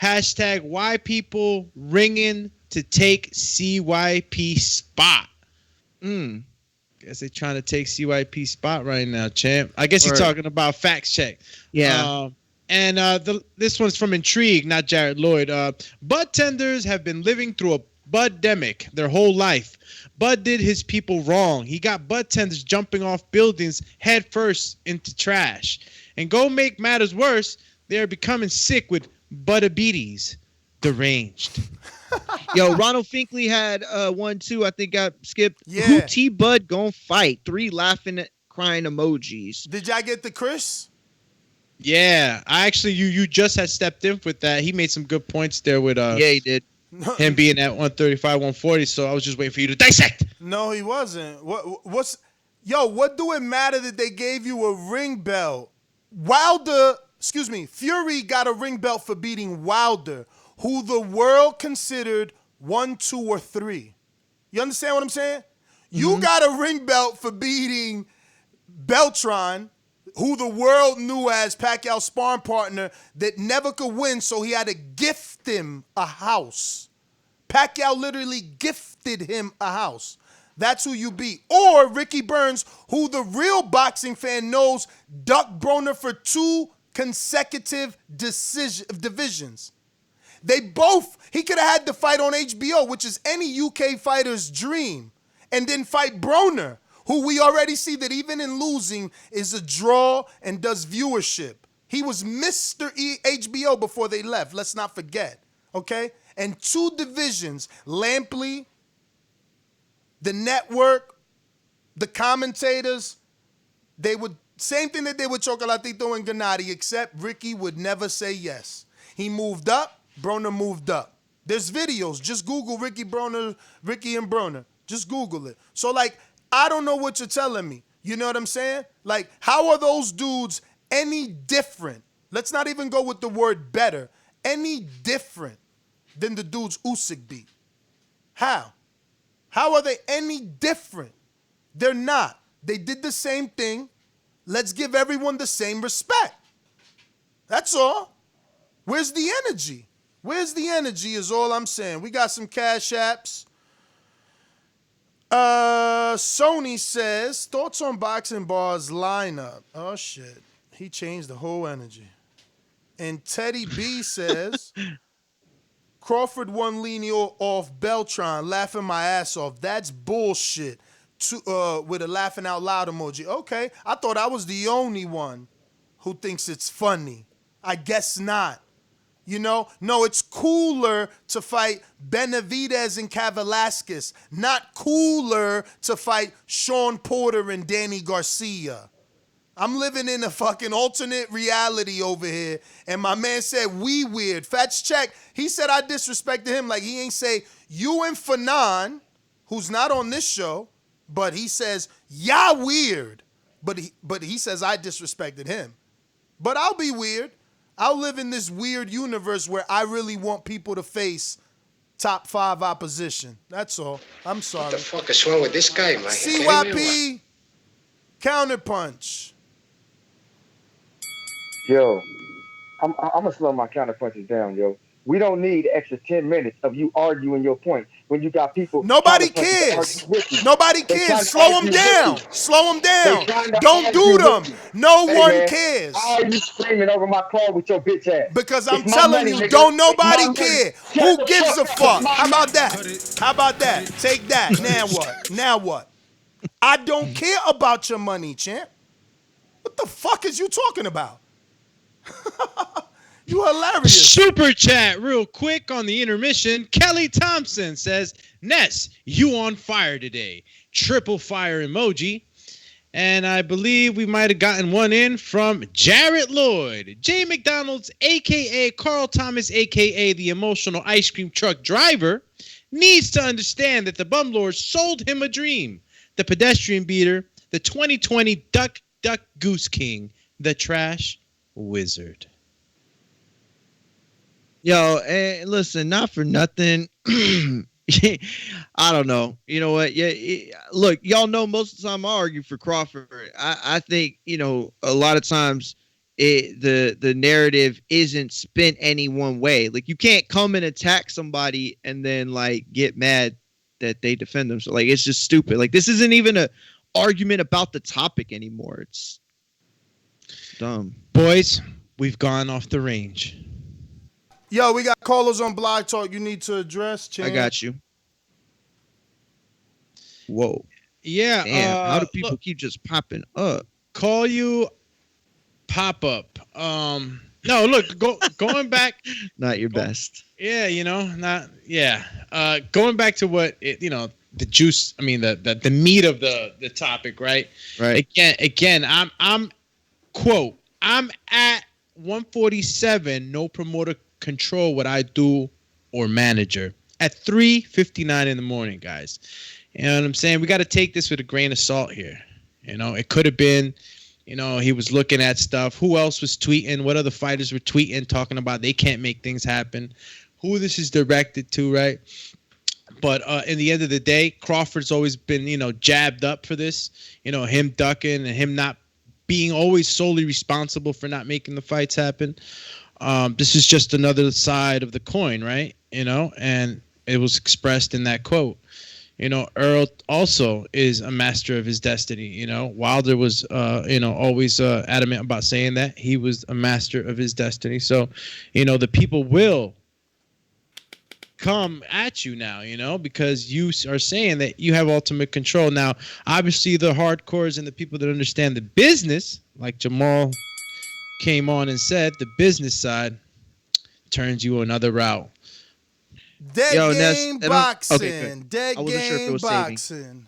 Hashtag why people ringing to take CYP spot. Guess they're trying to take CYP spot right now, champ. I guess you're talking about Facts Check. Yeah. This one's from Intrigue, not Jared Lloyd. Bud tenders have been living through a bud-demic their whole life. Bud did his people wrong. He got bud tenders jumping off buildings head first into trash. And go make matters worse, they are becoming sick with buttabetes. Deranged. Yo, Ronald Finkley had 1, 2. I think got skipped. Yeah. Who T-Bud gonna fight? 3 laughing, crying emojis. Did y'all get the Chris? Yeah, I actually you just had stepped in with that. He made some good points there with Yeah, he did. Him being at 135, 140. So I was just waiting for you to dissect. No, he wasn't. What do it matter that they gave you a ring belt? Fury got a ring belt for beating Wilder, who the world considered 1, 2, or 3. You understand what I'm saying? Mm-hmm. You got a ring belt for beating Beltran, who the world knew as Pacquiao's sparring partner that never could win, so he had to gift him a house. Pacquiao literally gifted him a house. That's who you beat. Or Ricky Burns, who the real boxing fan knows ducked Broner for 2 consecutive divisions. He could have had the fight on HBO, which is any UK fighter's dream, and then fight Broner, who we already see that even in losing is a draw and does viewership. He was Mr. HBO before they left. Let's not forget, okay? And 2 divisions, Lampley, the network, the commentators, they would, same thing that they would Chocolatito and Gennady, except Ricky would never say yes. He moved up, Broner moved up. There's videos. Just Google Ricky and Broner. Just Google it. So, like, I don't know what you're telling me. You know what I'm saying? Like, how are those dudes any different? Let's not even go with the word better. Any different than the dudes Usyk beat? How? How are they any different? They're not. They did the same thing. Let's give everyone the same respect. That's all. Where's the energy? Where's the energy is all I'm saying. We got some cash apps. Sony says, thoughts on Boxing Bar's lineup. Oh, shit. He changed the whole energy. And Teddy B says, Crawford won Lenio off Beltron, laughing my ass off. That's bullshit. With a laughing out loud emoji. Okay, I thought I was the only one who thinks it's funny. I guess not. You know? No, it's cooler to fight Benavidez and Kavalaskis, not cooler to fight Sean Porter and Danny Garcia. I'm living in a fucking alternate reality over here, and my man said, we weird. Fats check, he said I disrespected him like he ain't say, you and Fanon, who's not on this show, but he says, y'all weird. But he says I disrespected him. But I'll be weird. I'll live in this weird universe where I really want people to face top 5 opposition. That's all. I'm sorry. What the fuck is wrong with this guy, man? CYP, counterpunch. Yo, I'm gonna slow my counter punches down, yo. We don't need extra 10 minutes of you arguing your point when you got people. Nobody cares. Nobody cares. Slow them down. Slow them down. Don't do them. No one cares. Why are you screaming over my car with your bitch ass? Because I'm telling you, don't nobody care. Who gives a fuck? How about that? How about that? Take that. Now what? Now what? I don't care about your money, champ. What the fuck is you talking about? You hilarious. Super chat real quick on the intermission. Kelly Thompson says, Ness, you on fire today. Triple fire emoji. And I believe we might have gotten one in from Jarrett Lloyd. Jay McDonald's, a.k.a. Carl Thomas, a.k.a. the emotional ice cream truck driver, needs to understand that the bum lord sold him a dream. The pedestrian beater, the 2020 Duck Duck Goose King, the trash wizard. Yo, listen, not for nothing. I don't know. You know what? Yeah, look, y'all know most of the time I argue for Crawford. I think, you know, a lot of times the narrative isn't spent any one way. Like, you can't come and attack somebody and then, like, get mad that they defend themselves. Like, it's just stupid. Like, this isn't even a argument about the topic anymore. It's dumb. Boys, we've gone off the range. Yo, we got callers on Blog Talk you need to address, Chan. I got you. Whoa. Yeah. Damn, how do people keep just popping up? Call you pop up. No, look, going back. Not your best. Yeah, you know, going back to what the juice. I mean, the meat of the topic, right? Right. Again, I'm at 147. No promoter control what I do or manager at 3:59 in the morning, guys. You know what I'm saying? We got to take this with a grain of salt here. You know, it could have been, you know, he was looking at stuff. Who else was tweeting? What other fighters were tweeting, talking about they can't make things happen? Who this is directed to, right? But in the end of the day, Crawford's always been, you know, jabbed up for this. You know, him ducking and him not being always solely responsible for not making the fights happen. This is just another side of the coin, right? You know, and it was expressed in that quote. Earl also is a master of his destiny. Wilder was, always adamant about saying that he was a master of his destiny. So, the people will come at you now, because you are saying that you have ultimate control. Now, obviously, the hardcores and the people that understand the business, like Jamal came on and said, the business side turns you another route. Dead game boxing. Okay, Dead I wasn't sure if it game was saving. boxing.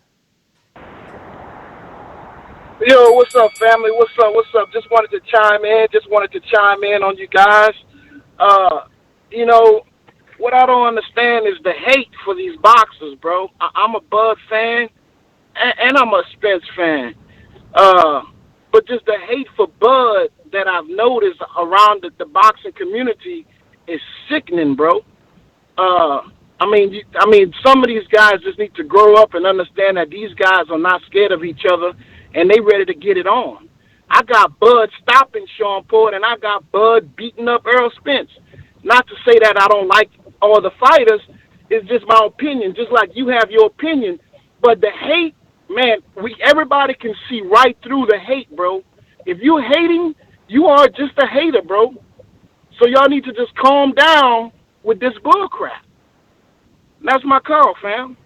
Yo, what's up, family? What's up? Just wanted to chime in on you guys. What I don't understand is the hate for these boxers, bro. I'm a Bud fan, and I'm a Spence fan. But just the hate for Bud that I've noticed around the boxing community is sickening, bro. I mean, some of these guys just need to grow up and understand that these guys are not scared of each other, and they ready to get it on. I got Bud stopping Sean Porter, and I got Bud beating up Errol Spence. Not to say that I don't like all the fighters. It's just my opinion, just like you have your opinion. But the hate, man, everybody can see right through the hate, bro. If you're hating, you are just a hater, bro. So y'all need to just calm down with this bull crap. That's my call, fam.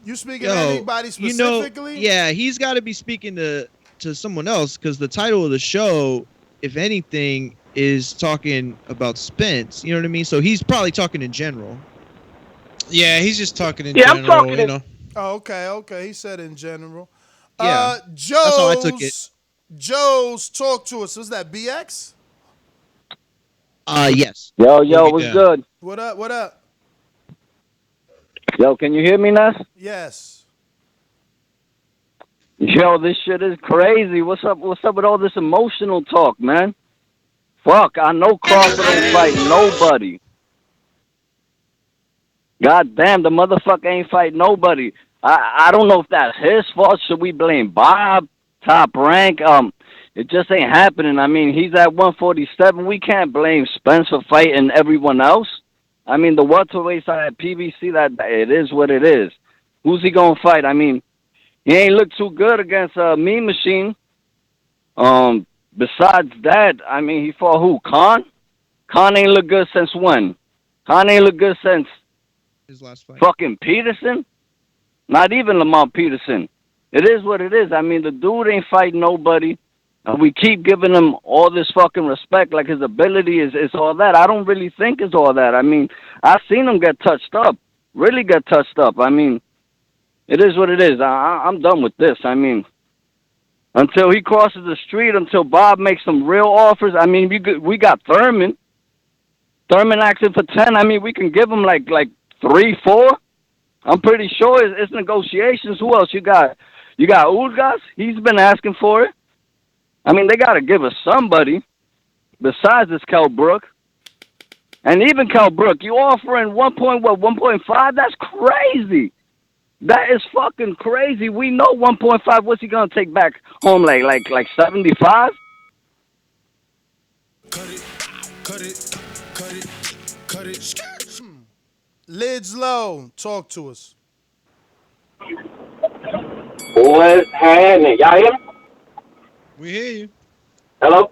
You speaking to anybody specifically? Yeah, he's got to be speaking to someone else, because the title of the show, if anything, is talking about Spence. You know what I mean? So he's probably talking in general. Yeah, he's just talking in general. I'm talking Oh, okay. He said in general. Yeah, Joe's, that's how I took it. Joe's, talk to us. Was that BX? Yes. Yo, what's good? What up? Yo, can you hear me, Ness? Yes. Yo, this shit is crazy. What's up with all this emotional talk, man? Fuck, I know Crawford ain't fighting nobody. God damn, the motherfucker ain't fighting nobody. I don't know if that's his fault. Should we blame Bob, Top Rank? It just ain't happening. I mean, he's at 147. We can't blame Spence for fighting everyone else. I mean, the welterweights are at PBC. That it is what it is. Who's he gonna fight? I mean, he ain't looked too good against Mean Machine. Besides that, I mean, he fought who? Khan? Khan ain't look good since when? Khan ain't look good since his last fight. Fucking Peterson? Not even Lamont Peterson. It is what it is. I mean, the dude ain't fighting nobody. And we keep giving him all this fucking respect, like his ability is all that. I don't really think it's all that. I mean, I've seen him get touched up. Really get touched up. I mean, it is what it is. I'm done with this. I mean, until he crosses the street, until Bob makes some real offers. I mean, we got Thurman. Thurman asking for 10. I mean, we can give him like 3, 4. I'm pretty sure it's negotiations. Who else you got? You got Udgas. He's been asking for it. I mean, they got to give us somebody besides this Kell Brook. And even Kell Brook, you offering 1.5? That's crazy. That is fucking crazy. We know 1.5. What's he gonna take back home? Like 75? Cut it. Lids low. Talk to us. What's happening? Y'all hear me? We hear you. Hello?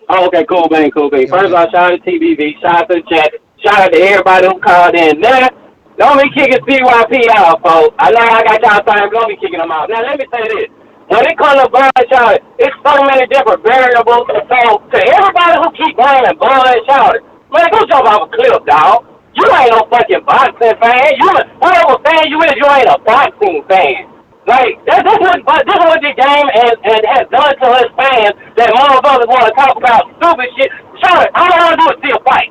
Oh, okay, cool, man. First of all, shout out to TBV, shout out to the chat, shout out to everybody who called in. Now, don't be kicking CYP out, folks. I know I got y'all time, don't be kicking them out. Now, let me say this. When it comes to Bud, y'all, it's so many different variables. So, to everybody who keep blaming Bud, y'all, man, go jump off a cliff, dog. You ain't no fucking boxing fan. Whoever fan you is, you ain't a boxing fan. Like, this is what the game has done to us fans that motherfuckers want to talk about stupid shit. Charlotte, all I want to do is see a fight.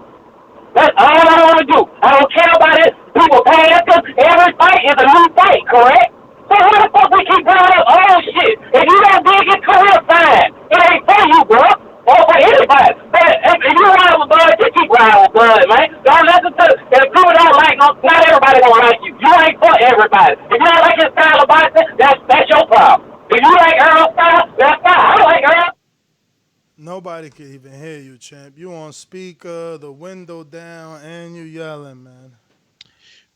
That's all I want to do. I don't care about it. People pay us because every fight is a new fight, correct? So why the fuck we keep bringing up old shit? If you don't dig your career, fine. It ain't for you, bro. Or for anybody. But if you ride with Bud, just keep riding with Bud, man. Don't listen to if people don't like them, not everybody gonna like you. You ain't for everybody. If you don't like his style of boxing, that's your problem. If you like Errol's style, that's fine. I like Errol. Nobody can even hear you, champ. You on speaker, the window down, and you yelling, man.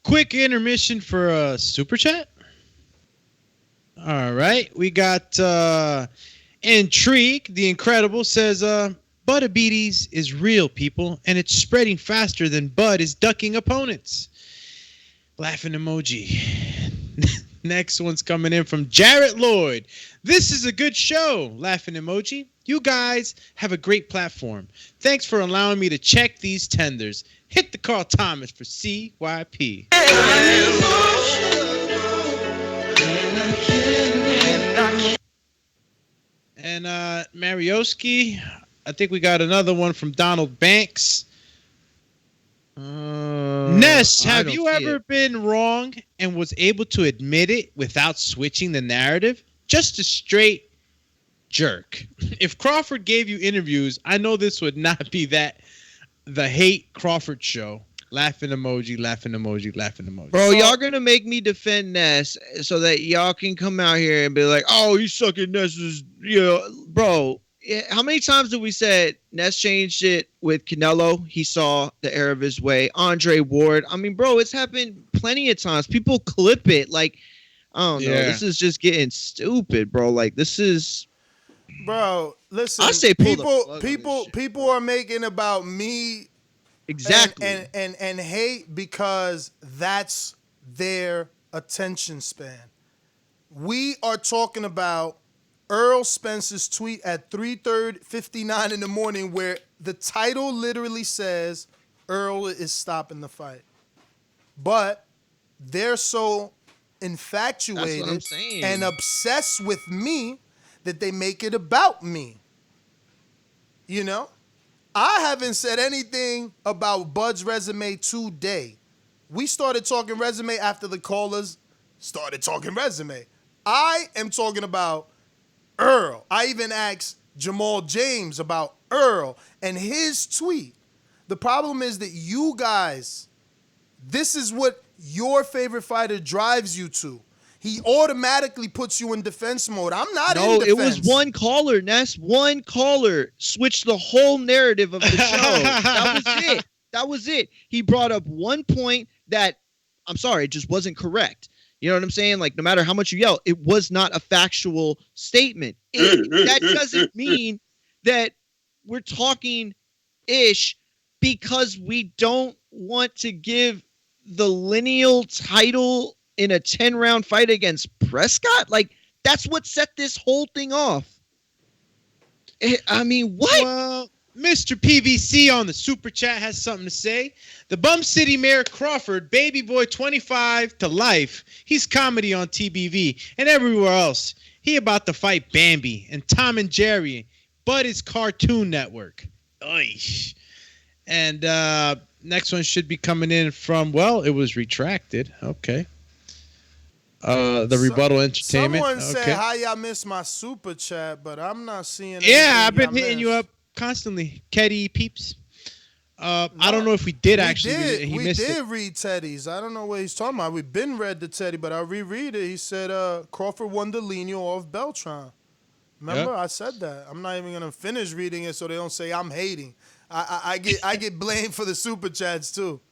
quick intermission for a super chat. All right, we got Intrigue, the Incredible says, Buttabeaties is real, people, and it's spreading faster than Bud is ducking opponents. Laughing emoji. Next one's coming in from Jarrett Lloyd. This is a good show. Laughing emoji. You guys have a great platform. Thanks for allowing me to check these tenders. Hit the Carl Thomas for CYP. And Marioski, I think we got another one from Donald Banks. Ness, have you ever been wrong and was able to admit it without switching the narrative? Just a straight jerk. If Crawford gave you interviews, I know this would not be the hate Crawford show. Laughing emoji, laughing emoji, laughing emoji. Bro, y'all gonna make me defend Ness so that y'all can come out here and be like, oh, you suck at Ness's, bro. How many times have we said Ness changed it with Canelo? He saw the error of his way. Andre Ward. I mean, bro, it's happened plenty of times. People clip it. Like, I don't know. This is just getting stupid, bro. Like, this is... Bro, listen. I say people are making about me exactly and hate because that's their attention span. We are talking about Errol Spence's tweet at 3:59 in the morning where the title literally says Errol is stopping the fight. But they're so infatuated and obsessed with me that they make it about me. You know? I haven't said anything about Bud's resume today. We started talking resume after the callers started talking resume. I am talking about Earl. I even asked Jamal James about Earl and his tweet. The problem is that you guys, this is what your favorite fighter drives you to. He automatically puts you in defense mode. I'm not in defense. No, it was one caller, Ness. One caller switched the whole narrative of the show. That was it. That was it. He brought up one point that, I'm sorry, it just wasn't correct. You know what I'm saying? Like, no matter how much you yell, it was not a factual statement. That doesn't mean that we're talking ish because we don't want to give the lineal title in a 10-round fight against Prescott. Like, that's what set this whole thing off. I mean, what? Well, Mr. PVC on the super chat has something to say. The Bum City Mayor Crawford, baby boy 25 to life. He's comedy on TBV and everywhere else. He about to fight Bambi and Tom and Jerry, but it's Cartoon Network. Oish. And next one should be coming in from, well, it was retracted. Okay. The rebuttal entertainment. Someone said, how y'all miss my super chat, but I'm not seeing it. Yeah, I've been hitting you up constantly. Keddy Peeps. I don't know if we did actually read it. We did read Teddy's. I don't know what he's talking about. We've been read the Teddy, but I'll reread it. He said Crawford won the Lenio off Beltran. Remember? Yep. I said that. I'm not even going to finish reading it so they don't say I'm hating. I get blamed for the super chats too.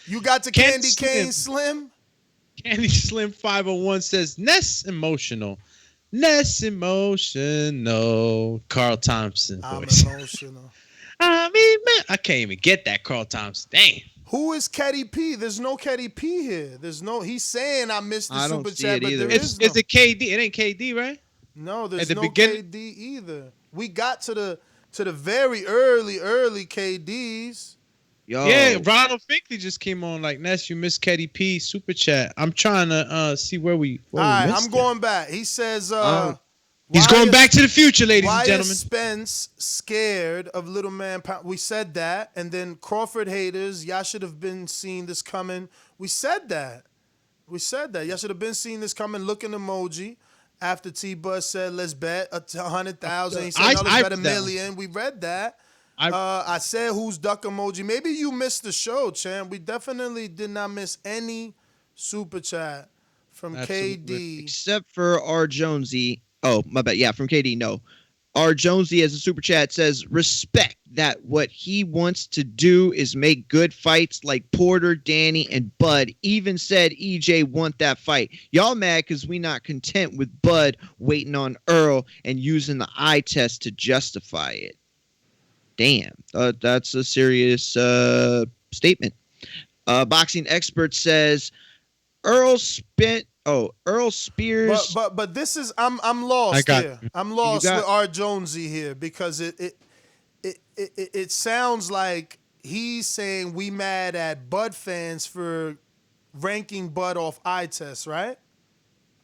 You got to Candy Cane Slim? Candy Slim 501 says, Ness emotional. Ness emotional. Carl Thompson voice. I'm emotional. I mean, man, I can't even get that Carl Thompson. Dang. Who is Keddy P? There's no Keddy P here. He's saying I missed the super chat, but there is no. It's a KD. It ain't KD, right? No, there's no KD either. We got to the very early KDs. Yo. Yeah, Ronald Finkley just came on like, Ness, you missed Keddy P super chat. I'm trying to see where we all right, I'm going back. He says he's going back to the future, ladies and gentlemen. Why is Spence scared of little man? We said that. And then Crawford haters, y'all should have been seeing this coming. We said that. Y'all should have been seeing this coming. Looking emoji. After T-Buzz said, let's bet 100,000. He said, no, let's bet $1 million. We read that. I said, who's duck emoji? Maybe you missed the show, champ. We definitely did not miss any super chat from KD. Except for R. Jonesy. Oh, my bad. Yeah, from KD, no. R. Jonesy as a super chat says, respect. that what he wants to do is make good fights like Porter, Danny, and Bud. Even said EJ want that fight. Y'all mad because we not content with Bud waiting on Earl and using the eye test to justify it. Damn, that's a serious statement. Boxing expert says Errol Spears. But this is I'm lost here. I'm lost with R. Jonesy here because it sounds like he's saying we mad at Bud fans for ranking Bud off eye test, right?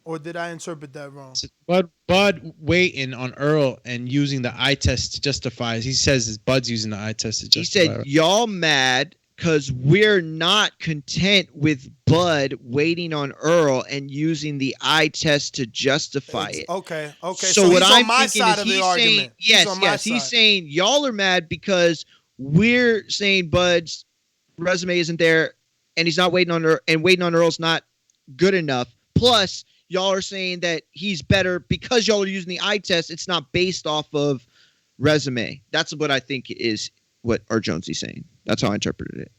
Or did I interpret that wrong? Bud waiting on Earl and using the eye test to justify. He says Bud's using the eye test to justify. He said y'all mad because we're not content with Bud waiting on Earl and using the eye test to justify it. Okay. So what he's I'm on my thinking side is of the he's argument. saying, yes, he's saying y'all are mad because we're saying Bud's resume isn't there and he's not waiting on Earl, and waiting on Earl's not good enough. Plus, y'all are saying that he's better because y'all are using the eye test. It's not based off of resume. That's what I think is what R. Jonesy's saying. That's how I interpreted it.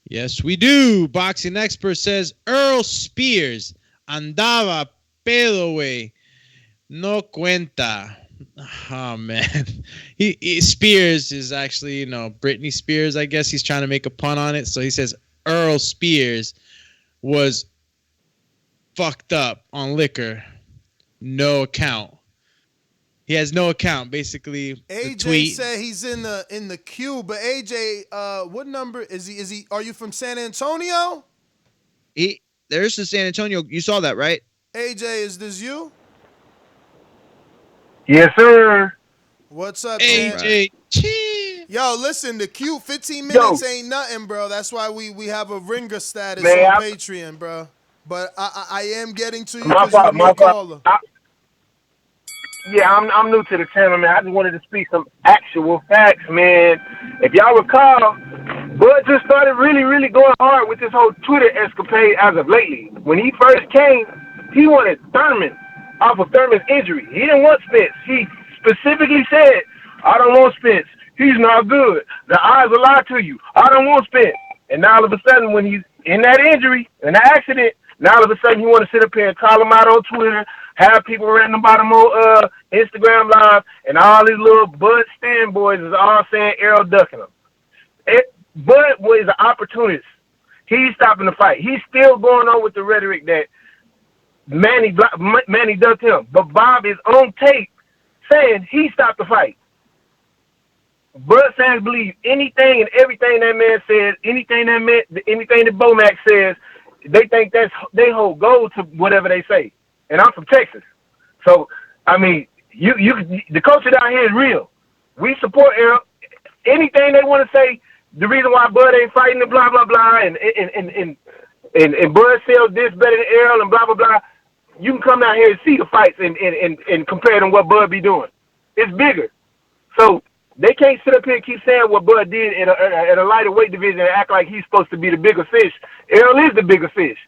Yes, we do. Boxing expert says Errol Spears andaba pedo, güey. No cuenta. Oh man, he Spears is actually Britney Spears. I guess he's trying to make a pun on it. So he says Errol Spears was fucked up on liquor, no account. He has no account, basically. AJ said he's in the queue, but AJ, what number is he? Is he? Are you from San Antonio? There's the San Antonio. You saw that, right? AJ, is this you? Yes, sir. What's up, AJ? Yo, listen, the queue 15 minutes ain't nothing, bro. That's why we have a ringer status on Patreon, bro. But I am getting to you because you're a new caller. Yeah, I'm new to the channel, man. I just wanted to speak some actual facts, man. If y'all recall, Bud just started really, really going hard with this whole Twitter escapade as of lately. When he first came, he wanted Thurman off of Thurman's injury. He didn't want Spence. He specifically said, I don't want Spence. He's not good. The eyes will lie to you. I don't want Spence. And now all of a sudden, when he's in that injury, in that accident, now all of a sudden he want to sit up here and call him out on Twitter, have people ranting about him on Instagram Live, and all these little Bud Stan boys is all saying Errol ducking him. Bud was an opportunist. He's stopping the fight. He's still going on with the rhetoric that Manny ducked him. But Bob is on tape saying he stopped the fight. Bud fans believe anything and everything that man says, anything that Bomac says, they think that's they hold gold to whatever they say. And I'm from Texas. So, I mean, the culture down here is real. We support Errol. Anything they want to say, the reason why Bud ain't fighting and blah, blah, blah, and Bud sells this better than Errol and blah, blah, blah, you can come down here and see the fights and compare them what Bud be doing. It's bigger. So, they can't sit up here and keep saying what Bud did at a lighter weight division and act like he's supposed to be the bigger fish. Errol is the bigger fish.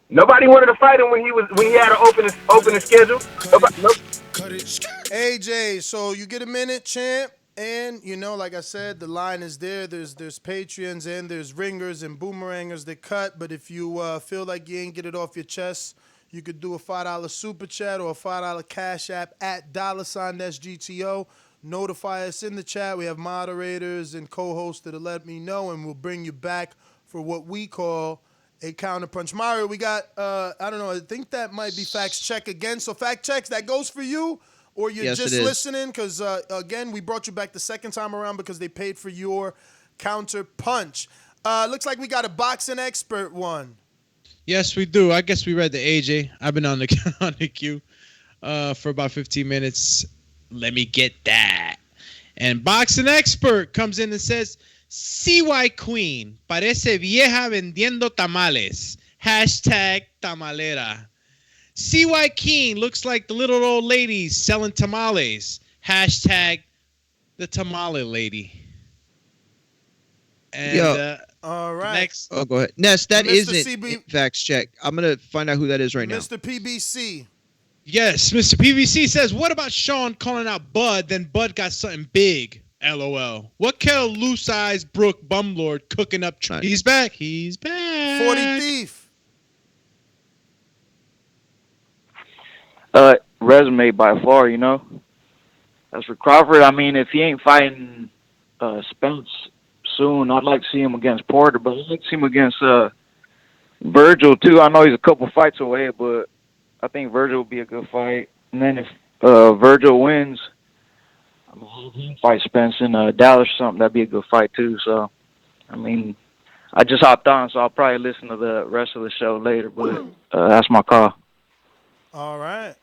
Nobody wanted to fight him when he had an opening schedule. AJ, so you get a minute, champ, and like I said, the line is there. There's Patreons and there's ringers and boomerangers that cut. But if you feel like you ain't get it off your chest, you could do a $5 super chat or a $5 cash app at $SGTO. Notify us in the chat. We have moderators and co-hosts that'll let me know, and we'll bring you back for what we call a counterpunch. Mario, we got, I don't know, I think that might be Facts Check again. So Fact Checks, that goes for you, or you're just listening? Because, again, we brought you back the second time around because they paid for your counterpunch. Looks like we got a boxing expert one. Yes, we do. I guess we read the AJ. I've been on the queue for about 15 minutes. Let me get that. And boxing expert comes in and says, CY Queen parece vieja vendiendo tamales. Hashtag tamalera. CY King looks like the little old lady selling tamales. Hashtag the tamale lady. And all right. Next. Oh, go ahead. Ness, that Mr. isn't CB Facts Check. I'm going to find out who that is right now. Mr. PBC. Yes, Mr. PVC says, what about Sean calling out Bud, then Bud got something big? LOL. What Kel Loose Eyes Brook Bumlord cooking up? He's back. He's back. 40 Thief. Resume by far, you know. As for Crawford, I mean, if he ain't fighting Spence soon, I'd like to see him against Porter, but I'd like to see him against Virgil too. I know he's a couple fights away, but I think Virgil would be a good fight. And then if Virgil wins, he'll fight Spence in Dallas or something. That'd be a good fight too. So, I mean, I just hopped on, so I'll probably listen to the rest of the show later. But that's my call. All right.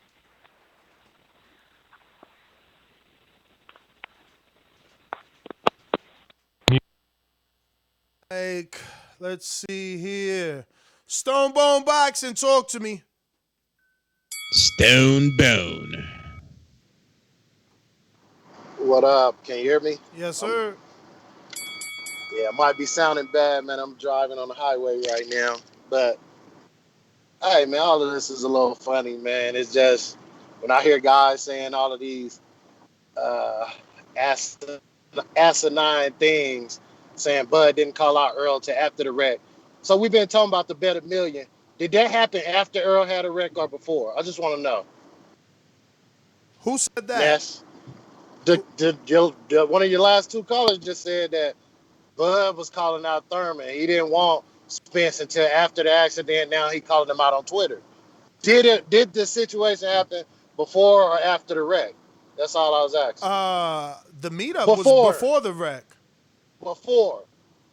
Like, let's see here. Stone Bone Boxing, talk to me. Stone Bone. What up? Can you hear me? Yes, sir. Yeah, it might be sounding bad, man. I'm driving on the highway right now. But, hey, man, all of this is a little funny, man. It's just when I hear guys saying all of these uh, ass- asinine things, saying Bud didn't call out Earl to after the wreck. So we've been talking about the bet $1 million. Did that happen after Earl had a wreck or before? I just want to know. Who said that? Ness, one of your last two callers just said that Bud was calling out Thurman. He didn't want Spence until after the accident. Now he calling him out on Twitter. Did this situation happen before or after the wreck? That's all I was asking. The meetup was before the wreck. Before.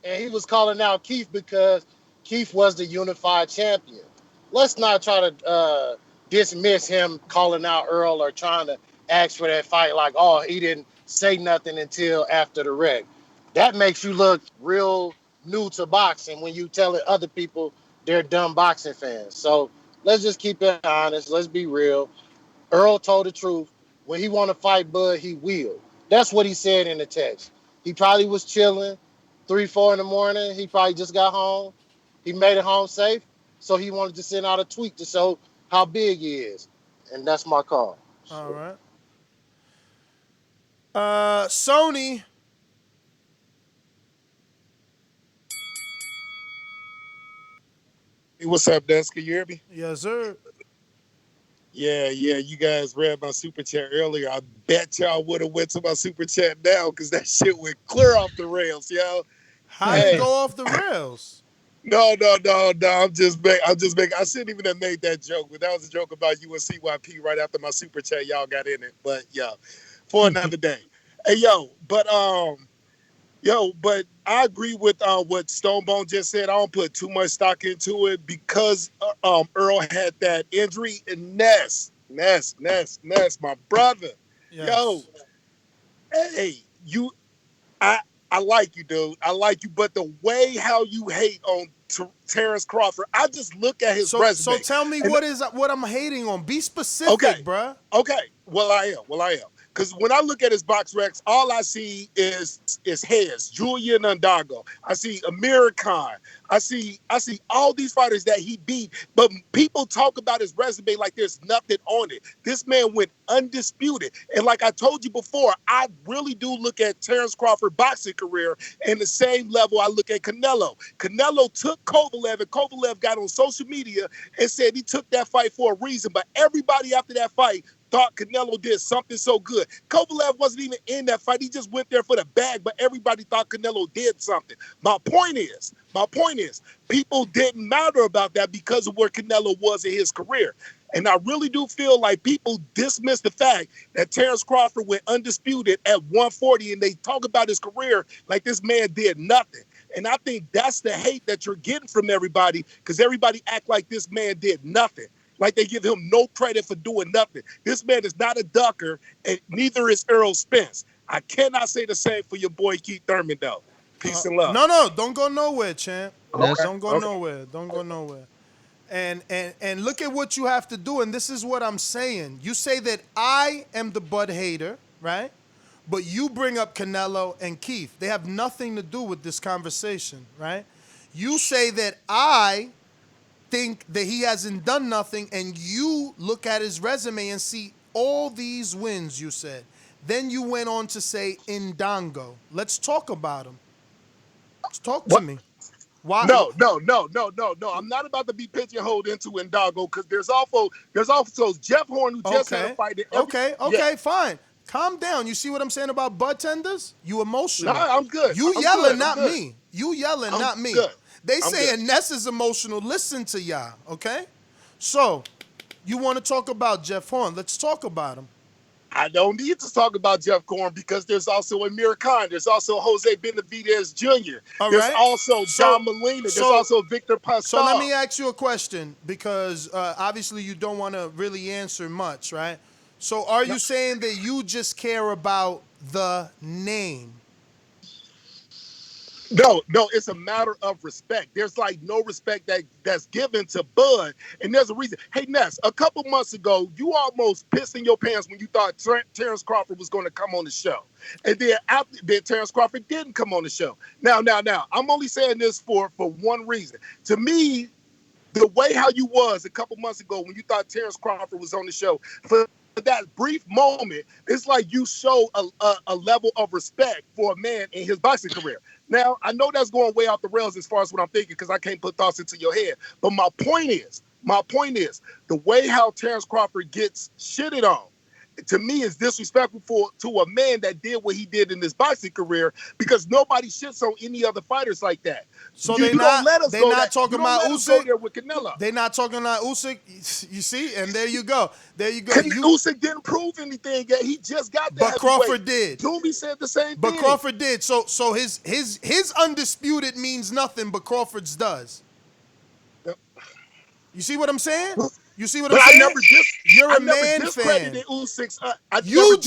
And he was calling out Keith because Keith was the unified champion. Let's not try to dismiss him calling out Earl or trying to ask for that fight like, oh, he didn't say nothing until after the wreck. That makes you look real new to boxing when you telling other people they're dumb boxing fans. So let's just keep it honest. Let's be real. Earl told the truth. When he want to fight Bud, he will. That's what he said in the text. He probably was chilling 3, 4 in the morning. He probably just got home. He made it home safe. So he wanted to send out a tweet to show how big he is. And that's my call. All right. Sony. Hey, what's up, Dazn? Can you hear me? Yes, sir. Yeah. You guys read my super chat earlier. I bet y'all would have went to my super chat now because that shit went clear off the rails, yo. How did it go off the rails? No. I'm just making. I shouldn't even have made that joke, but that was a joke about UNCYP right after my super chat. Y'all got in it, but yeah, for another day. Hey, but I agree with what Stonebone just said. I don't put too much stock into it because Earl had that injury. And Ness, my brother. Yes. Yo, hey, I like you, dude. I like you, but the way how you hate on Terence Crawford, I just look at his resume. So tell me what I'm hating on. Be specific, bruh. Okay. Well, I am. Because when I look at his box recs, all I see is heads. Julian Undago. I see Amir Khan. I see all these fighters that he beat. But people talk about his resume like there's nothing on it. This man went undisputed. And like I told you before, I really do look at Terence Crawford's boxing career in the same level I look at Canelo. Canelo took Kovalev, and Kovalev got on social media and said he took that fight for a reason. But everybody after that fight thought Canelo did something so good. Kovalev wasn't even in that fight. He just went there for the bag, but everybody thought Canelo did something. My point is, people didn't matter about that because of where Canelo was in his career. And I really do feel like people dismiss the fact that Terence Crawford went undisputed at 140, and they talk about his career like this man did nothing. And I think that's the hate that you're getting from everybody because everybody act like this man did nothing. Like they give him no credit for doing nothing. This man is not a ducker, and neither is Errol Spence. I cannot say the same for your boy Keith Thurman, though. Peace and love. No, don't go nowhere, champ. Okay. Don't go nowhere. Don't go nowhere. And look at what you have to do, and this is what I'm saying. You say that I am the Bud hater, right? But you bring up Canelo and Keith. They have nothing to do with this conversation, right? You say that I think that he hasn't done nothing, and you look at his resume and see all these wins, you said. Then you went on to say Ndango. Let's talk about him. Talk to me. Why? No. I'm not about to be pigeonholed into Indago because there's also Jeff Horn who just had a fight. Okay, fine. Calm down. You see what I'm saying about bartenders? You emotional. No, I'm good. You I'm yelling, good. not I'm good. me. You yelling, not me. Good. They I'm saying good. Ness is emotional. Listen to y'all, okay? So, you want to talk about Jeff Horn. Let's talk about him. I don't need to talk about Jeff Horn because there's also Amir Khan. There's also Jose Benavidez Jr. There's also John Molina. There's also Victor Pascal. So let me ask you a question because obviously you don't want to really answer much, right? So are you saying that you just care about the name? No, it's a matter of respect. There's like no respect that's given to Bud, and there's a reason. Hey, Ness, a couple months ago, you almost pissed in your pants when you thought Terence Crawford was going to come on the show, and then Terence Crawford didn't come on the show. Now, I'm only saying this for one reason. To me, the way how you was a couple months ago when you thought Terence Crawford was on the show, for that brief moment, it's like you show a level of respect for a man in his boxing career. Now, I know that's going way off the rails as far as what I'm thinking because I can't put thoughts into your head. But my point is, the way how Terence Crawford gets shitted on, to me, is disrespectful to a man that did what he did in his boxing career because nobody shits on any other fighters like that. So they're not talking about Usyk. There with Canelo. They're not talking about Usyk. You see, and there you go. Usyk didn't prove anything yet. He just got that. But Crawford did. Doomie said the same thing. But Crawford did. So his undisputed means nothing, but Crawford's does. You see what I'm saying? You see what I'm saying? You're a man fan. Usyk's, You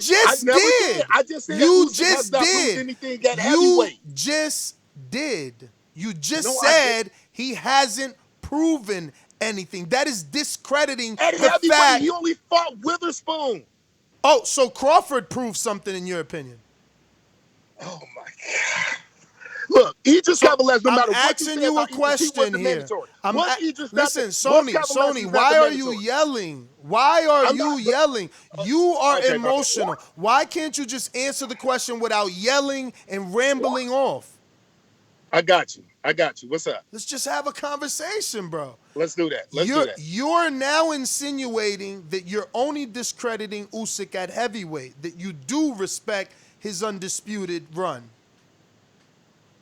just did. I just said you Usyk just has not proved did. anything at You heavyweight. just did. You just said he hasn't proven anything. That is discrediting At the heavyweight, fact. he only fought Witherspoon. Oh, so Crawford proved something in your opinion? Oh my God! Look, Idris Cavaliers, no matter what you say you about a question here. Listen, Sony, why are you yelling? Why are you yelling? You are emotional. Why can't you just answer the question without yelling and rambling off? I got you. What's up? Let's just have a conversation, bro. Let's do that. You're now insinuating that you're only discrediting Usyk at heavyweight, that you do respect his undisputed run.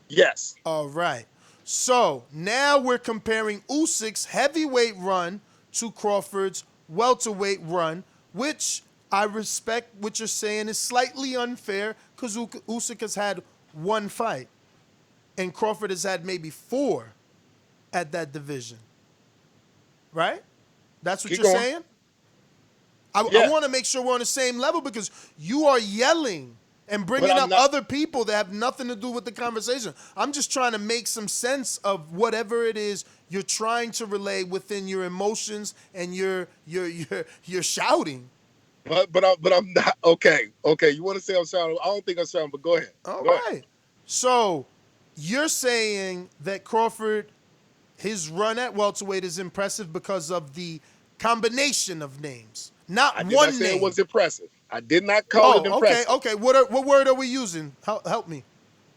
Yes. All right. So now we're comparing Usyk's heavyweight run to Crawford's welterweight run, which I respect what you're saying is slightly unfair because Usyk has had one fight and Crawford has had maybe 4 at that division. Right? That's what Keep you're going. saying? I want to make sure we're on the same level because you are yelling and bringing up other people that have nothing to do with the conversation. I'm just trying to make some sense of whatever it is you're trying to relay within your emotions and your shouting. But I'm not okay. Okay, you want to say I'm shouting? I don't think I'm shouting, but go ahead. All right. So you're saying that Crawford, his run at welterweight is impressive because of the combination of names, not I did one not say name. it was impressive. I did not call it impressive. Okay. What word are we using? Help me.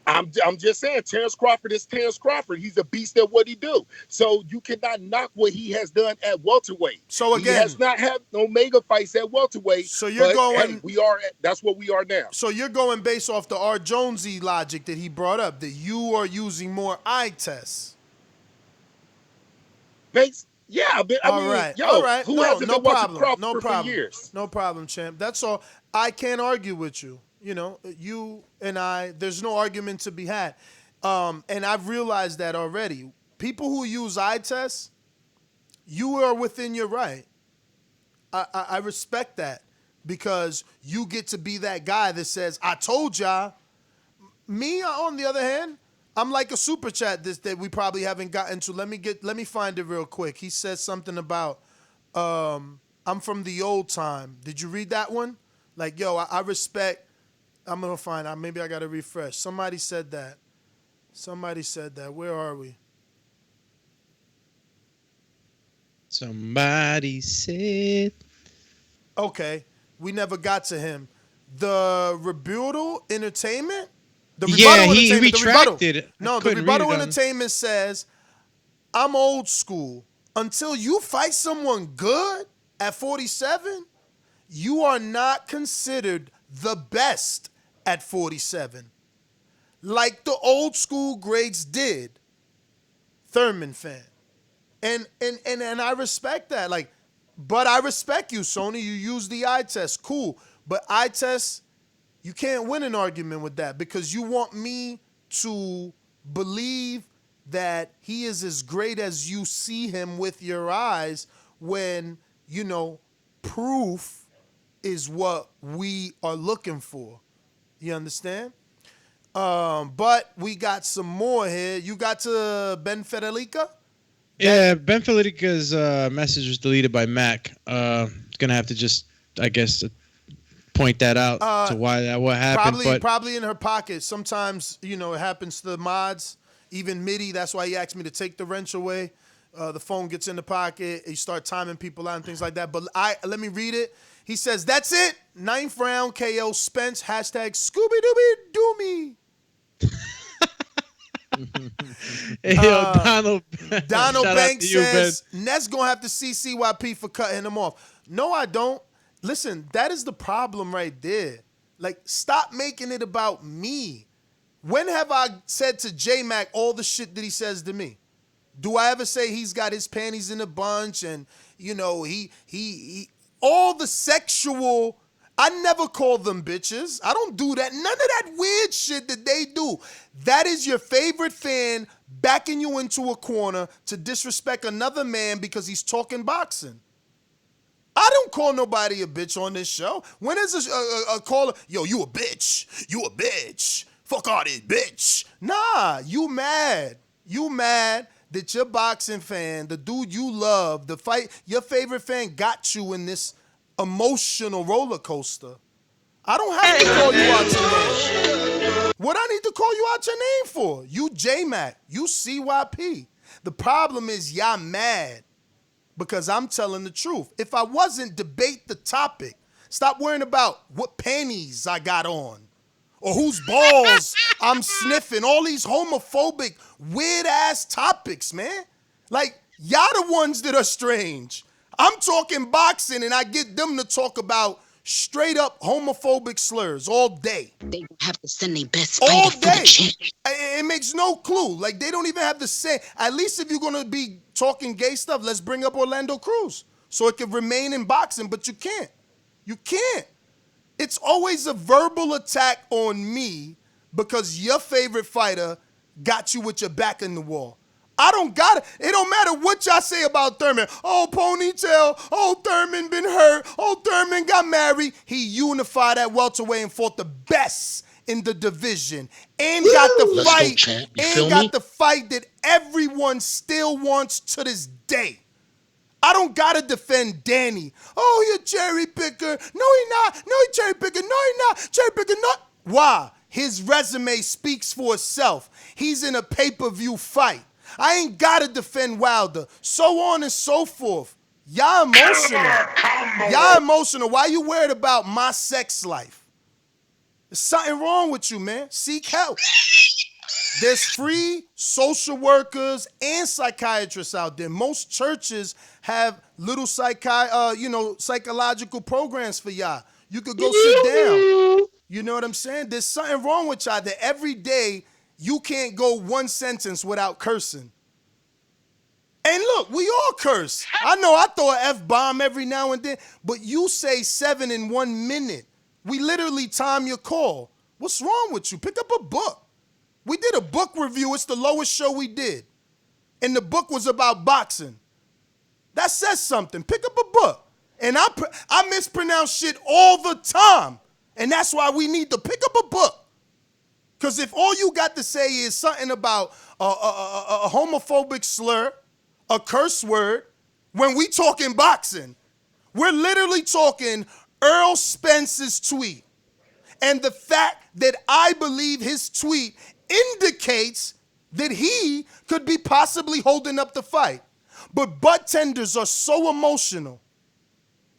I'm just saying, Terence Crawford is Terence Crawford. He's a beast at what he do. So you cannot knock what he has done at welterweight. So again, he has not had no mega fights at welterweight. So you're going. Hey, that's what we are now. So you're going based off the R. Jonesy logic that he brought up, that you are using more eye tests. Yeah, but all right. Who hasn't been watching Crawford for years? No problem, champ. That's all. I can't argue with you. You know, you and I, there's no argument to be had. And I've realized that already. People who use eye tests, you are within your right. I respect that because you get to be that guy that says, I told y'all. Me, on the other hand, I'm like a super chat that we probably haven't gotten to. Let me find it real quick. He says something about I'm from the old time. Did you read that one? Like, yo, I respect. I'm gonna find out. Maybe I gotta refresh. Somebody said that. Where are we? Somebody said. Okay, we never got to him. The rebuttal entertainment. The Yeah, rebuttal he entertainment. The rebuttal. retracted. I No, the couldn't read it rebuttal on. entertainment says, "I'm old school. Until you fight someone good at 47, you are not considered the best at 47, like the old school greats did." Thurman fan. And I respect that. Like, but I respect you, Sony. You use the eye test. Cool. But eye test, you can't win an argument with that because you want me to believe that he is as great as you see him with your eyes when, proof is what we are looking for. You understand? But we got some more here. You got to Ben Federica? Yeah, Ben Felica's message was deleted by Mac. Gonna have to just, I guess, point that out to what happened. Probably in her pocket. Sometimes, it happens to the mods, even MIDI. That's why he asked me to take the wrench away. The phone gets in the pocket. You start timing people out and things like that. But let me read it. He says, "That's it. 9th round KO Spence. Hashtag Scooby-Dooby-Doomy." Hey, yo, Donald Banks you, says, "Ness gonna have to see CYP for cutting him off." No, I don't. Listen, that is the problem right there. Like, stop making it about me. When have I said to J-Mac all the shit that he says to me? Do I ever say he's got his panties in a bunch and, he all the sexual... I never call them bitches. I don't do that. None of that weird shit that they do. That is your favorite fan backing you into a corner to disrespect another man because he's talking boxing. I don't call nobody a bitch on this show. When is a caller, "Yo, you a bitch. You a bitch. Fuck all this, bitch." Nah, you mad. You mad that your boxing fan, the dude you love, the fight, your favorite fan got you in this emotional roller coaster. I don't have to call you out your name. What I need to call you out your name for? You J-Mac, you CYP. The problem is y'all mad because I'm telling the truth. If I wasn't, debate the topic. Stop worrying about what panties I got on or whose balls I'm sniffing. All these homophobic, weird-ass topics, man. Like, y'all the ones that are strange. I'm talking boxing, and I get them to talk about straight up homophobic slurs all day. They have to send their best All fighter for the day. champ. It makes no clue. Like, they don't even have to say. At least if you're going to be talking gay stuff, let's bring up Orlando Cruz so it can remain in boxing, but you can't. You can't. It's always a verbal attack on me because your favorite fighter got you with your back in the wall. I don't got it. It don't matter what y'all say about Thurman. Oh, ponytail. Oh, Thurman been hurt. Oh, Thurman got married. He unified at welterweight and fought the best in the division. And got the fight. Got the fight that everyone still wants to this day. I don't gotta defend Danny. Oh, you're cherry picker. No, he not. No, he cherry picker. No, he not. Cherry picker, not. Why? His resume speaks for itself. He's in a pay-per-view fight. I ain't gotta defend Wilder. So on and so forth. Y'all emotional. Y'all emotional. Why you worried about my sex life? There's something wrong with you, man. Seek help. There's free social workers and psychiatrists out there. Most churches have little psychological programs for y'all. You could go sit down. You know what I'm saying? There's something wrong with y'all that every day you can't go one sentence without cursing. And look, we all curse. I know I throw an F-bomb every now and then, but you say 7 in 1 minute. We literally time your call. What's wrong with you? Pick up a book. We did a book review. It's the lowest show we did. And the book was about boxing. That says something. Pick up a book. And I mispronounce shit all the time. And that's why we need to pick up a book. Because if all you got to say is something about a homophobic slur, a curse word, when we talking boxing, we're literally talking Errol Spence's tweet. And the fact that I believe his tweet indicates that he could be possibly holding up the fight. But butt tenders are so emotional.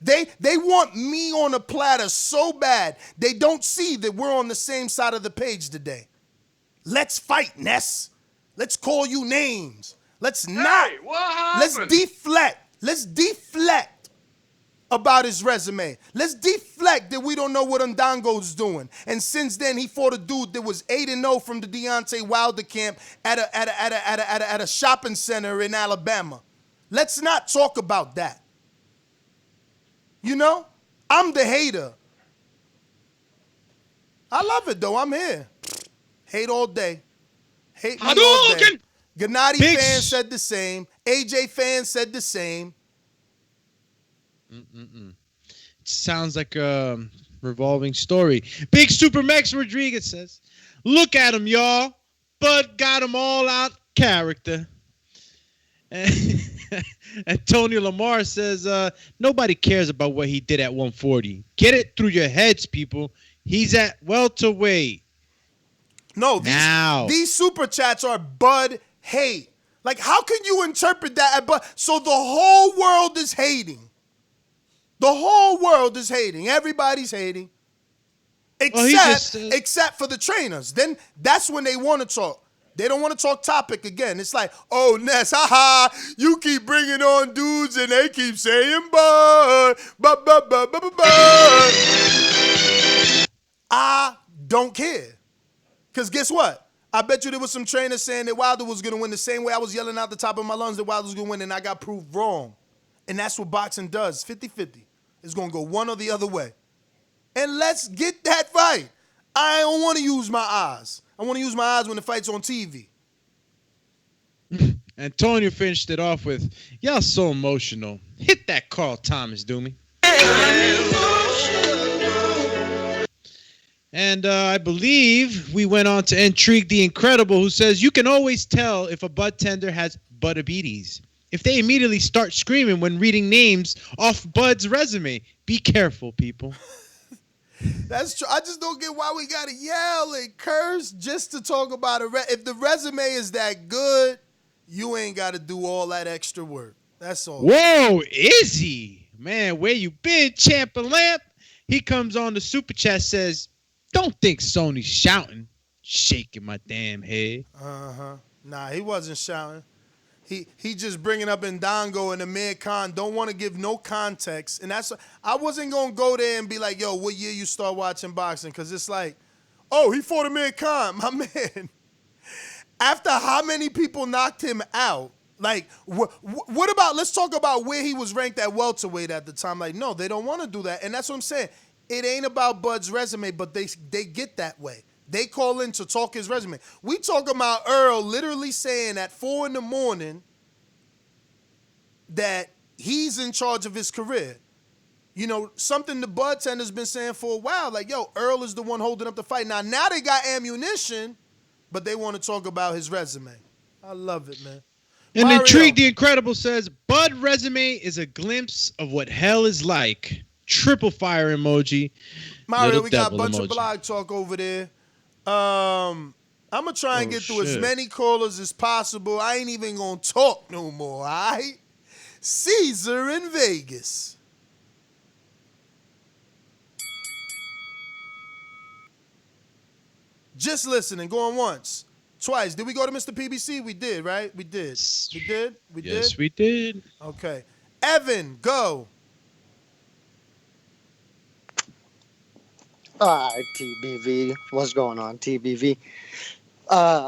They want me on a platter so bad, they don't see that we're on the same side of the page today. Let's fight, Ness. Let's call you names. Let's not. Hey, what happened? Let's deflect. Let's deflect about his resume. Let's deflect that we don't know what Ndongo's doing. And since then, he fought a dude that was 8-0 from the Deontay Wilder camp at a shopping center in Alabama. Let's not talk about that. You know, I'm the hater. I love it though. I'm here. Hate all day. Hate me all day. Gennady fans said the same. AJ fans said the same. Sounds like a revolving story. Big Super Max Rodriguez says, "Look at him, y'all. Bud got him all out character." And Antonio Lamar says, "Nobody cares about what he did at 140. Get it through your heads, people. He's at welterweight." No, these super chats are Bud hate. Like, how can you interpret that? So the whole world is hating. The whole world is hating. Everybody's hating. Except for the trainers. Then that's when they want to talk. They don't want to talk topic again. It's like, oh, Ness, haha, you keep bringing on dudes and they keep saying Bud. I don't care. Because guess what? I bet you there was some trainers saying that Wilder was going to win the same way I was yelling out the top of my lungs that Wilder was going to win, and I got proved wrong. And that's what boxing does, 50-50. It's going to go one or the other way. And let's get that fight. I don't want to use my eyes. I want to use my eyes when the fight's on TV. Antonio finished it off with, "Y'all so emotional. Hit that Carl Thomas, Doomy." And I believe we went on to Intrigue the Incredible, who says, "You can always tell if a butt tender has buttabetes if they immediately start screaming when reading names off Bud's resume. Be careful, people." That's true. I just don't get why we got to yell and curse just to talk about it. If the resume is that good, you ain't got to do all that extra work. That's all. Whoa, Izzy. Man, where you been, Champ and Lamp? He comes on the super chat, says, "Don't think Sony's shouting." Shaking my damn head. Nah, he wasn't shouting. He just bringing up Ndongo and Amir Khan. Don't want to give no context. And I wasn't going to go there and be like, yo, what year you start watching boxing? Because it's like, oh, he fought Amir Khan. My man. After how many people knocked him out? Like, what about, let's talk about where he was ranked at welterweight at the time. Like, no, they don't want to do that. And that's what I'm saying. It ain't about Bud's resume, but they get that way. They call in to talk his resume. We talk about Earl literally saying at 4 a.m. that he's in charge of his career. You know, something the Bud Tender's been saying for a while. Like, yo, Earl is the one holding up the fight. Now they got ammunition, but they want to talk about his resume. I love it, man. And Intrigue the Incredible says, "Bud resume is a glimpse of what hell is like." Triple fire emoji. Mario, we got a bunch of blog talk over there. I'm going to try and get through as many callers as possible. I ain't even going to talk no more, all right? Caesar in Vegas. Just listening, going once, twice. Did we go to Mr. PBC? We did, right? We did. We did? Yes, we did. Okay. Evan, go. All right, TBV. What's going on, TBV?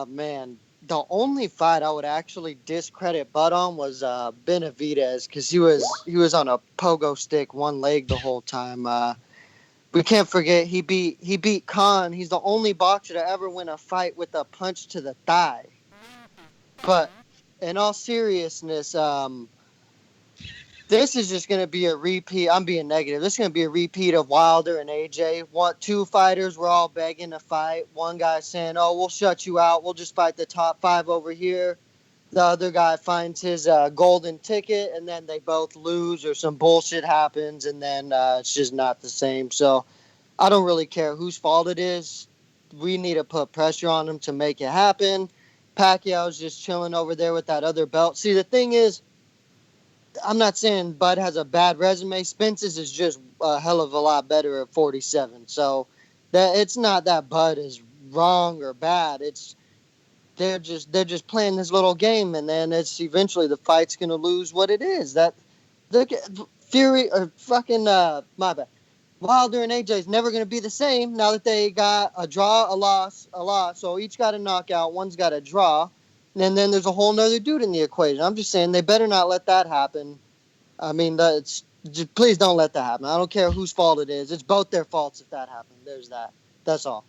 Man, the only fight I would actually discredit Bud on was Benavidez, because he was on a pogo stick, one leg the whole time. We can't forget he beat Khan. He's the only boxer to ever win a fight with a punch to the thigh. But in all seriousness, this is just going to be a repeat. I'm being negative. This is going to be a repeat of Wilder and AJ. Two fighters were all begging to fight. One guy saying, "Oh, we'll shut you out. We'll just fight the top 5 over here." The other guy finds his golden ticket, and then they both lose or some bullshit happens, and then it's just not the same. So I don't really care whose fault it is. We need to put pressure on them to make it happen. Pacquiao's just chilling over there with that other belt. See, the thing is, I'm not saying Bud has a bad resume. Spence's is just a hell of a lot better at 47. So that it's not that Bud is wrong or bad. It's they're just playing this little game, and then it's eventually the fight's gonna lose what it is. That the Fury or fucking my bad. Wilder and AJ is never gonna be the same now that they got a draw, a loss, a loss. So each got a knockout, one's got a draw, and then there's a whole nother dude in the equation. I'm just saying they better not let that happen. I mean, that's just, please don't let that happen. I don't care whose fault it is. It's both their faults if that happened. There's that. That's all.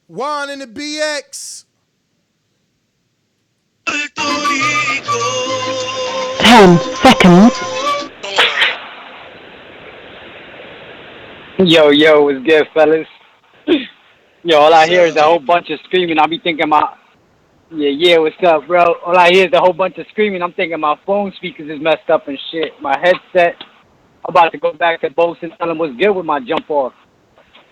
Juan in the BX. 10 seconds. Yo, what's good, fellas? Yo, all I hear is a whole bunch of screaming. I be thinking yeah, what's up, bro? All I hear is a whole bunch of screaming. I'm thinking my phone speakers is messed up and shit. My headset. I'm about to go back to Bose and tell him what's good with my jump off.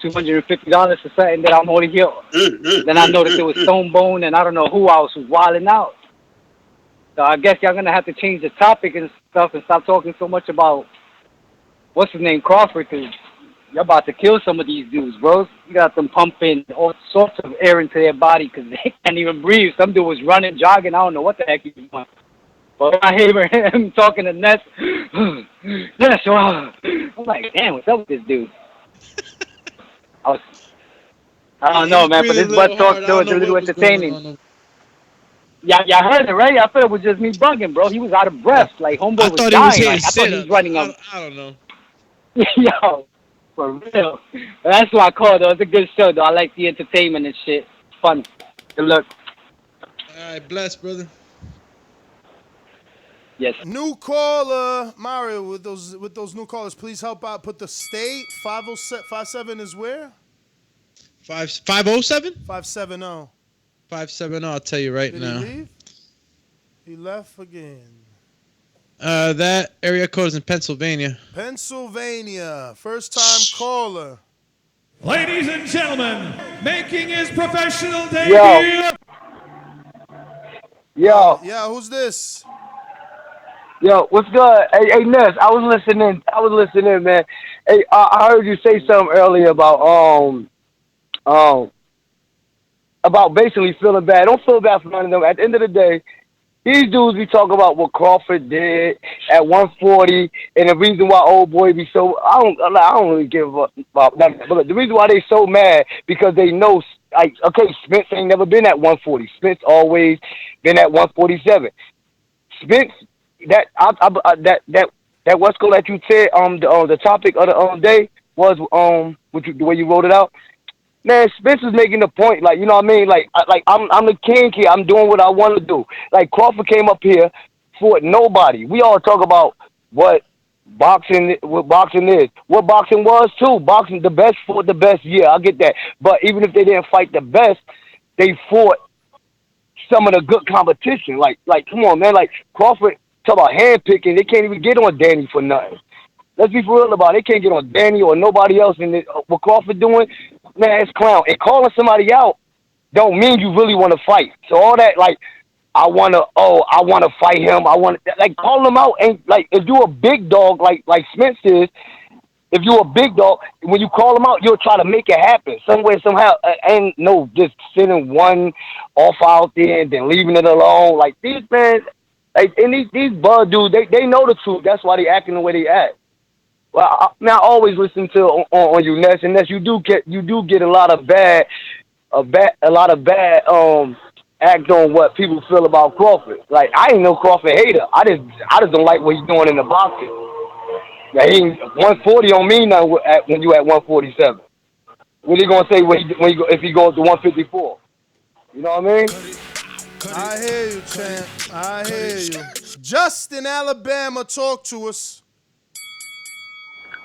$250 for something that I'm holding here. Then I noticed it was Stonebone and I don't know who else was wilding out. So I guess y'all gonna have to change the topic and stuff and stop talking so much about what's his name, Crawford, because y'all about to kill some of these dudes, bro. You got them pumping all sorts of air into their body because they can't even breathe. Some dude was running, jogging. I don't know what the heck he was doing. But I hear him talking to Ness. Ness, I'm like, damn, what's up with this dude? I don't know, man, but this butt talk still is a little entertaining. Y'all heard it, right? I thought it was just me bugging, bro. He was out of breath. Like, homeboy was dying. Like, I thought he was running up. I don't know. Yo, for real. That's why I called, though. It's a good show, though. I like the entertainment and shit. Fun. Good luck. All right, bless, brother. Yes. New caller, Mario. With those new callers, please help out. Put the state 507 is where? 507? 570. 570. I'll tell you right now. Did he leave? He left again. That area code is in Pennsylvania. Pennsylvania. First time caller. Ladies and gentlemen, making his professional debut. Yo. Yeah, who's this? Yo, what's good? Hey, Ness, I was listening, man. Hey, I heard you say something earlier about basically feeling bad. Don't feel bad for none of them. At the end of the day, these dudes be talking about what Crawford did at 140, and the reason why old boy be so I don't really give up about that. But the reason why they so mad because they know, like, okay, Spence ain't never been at 140. Spence always been at 147. Spence, that what's called that you said the topic of the day was the way you wrote it out. Man, Spence is making the point, like, you know what I mean? Like I'm the king here. I'm doing what I want to do. Like, Crawford came up here for nobody. We all talk about what boxing is, what boxing was too. Boxing, the best fought the best. Yeah, I get that. But even if they didn't fight the best, they fought some of the good competition. Like, come on, man. Like, Crawford talk about hand picking. They can't even get on Danny for nothing. Let's be for real about it. They can't get on Danny or nobody else. And what Crawford doing, man, it's clown. And calling somebody out don't mean you really want to fight. So all that, like, I want to fight him. I want to, like, call him out. And, like, if you're a big dog, like Spence is, if you're a big dog, when you call him out, you'll try to make it happen some way, somehow. And no, just sending one off out there and then leaving it alone. Like, these men, like, and these bud dudes, they know the truth. That's why they acting the way they act. Well, I always listen to on you, Ness, and Ness, you do get a lot of bad acts on what people feel about Crawford. Like, I ain't no Crawford hater. I just don't like what he's doing in the boxing. Now, he ain't 140 don't mean nothing when you at 147. What are you gonna say if he goes to 154? You know what I mean? I hear you, champ. I hear you. Justin, Alabama, talk to us.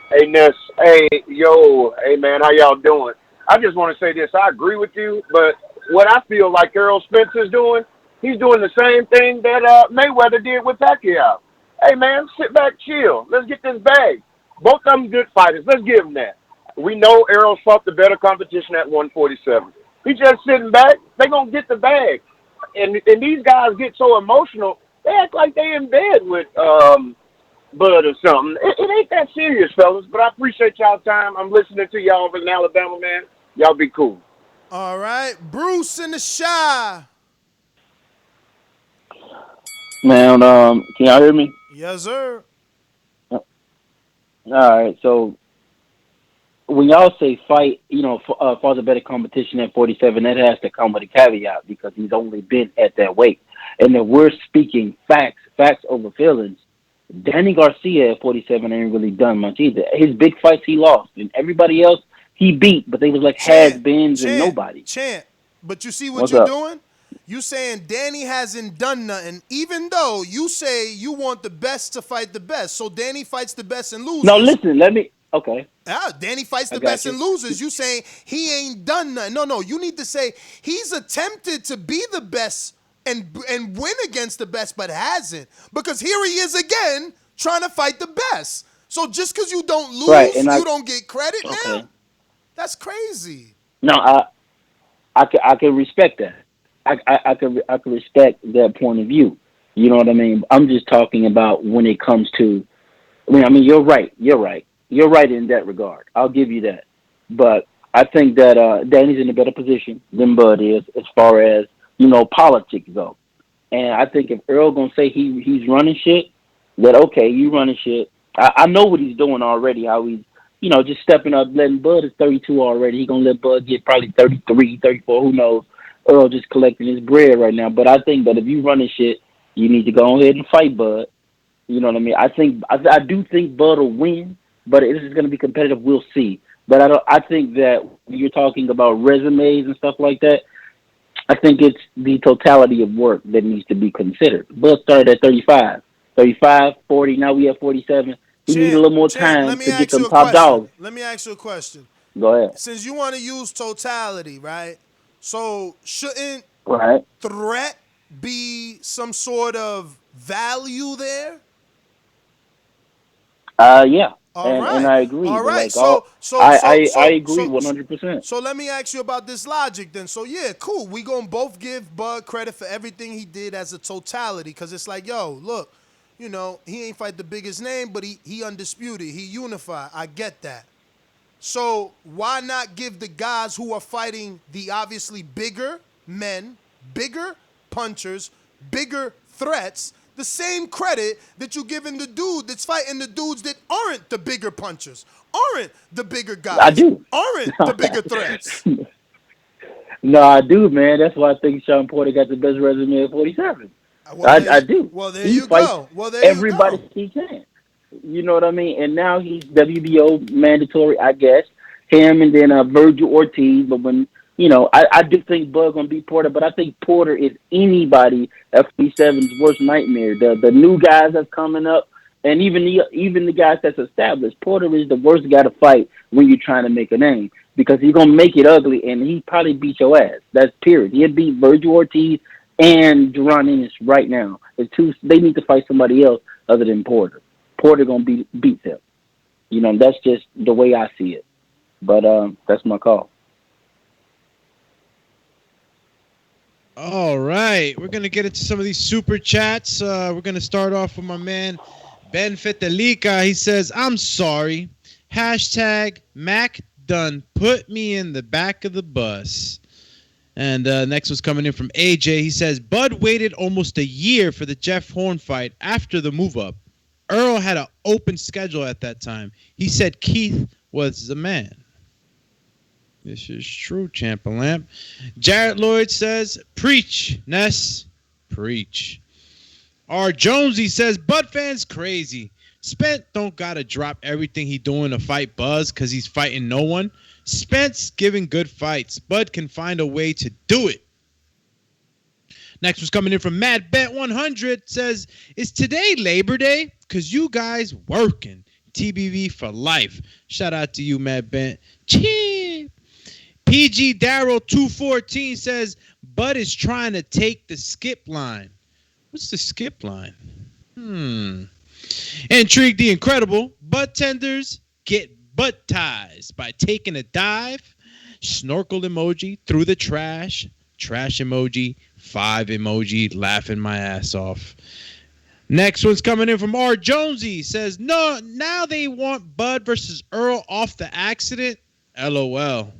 Hey, Ness. Hey, yo. Hey, man. How y'all doing? I just want to say this. I agree with you, but what I feel like Errol Spence is doing, he's doing the same thing that Mayweather did with Pacquiao. Hey, man, sit back, chill. Let's get this bag. Both of them good fighters. Let's give them that. We know Errol's fought the better competition at 147. He's just sitting back. They're going to get the bag. And these guys get so emotional. They act like they in bed with Bud or something. It ain't that serious, fellas. But I appreciate y'all time. I'm listening to y'all over in Alabama, man. Y'all be cool. All right, Bruce in the shy. Man, can y'all hear me? Yes, sir. All right. So when y'all say fight, for the better competition at 47, that has to come with a caveat because he's only been at that weight. And if we're speaking facts over feelings, Danny Garcia at 47 ain't really done much either. His big fights he lost, and everybody else he beat, but they was like has-beens and nobody. But you see what What's you're up? doing? You saying Danny hasn't done nothing, even though you say you want the best to fight the best. So Danny fights the best and loses. No, listen, okay. Yeah, Danny fights I the got best you. and loses. You saying he ain't done nothing. No, you need to say he's attempted to be the best and win against the best, but hasn't. Because here he is again trying to fight the best. So just because you don't lose, Right, and you don't get credit okay. now? That's crazy. No, I can respect that. I can respect that point of view. You know what I mean? I'm just talking about when it comes to. I mean, you're right. You're right in that regard. I'll give you that. But I think that Danny's in a better position than Bud is as far as politics go. And I think if Earl gonna say he's running shit, that okay, you running shit. I know what he's doing already. How he's just stepping up, letting Bud is 32 already. He gonna let Bud get probably 33, 34. Who knows? Earl just collecting his bread right now. But I think that if you running shit, you need to go ahead and fight Bud. You know what I mean? I do think Bud will win, but it is going to be competitive. We'll see. But I think that when you're talking about resumes and stuff like that, I think it's the totality of work that needs to be considered. Bud started at 35, 40. Now we have 47. He needs a little more time to get them top dogs. Let me ask you a question. Go ahead. Since you want to use totality, right? So shouldn't threat be some sort of value there? Yeah. All right. And I agree. All right. I agree 100%. So let me ask you about this logic then. So yeah, cool. We gonna both give Bud credit for everything he did as a totality, because it's like, yo, look, he ain't fight the biggest name, but he undisputed. He unified. I get that. So why not give the guys who are fighting the obviously bigger men, bigger punchers, bigger threats, the same credit that you're giving the dude that's fighting the dudes that aren't the bigger punchers, aren't the bigger guys, I do. aren't the bigger threats? No, I do, man. That's why I think Sean Porter got the best resume at 47. I do. Well, there he you fights go. Well, there everybody you go. he can. You know what I mean? And now he's WBO mandatory, I guess. Him and then Virgil Ortiz. But when I do think Bud gonna beat Porter, but I think Porter is anybody at 47's worst nightmare. The new guys that's coming up, and even the guys that's established. Porter is the worst guy to fight when you're trying to make a name, because he's gonna make it ugly, and he probably beat your ass. That's period. He'll beat Virgil Ortiz and Jerron Ennis right now. They need to fight somebody else other than Porter. Porter gonna beat them. That's just the way I see it. But that's my call. All right, we're gonna get into some of these super chats. We're gonna start off with my man Ben Fetelica. He says, "I'm sorry. Hashtag Mac done put me in the back of the bus." And next was coming in from AJ. He says, "Bud waited almost a year for the Jeff Horn fight after the move up. Earl had an open schedule at that time. He said Keith was the man." This is true, Champa Lamp. Jarrett Lloyd says, "Preach, Ness. Preach." R. Jonesy says, "Bud fans crazy. Spence don't gotta drop everything he doing to fight Buzz because he's fighting no one. Spence giving good fights. Bud can find a way to do it." Next was coming in from Matt Bet 100. Says, "Is today Labor Day? Because you guys working. TBV for life." Shout out to you, Matt Bent. Cheers. PG Darrow 214 says, "Bud is trying to take the skip line." What's the skip line? Intrigue the Incredible. Bud tenders get butt ties by taking a dive. Snorkel emoji through the trash. Trash emoji. 5 emoji laughing my ass off. Next one's coming in from R. Jonesy. Says, no, now they want Bud versus Earl off the accident. LOL.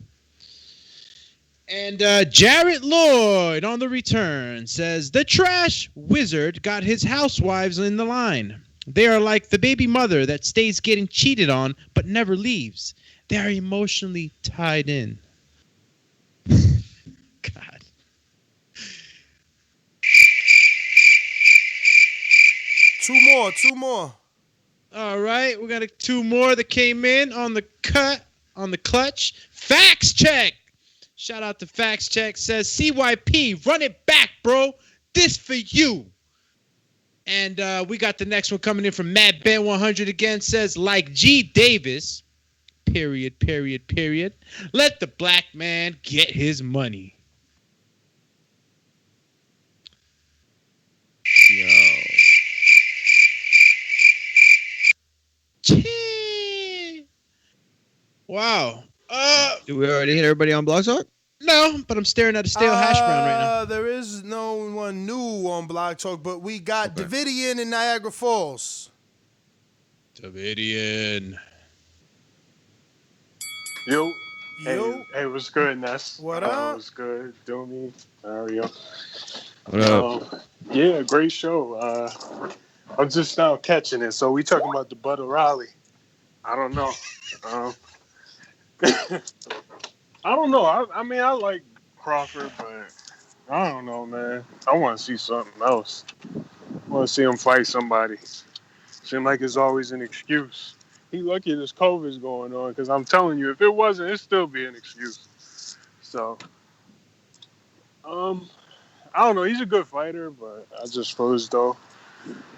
And Jarrett Lloyd on the return says, the trash wizard got his housewives in the line. They are like the baby mother that stays getting cheated on but never leaves. They are emotionally tied in. God. Two more. All right, we got two more that came in on the clutch. Facts check. Shout out to Facts Check. Says, CYP, run it back, bro. This for you. And we got the next one coming in from Matt Ben 100 again. Says, like G. Davis, period. Let the black man get his money. Yo. Wow. Do we already hit everybody on Block Talk? No, but I'm staring at a stale hash brown right now. There is no one new on Block Talk, but we got Davidian in Niagara Falls. Davidian. Yo. Hey, what's good, Ness? What up? What's good, Doomy? Mario. What up? Yeah, great show. I'm just now catching it. So we talking about the Bud O'Reilly. I don't know. I don't know. I mean, I like Crawford, but I don't know, man. I want to see something else. I want to see him fight somebody. Seems like it's always an excuse. He lucky this COVID's going on, because I'm telling you, if it wasn't, it'd still be an excuse. So, I don't know. He's a good fighter, but I just feel as though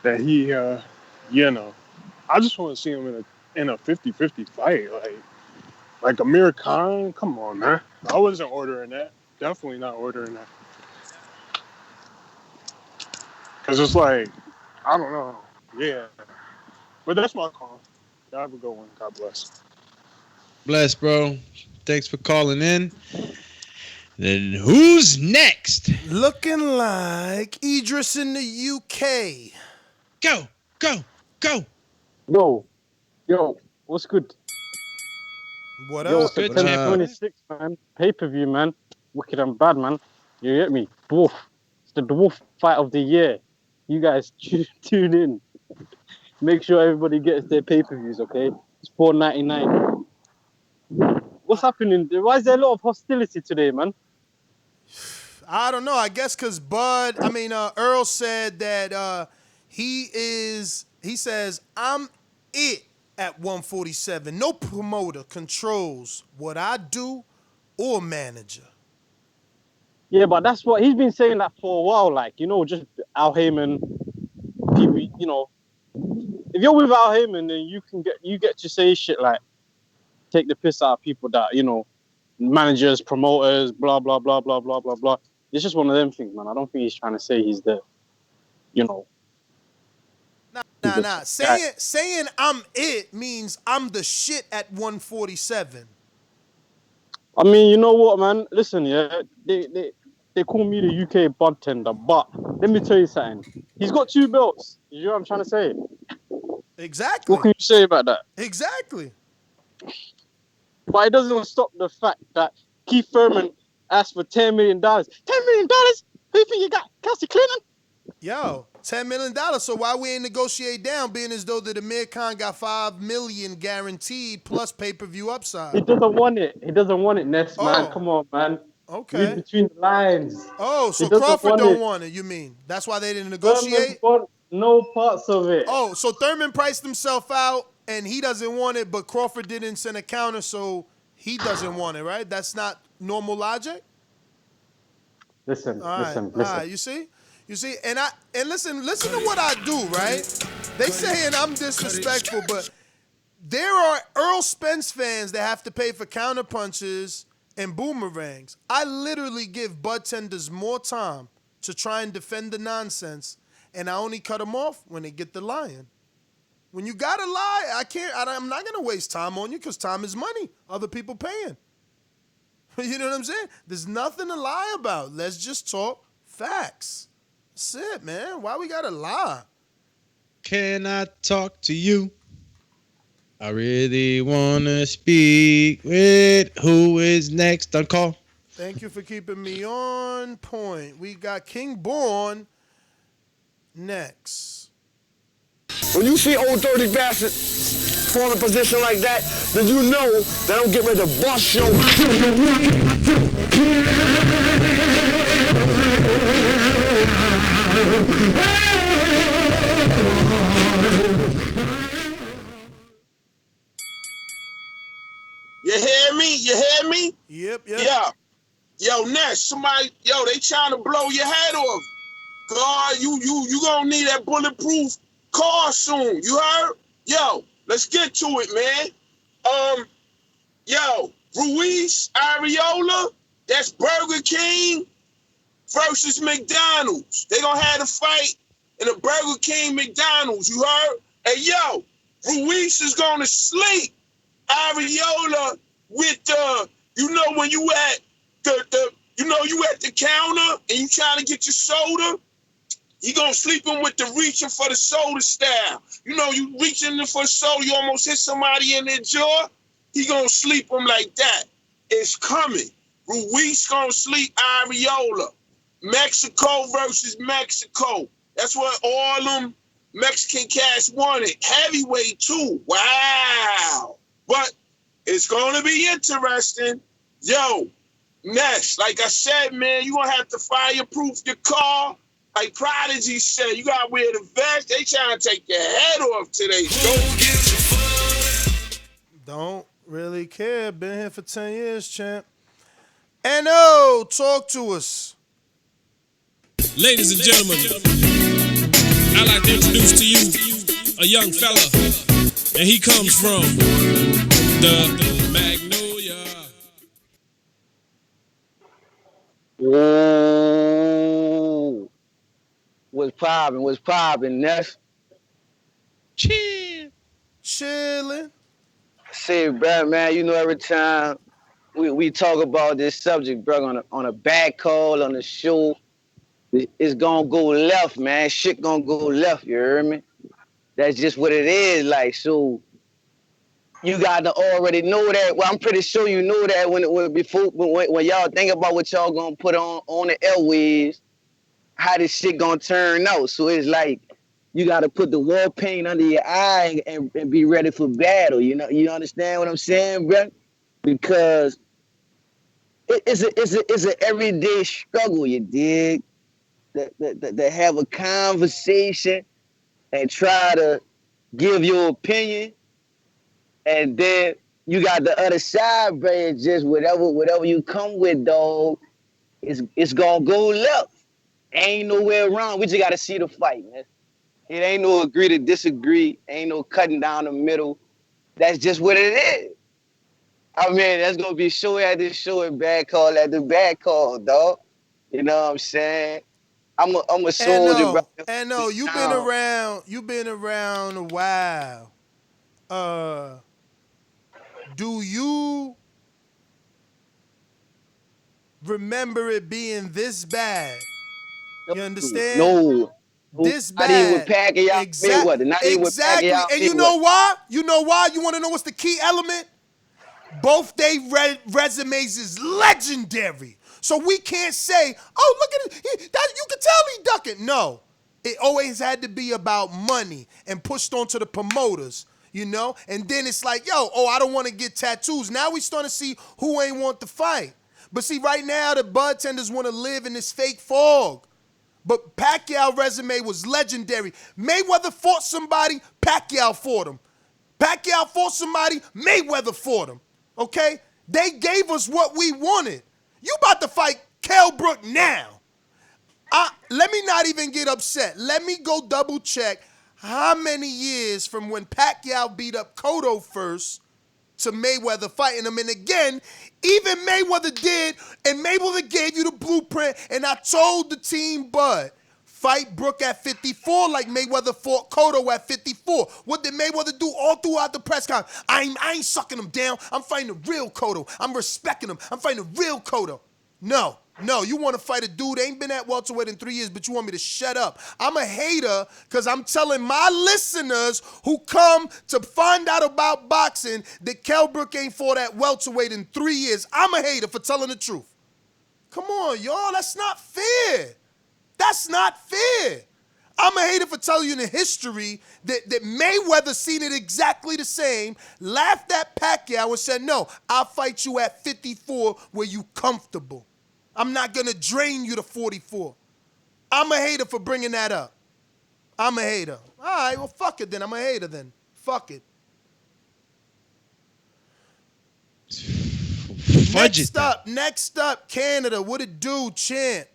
that he, I just want to see him in a 50-50 fight, like Amir Khan. Come on, man. I wasn't ordering that. Definitely not ordering that. Because it's like, I don't know. Yeah. But that's my call. Y'all have a good one. God bless. Bless, bro. Thanks for calling in. Then who's next? Looking like Idris in the UK. Go. Yo, what's good? What Yo, up? September 26th, man. Pay-per-view, man. Wicked and Bad, man. You get me? Dwarf. It's the Dwarf fight of the year. You guys tune in. Make sure everybody gets their pay-per-views, okay? It's $4.99. What's happening? Why is there a lot of hostility today, man? I don't know. I guess because Earl said that he says, I'm it at 147. No promoter controls what I do or manager. Yeah, but that's what he's been saying that for a while. Just Al Heyman, people, if you're with Al Heyman, then you get to say shit like take the piss out of people that, managers, promoters, blah, blah, blah, blah, blah, blah, blah. It's just one of them things, man. I don't think he's trying to say he's the, Nah. Saying I'm it means I'm the shit at 147. I mean, you know what, man? Listen, yeah, they call me the UK bartender, but let me tell you something. He's got 2 belts. You know what I'm trying to say? Exactly. What can you say about that? Exactly. But it doesn't stop the fact that Keith Thurman asked for $10 million. $10 million? Who you think you got? Kelsey Clinton? Yo, $10 million. So why we ain't negotiate down, being as though that Amir Khan got $5 million guaranteed plus pay-per-view upside? He doesn't want it. He doesn't want it, Ness, man. Come on, man. Okay. Read between the lines. Oh, so Crawford don't want it, you mean? That's why they didn't negotiate? Thurman want no parts of it. Oh, so Thurman priced himself out and he doesn't want it, but Crawford didn't send a counter, so he doesn't want it, right? That's not normal logic? Listen. All right, you see, and listen to what I do, right? They saying I'm disrespectful, but there are Errol Spence fans that have to pay for counter punches and boomerangs. I literally give bud tenders more time to try and defend the nonsense, and I only cut them off when they get the lying. When you gotta lie, I'm not gonna waste time on you because time is money. Other people paying. You know what I'm saying? There's nothing to lie about. Let's just talk facts. That's it, man. Why we gotta lie? can I talk to you? I really wanna speak with who is next on call. Thank you for keeping me on point. We got King Born next. When you see old dirty bastards fall in a position like that, then you know that I'm getting ready to bust your. You hear me? You hear me? Yep. Yeah. Yo, Ness, somebody, they trying to blow your head off. God, you gonna need that bulletproof car soon. You heard? Yo, let's get to it, man. Ruiz, Areola, that's Burger King versus McDonald's. They gonna have a fight in a Burger King McDonald's. You heard? Hey, Ruiz is gonna sleep Areola with when you at you at the counter and you trying to get your soda. You gonna sleep him with the reaching for the soda style. You reaching for the soda, you almost hit somebody in their jaw. He gonna sleep him like that. It's coming. Ruiz gonna sleep Areola. Mexico versus Mexico. That's what all them Mexican cats wanted. Heavyweight too. Wow. But it's gonna be interesting. Next, like I said, man, you gonna have to fireproof your car. Like Prodigy said, you gotta wear the vest. They trying to take your head off today. Don't really care. Been here for 10 years, champ. N.O., talk to us. Ladies and gentlemen, I'd like to introduce to you a young fella, and he comes from the Magnolia. Whoa. What's poppin', Ness? Chillin'. See, bro, man, every time we talk about this subject, bro, on a back call, on the show, it's gonna go left, man. Shit gonna go left, you hear me? That's just what it is, like, so you gotta already know that. Well, I'm pretty sure you know that when y'all think about what y'all gonna put on the airwaves, how this shit gonna turn out. So it's like you gotta put the war paint under your eye and be ready for battle. You understand what I'm saying, bro? Because it's an everyday struggle, you dig? That have a conversation and try to give your opinion, and then you got the other side, bro. It's just whatever you come with, dog, it's gonna go left. Ain't nowhere around. We just gotta see the fight, man. It ain't no agree to disagree. Ain't no cutting down the middle. That's just what it is. I mean, that's gonna be show after show and bad call after bad call, dog. You know what I'm saying? I'm a soldier, bro. And no, you've been around a while. Do you remember it being this bad? You understand? No. This bad. Not even with Pacquiao. Exactly. And you know why? You want to know what's the key element? Both they resumes is legendary. So we can't say, oh, look at it. You can tell he ducking. No. It always had to be about money and pushed onto the promoters, And then it's like, I don't want to get tattoos. Now we starting to see who ain't want to fight. But see, right now, the bud tenders want to live in this fake fog. But Pacquiao resume was legendary. Mayweather fought somebody, Pacquiao fought him. Pacquiao fought somebody, Mayweather fought him. Okay? They gave us what we wanted. You about to fight Kell Brook now. Let me not even get upset. Let me go double check how many years from when Pacquiao beat up Cotto first to Mayweather fighting him. And again, even Mayweather did, and Mayweather gave you the blueprint, and I told the team, Bud, fight Brook at 54 like Mayweather fought Cotto at 54. What did Mayweather do all throughout the press conference? I ain't sucking him down. I'm fighting the real Cotto. I'm respecting him. I'm fighting the real Cotto. No. No, you want to fight a dude ain't been at welterweight in 3 years, but you want me to shut up. I'm a hater because I'm telling my listeners who come to find out about boxing that Kell Brook ain't fought at welterweight in 3 years. I'm a hater for telling the truth. Come on, y'all. That's not fair. That's not fair. I'm a hater for telling you in the history that Mayweather seen it exactly the same, laughed at Pacquiao and said, no, I'll fight you at 54 where you comfortable. I'm not going to drain you to 44. I'm a hater for bringing that up. I'm a hater. All right, well, fuck it then. I'm a hater then. Fuck it. Next up, Canada. What it do, champ?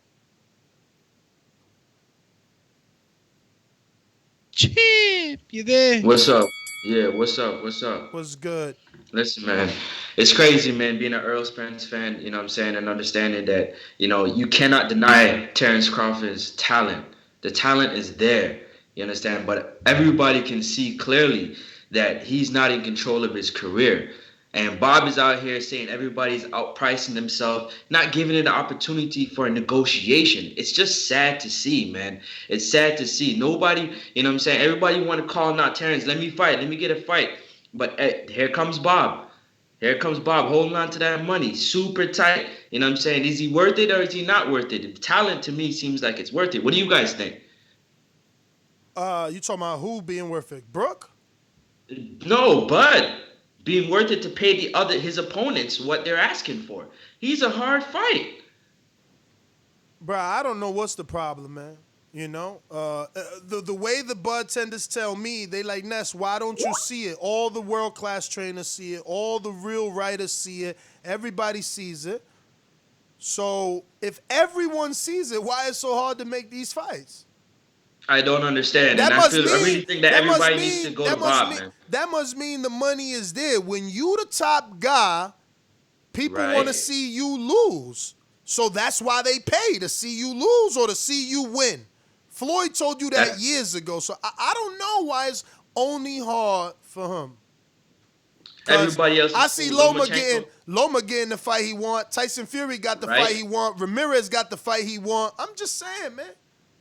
Champ, you there? What's up? Yeah, what's up? What's up? What's good? Listen, man, it's crazy, man, being an Errol Spence fan, you know what I'm saying, and understanding that, you know, you cannot deny Terence Crawford's talent. The talent is there, you understand? But everybody can see clearly that he's not in control of his career. And Bob is out here saying everybody's outpricing themselves, not giving it an opportunity for a negotiation. It's just sad to see, man. It's sad to see. Nobody, you know what I'm saying? Everybody want to call out Terence, let me fight, let me get a fight. But here comes Bob. Here comes Bob holding on to that money, super tight. You know what I'm saying? Is he worth it or is he not worth it? The talent to me seems like it's worth it. What do you guys think? You talking about who being worth it? Brook? No, Bud. Being worth it to pay his opponents what they're asking for. He's a hard fight. Bruh, I don't know what's the problem, man. You know, the way the bud tenders tell me, they like, Ness, why don't you see it? All the world-class trainers see it. All the real writers see it. Everybody sees it. So if everyone sees it, why is it so hard to make these fights? I don't understand. And I really think that everybody needs to go to Bob, man. That must mean the money is there. When you the top guy, people want to see you lose. So that's why they pay, to see you lose or to see you win. Floyd told you that years ago, so I don't know why it's only hard for him. Everybody else. I see Loma getting the fight he want. Tyson Fury got the fight he want. Ramirez got the fight he want. I'm just saying, man.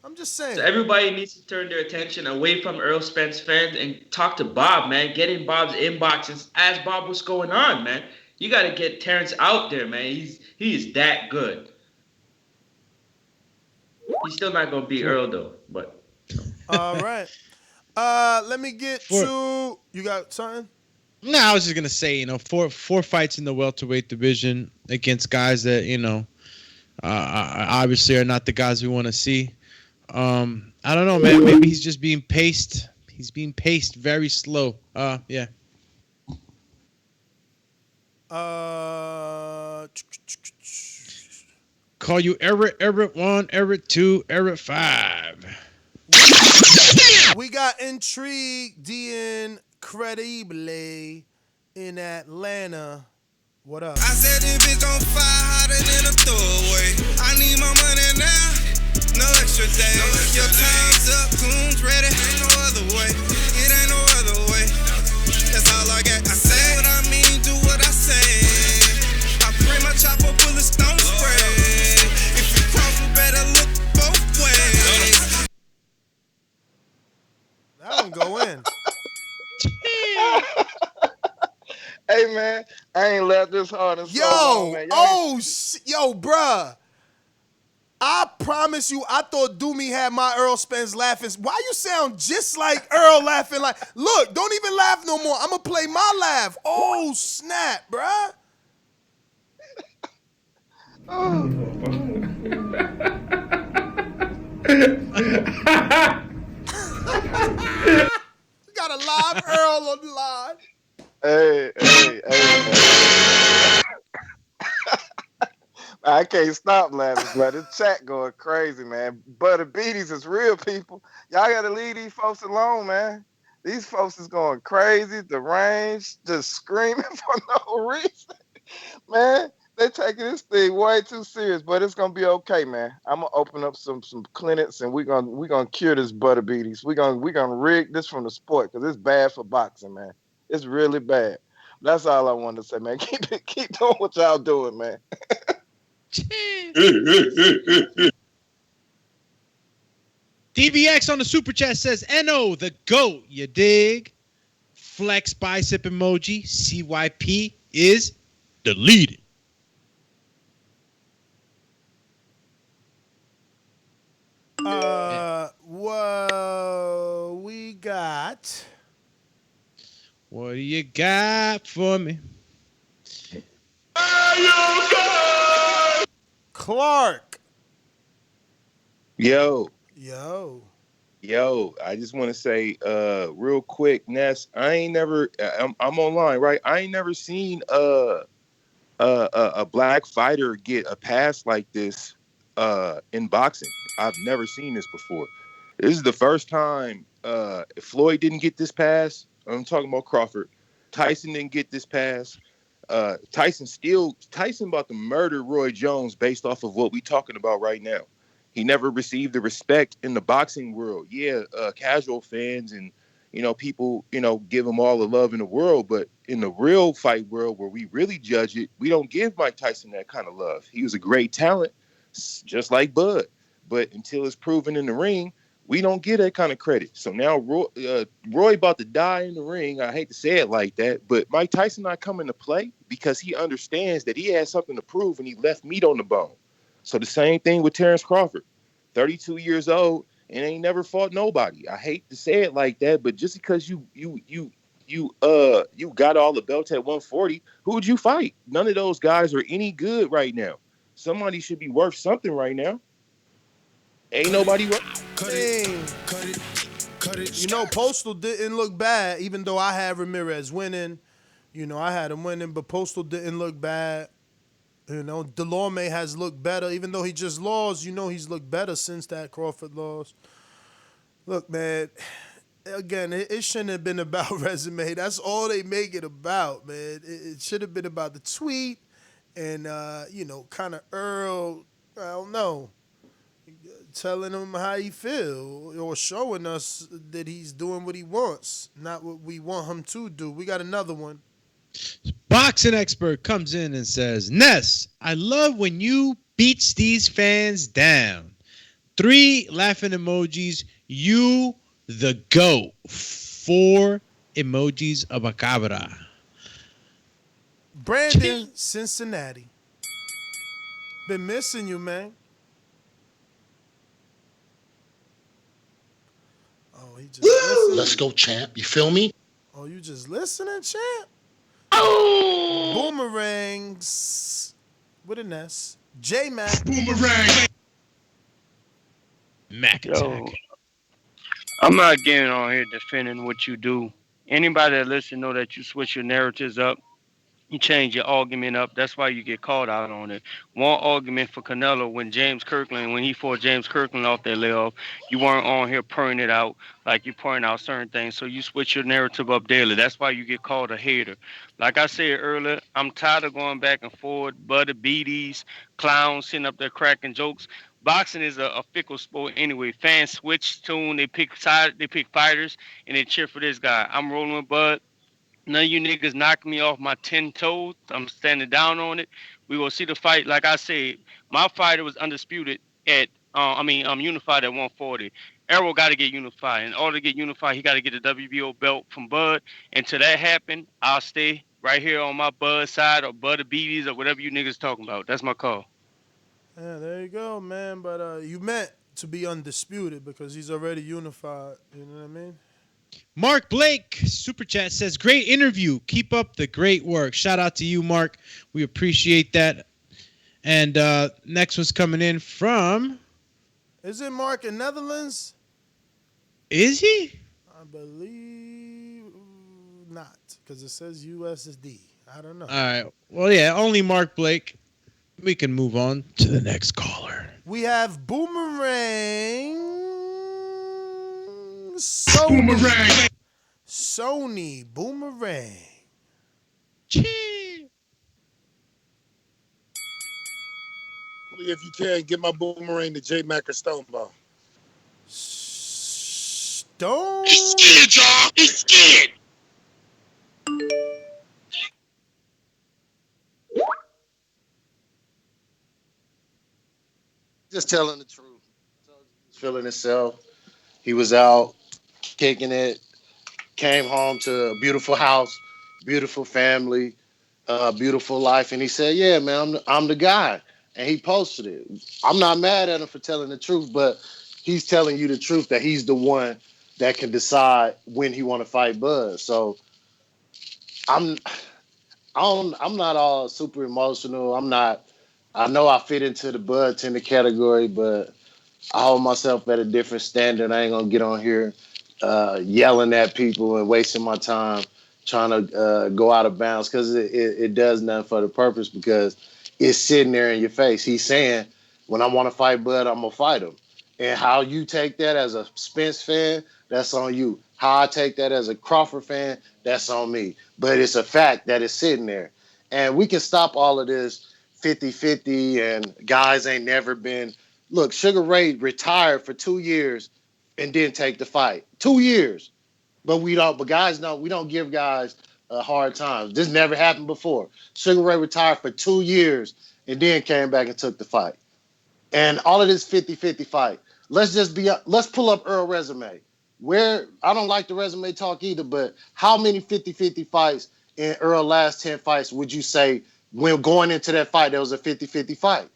I'm just saying. So everybody needs to turn their attention away from Errol Spence fans and talk to Bob, man. Get in Bob's inbox and ask Bob what's going on, man. You got to get Terence out there, man. He is that good. He's still not going to beat Earl, though. But all right. Let me get to... You got something? No, I was just going to say, you know, four fights in the welterweight division against guys that, you know, obviously are not the guys we want to see. I don't know, man. Maybe he's just being paced. He's being paced very slow. Yeah. Call you Everett 1, Everett 2, Everett 5. We got Intrigue Incredible in Atlanta. What up? I said this bitch on fire hotter than a throwaway. I need my money now. No extra days. Your time's up, coons ready. Ain't no other way. It ain't no other way. That's all I got. I say what I mean, do what I say. I pray my chopper bullets don't spray. If you cross, you better look both ways. That one go in. Hey man, I ain't laughed this hard in so long, man. Yo, bruh. I promise you, I thought Doomy had my Errol Spence laughing. Why you sound just like Earl laughing? Like, look, don't even laugh no more. I'm gonna play my laugh. Oh snap, bruh. You got a live Earl on the line. Hey. I can't stop laughing, but the chat going crazy, man. Butter Beaties is real, people. Y'all got to leave these folks alone, man. These folks is going crazy. The range, just screaming for no reason. Man, they taking this thing way too serious, but it's gonna be okay, man. I'm gonna open up some clinics and we're gonna cure this Butter Beaties. We're gonna rig this from the sport because it's bad for boxing, man. It's really bad. That's all I wanted to say, man. Keep doing what y'all doing, man. DBX on the super chat says, "No, the GOAT, you dig? Flex bicep emoji. CYP is deleted." Well, we got. What do you got for me? Clark. Yo, Yo. I just want to say, real quick, Ness. I'm online, right? I ain't never seen a black fighter get a pass like this in boxing. I've never seen this before. This is the first time Floyd didn't get this pass. I'm talking about Crawford. Tyson didn't get this pass. Tyson about to murder Roy Jones based off of what we talking about right now. He never received the respect in the boxing world. Yeah, casual fans and people give him all the love in the world, but in the real fight world where we really judge it, we don't give Mike Tyson that kind of love. He was a great talent, just like Bud, but until it's proven in the ring, we don't get that kind of credit. So now Roy about to die in the ring. I hate to say it like that, but Mike Tyson not coming to play because he understands that he has something to prove and he left meat on the bone. So the same thing with Terence Crawford, 32 years old and ain't never fought nobody. I hate to say it like that, but just because you got all the belts at 140, who would you fight? None of those guys are any good right now. Somebody should be worth something right now. Ain't nobody worth. Cut it. Postal didn't look bad, even though I had Ramirez winning. I had him winning, but Postal didn't look bad. Delorme has looked better, even though he just lost. He's looked better since that Crawford loss. Look, man, again, it shouldn't have been about resume. That's all they make it about, man. It should have been about the tweet and, kind of Earl, I don't know, telling him how he feel or showing us that he's doing what he wants, not what we want him to do. We got another one. Boxing expert comes in and says, "Ness, I love when you beats these fans down. 3 laughing emojis. You the GOAT. 4 emojis of a cabra." Brandon, Cincinnati. Been missing you, man. Oh, he just listening. Let's go, champ. You feel me? Oh, you just listening, champ? Oh! Boomerangs with an S. J-Mac. Boomerang. Mac Yo, I'm not getting on here defending what you do. Anybody that listen know that you switch your narratives up. You change your argument up. That's why you get called out on it. One argument for Canelo when he fought James Kirkland off that layoff, you weren't on here purring it out like you pouring out certain things. So you switch your narrative up daily. That's why you get called a hater. Like I said earlier, I'm tired of going back and forth. Butter beaties, clowns sitting up there cracking jokes. Boxing is a fickle sport anyway. Fans switch tune, they pick fighters, and they cheer for this guy. I'm rolling with Bud. None of you niggas knock me off my 10 toes. I'm standing down on it. We will see the fight. Like I said, my fighter was undisputed at, unified at 140. Errol got to get unified. In order to get unified, he got to get a WBO belt from Bud. Until that happen, I'll stay right here on my Bud side or Bud Beaties or whatever you niggas talking about. That's my call. Yeah, there you go, man. But you meant to be undisputed because he's already unified. You know what I mean? Mark Blake, super chat, says, "Great interview. Keep up the great work." Shout out to you, Mark. We appreciate that. And next one's coming in from... Is it Mark in Netherlands? Is he? I believe not, because it says USD. I don't know. All right. Well, yeah, only Mark Blake. We can move on to the next caller. We have Boomerang. Boomerang. Sony Boomerang. If you can, get my boomerang to J Mac or Stoneball. Stone. He's scared, y'all. He's scared. just telling the truth. So he was feeling himself. He was out kicking it. Came home to a beautiful house, beautiful family, beautiful life, and he said, "Yeah, man, I'm the guy." And he posted it. I'm not mad at him for telling the truth, but he's telling you the truth that he's the one that can decide when he want to fight Bud. So I'm I'm not all super emotional. I'm not. I know I fit into the Bud Tender category, but I hold myself at a different standard. I ain't gonna get on here yelling at people and wasting my time trying to go out of bounds because it does nothing for the purpose because it's sitting there in your face. He's saying, when I want to fight Bud, I'm gonna fight him. And how you take that as a Spence fan, that's on you. How I take that as a Crawford fan, that's on me. But it's a fact that it's sitting there. And we can stop all of this 50-50 and guys ain't never been. Look, Sugar Ray retired for 2 years and didn't take the fight. 2 years. But we don't. But guys, no, we don't give guys a hard time. This never happened before. Sugar Ray retired for 2 years and then came back and took the fight. And all of this 50-50 fight. Let's pull up Earl resume. Where I don't like the resume talk either, but how many 50-50 fights in Earl last 10 fights would you say when going into that fight there was a 50-50 fight?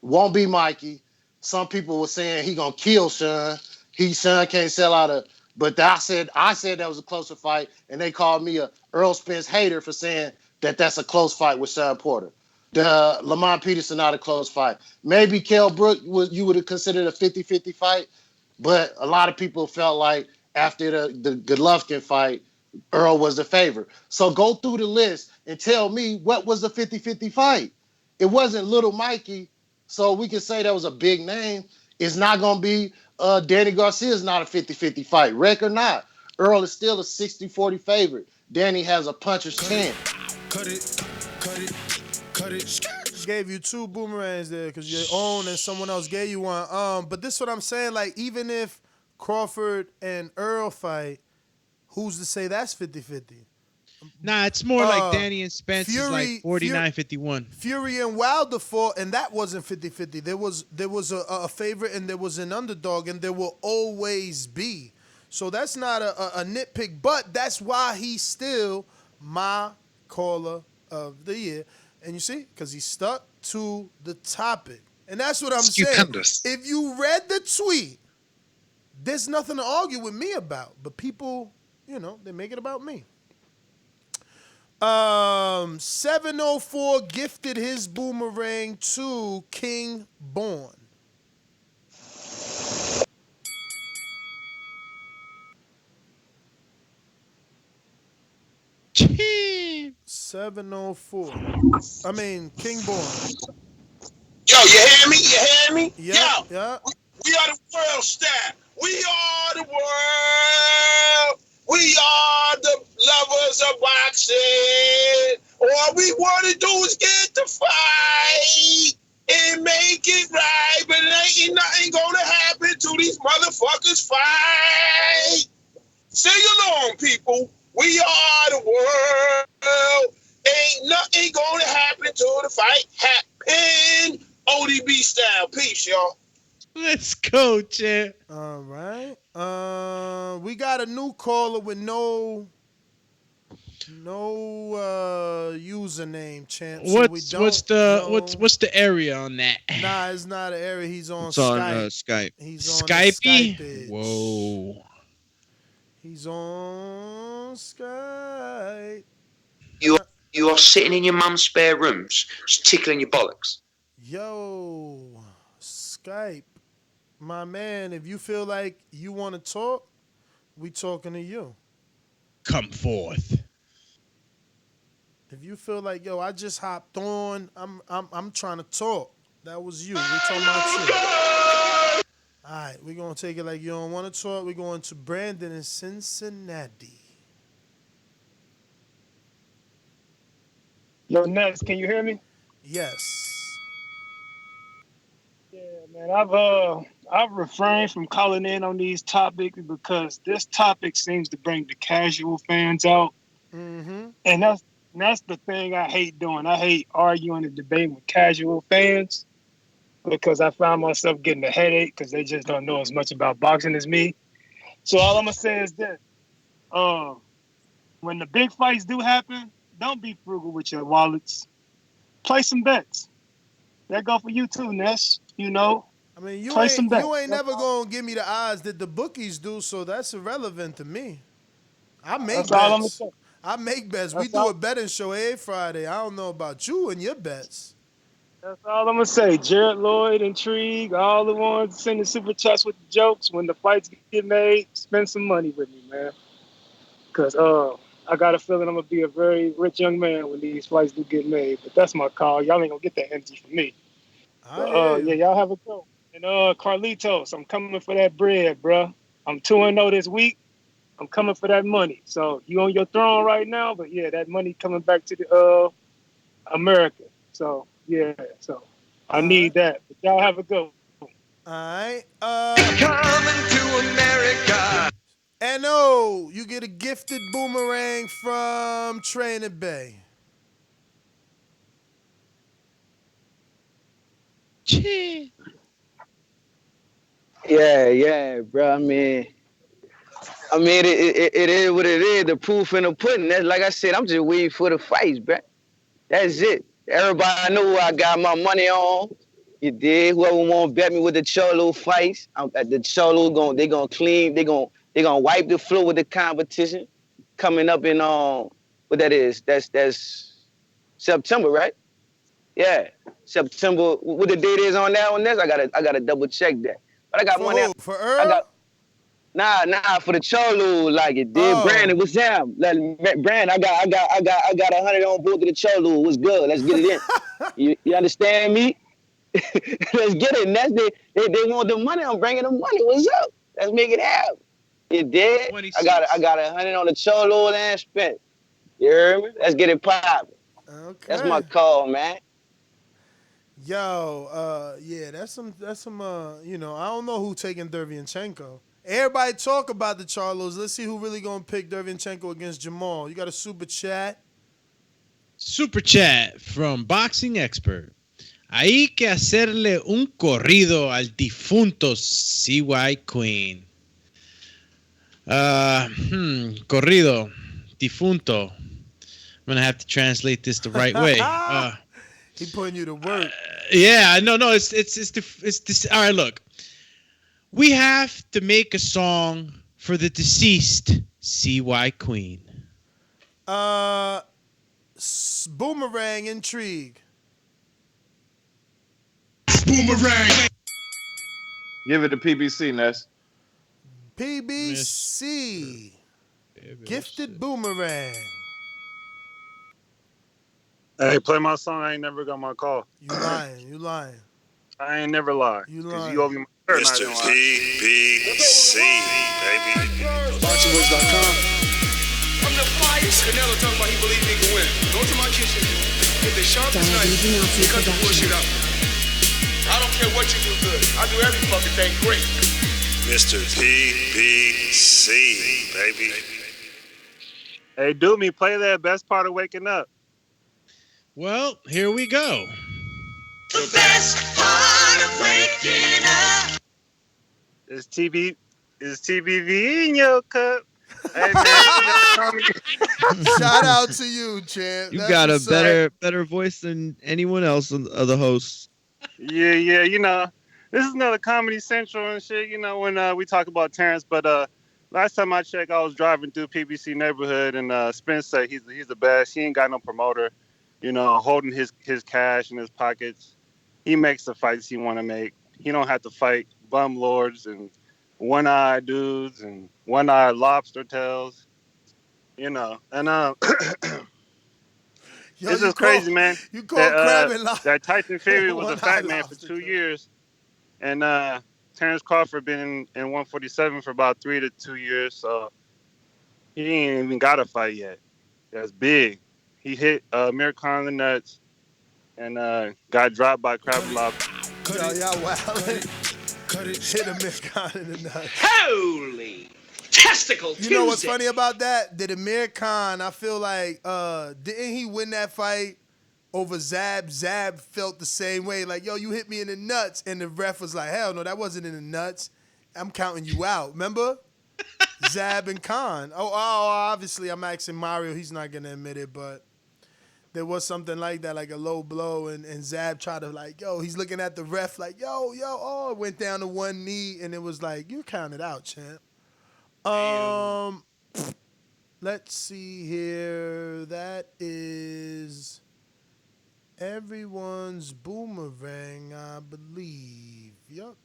Won't be Mikey. Some people were saying he gonna kill Sean. Sean can't sell out a. But I said that was a closer fight, and they called me a Errol Spence hater for saying that that's a close fight with Sean Porter. The Lamont Peterson not a close fight. Maybe Kell Brook you would have considered a 50-50 fight, but a lot of people felt like after the Golovkin fight, Earl was the favorite. So go through the list and tell me what was the 50-50 fight. It wasn't Little Mikey. So we can say that was a big name. It's not going to be Danny Garcia's not a 50-50 fight. Wreck or not. Earl is still a 60-40 favorite. Danny has a puncher's chance. Cut it. Gave you two boomerangs there because your own and someone else gave you one. But this is what I'm saying. Like, even if Crawford and Earl fight, who's to say that's 50-50? Nah, it's more like Danny and Spence is like 49-51. Fury and Wilder fought, and that wasn't 50-50. There was a favorite and there was an underdog, and there will always be. So that's not a nitpick, but that's why he's still my caller of the year. And you see, because he stuck to the topic. And that's what I'm saying. If you read the tweet, there's nothing to argue with me about. But people, they make it about me. 704 gifted his boomerang to King Born. Chee. 704. I mean, King Born. Yo, you hear me? Yeah. We are the world star. We are the world. We are the lovers of boxing. All we want to do is get the fight and make it right. But ain't nothing going to happen till these motherfuckers fight. Sing along, people. We are the world. Ain't nothing going to happen till the fight happen. ODB style. Peace, y'all. Let's go, champ. All right. We got a new caller with no username, champ. What's the area on that? Nah, it's not an area. He's on It's Skype. on Skype. He's on Skype. Skype. Whoa. He's on Skype. You are sitting in your mum's spare rooms, just tickling your bollocks. Yo, Skype. My man, if you feel like you want to talk, we talking to you. Come forth. If you feel like, yo, I just hopped on, I'm trying to talk. That was you. We talking about you. All right, we're going to take it like you don't want to talk. We're going to Brandon in Cincinnati. Yo, Ness, can you hear me? Yes. Yeah, man, I've refrained from calling in on these topics because this topic seems to bring the casual fans out. Mm-hmm. And that's the thing I hate doing. I hate arguing and debating with casual fans. because I found myself getting a headache because they just don't know as much about boxing as me. So all I'm gonna say is this: when the big fights do happen, don't be frugal with your wallets. Play some bets. That go for you too, Ness. You know, I mean, you play some ain't bets. you ain't never gonna give me the odds that the bookies do, so that's irrelevant to me. I make That's all I'm gonna bets. say. I make bets. We That's do a all. betting show every Friday. I don't know about you and your bets. That's all I'm gonna say. Jared Lloyd, Intrigue, all the ones sending super chats with the jokes. When the fights get made, spend some money with me, man. Cause I got a feeling I'm gonna be a very rich young man when these fights do get made. But that's my call. Y'all ain't gonna get that energy from me. I But hear yeah, you. y'all have a go. And Carlitos, I'm coming for that bread, bruh. I'm 2-0 this week. I'm coming for that money. So you on your throne right now, but yeah, that money coming back to the America. So yeah, so I All right. need that. But y'all have a go. All right. Coming to America. No, you get a gifted boomerang from Training Bay. Yeah, bro. It is what it is. The proof in the pudding. That's like I said. I'm just waiting for the fights, bro. That's it. Everybody know who I got my money on. You did. Whoever want to bet me with the Cholo fights, at the Cholo they gonna clean. They gonna wipe the floor with the competition coming up in what that is. That's September, right? Yeah, September. What the date is on that one? I gotta double check that. But I got For money. who? For I got Earl? Nah, for the Cholo, like it did. Oh. Brandon, what's him? Like, Brandon, I got 100 on board to the Cholo. What's good? Let's get it in. You understand me? Let's get it. And that's they want the money. I'm bringing the money. What's up? Let's make it happen. You did. I got 100 on the Cholo and Spence. You heard me? Let's get it popping. That's my Okay. call, man. Yo, yeah, that's some, I don't know who taking Derevyanchenko. Everybody talk about the Charlos. Let's see who really gonna pick Derevyanchenko against Jamal. You got a super chat? Super chat from Boxing Expert. Hay que hacerle un corrido al difunto CY Queen. Corrido, difunto. I'm gonna have to translate this the right way. He putting you to work. Yeah, no, it's this. All right, look, we have to make a song for the deceased CY Queen. Boomerang Intrigue. Boomerang. Give it to PBC, Ness. PBC. Gifted Boomerang. Hey, play my song. I ain't never got my call. You lying. I ain't never lie. You Because lying. you owe me my shirt. Mr. PBC, baby. BoxingWords.com. I'm the flyest. Canelo talking about he believe he can win. Go to my kitchen. Get the sharpest knife. And cut the bullshit out. I don't care what you do good. I do every fucking thing great. Mr. PBC, baby. Hey, do me play that best part of waking up. Well, here we go. The best part of waking up. Is TBV in your cup? Hey man, shout out to you, champ. You That's got a what's up. better voice than anyone else of the hosts. Yeah, you know, this is another Comedy Central and shit. You know, when we talk about Terence, but last time I checked, I was driving through PBC neighborhood, and Spence said he's the best. He ain't got no promoter. You know, holding his cash in his pockets. He makes the fights he want to make. He don't have to fight bum lords and one-eyed dudes and one-eyed lobster tails. You know, and Yo, this is crazy, man. You call crabbing That Tyson Fury was a fat one-eyed man for lobster 2 years, and Terence Crawford been in 147 for about 3 to 2 years, so he ain't even got a fight yet. That's big. He hit Amir Khan in the nuts and got dropped by Crab Lobster. Y'all wildin'. Hit Amir Khan in the nuts. Holy testicle Tuesday. You know what's funny about that? That Amir Khan, I feel like, didn't he win that fight over Zab. Zab felt the same way, like, yo, you hit me in the nuts. And the ref was like, hell no, that wasn't in the nuts. I'm counting you out. Remember? Zab and Khan. Oh, obviously I'm asking Mario. He's not going to admit it, but there was something like that, like a low blow, and Zab tried to like, yo, he's looking at the ref like, yo, it went down to one knee, and it was like, you counted out, champ. Let's see here. That is everyone's boomerang, I believe. Yup.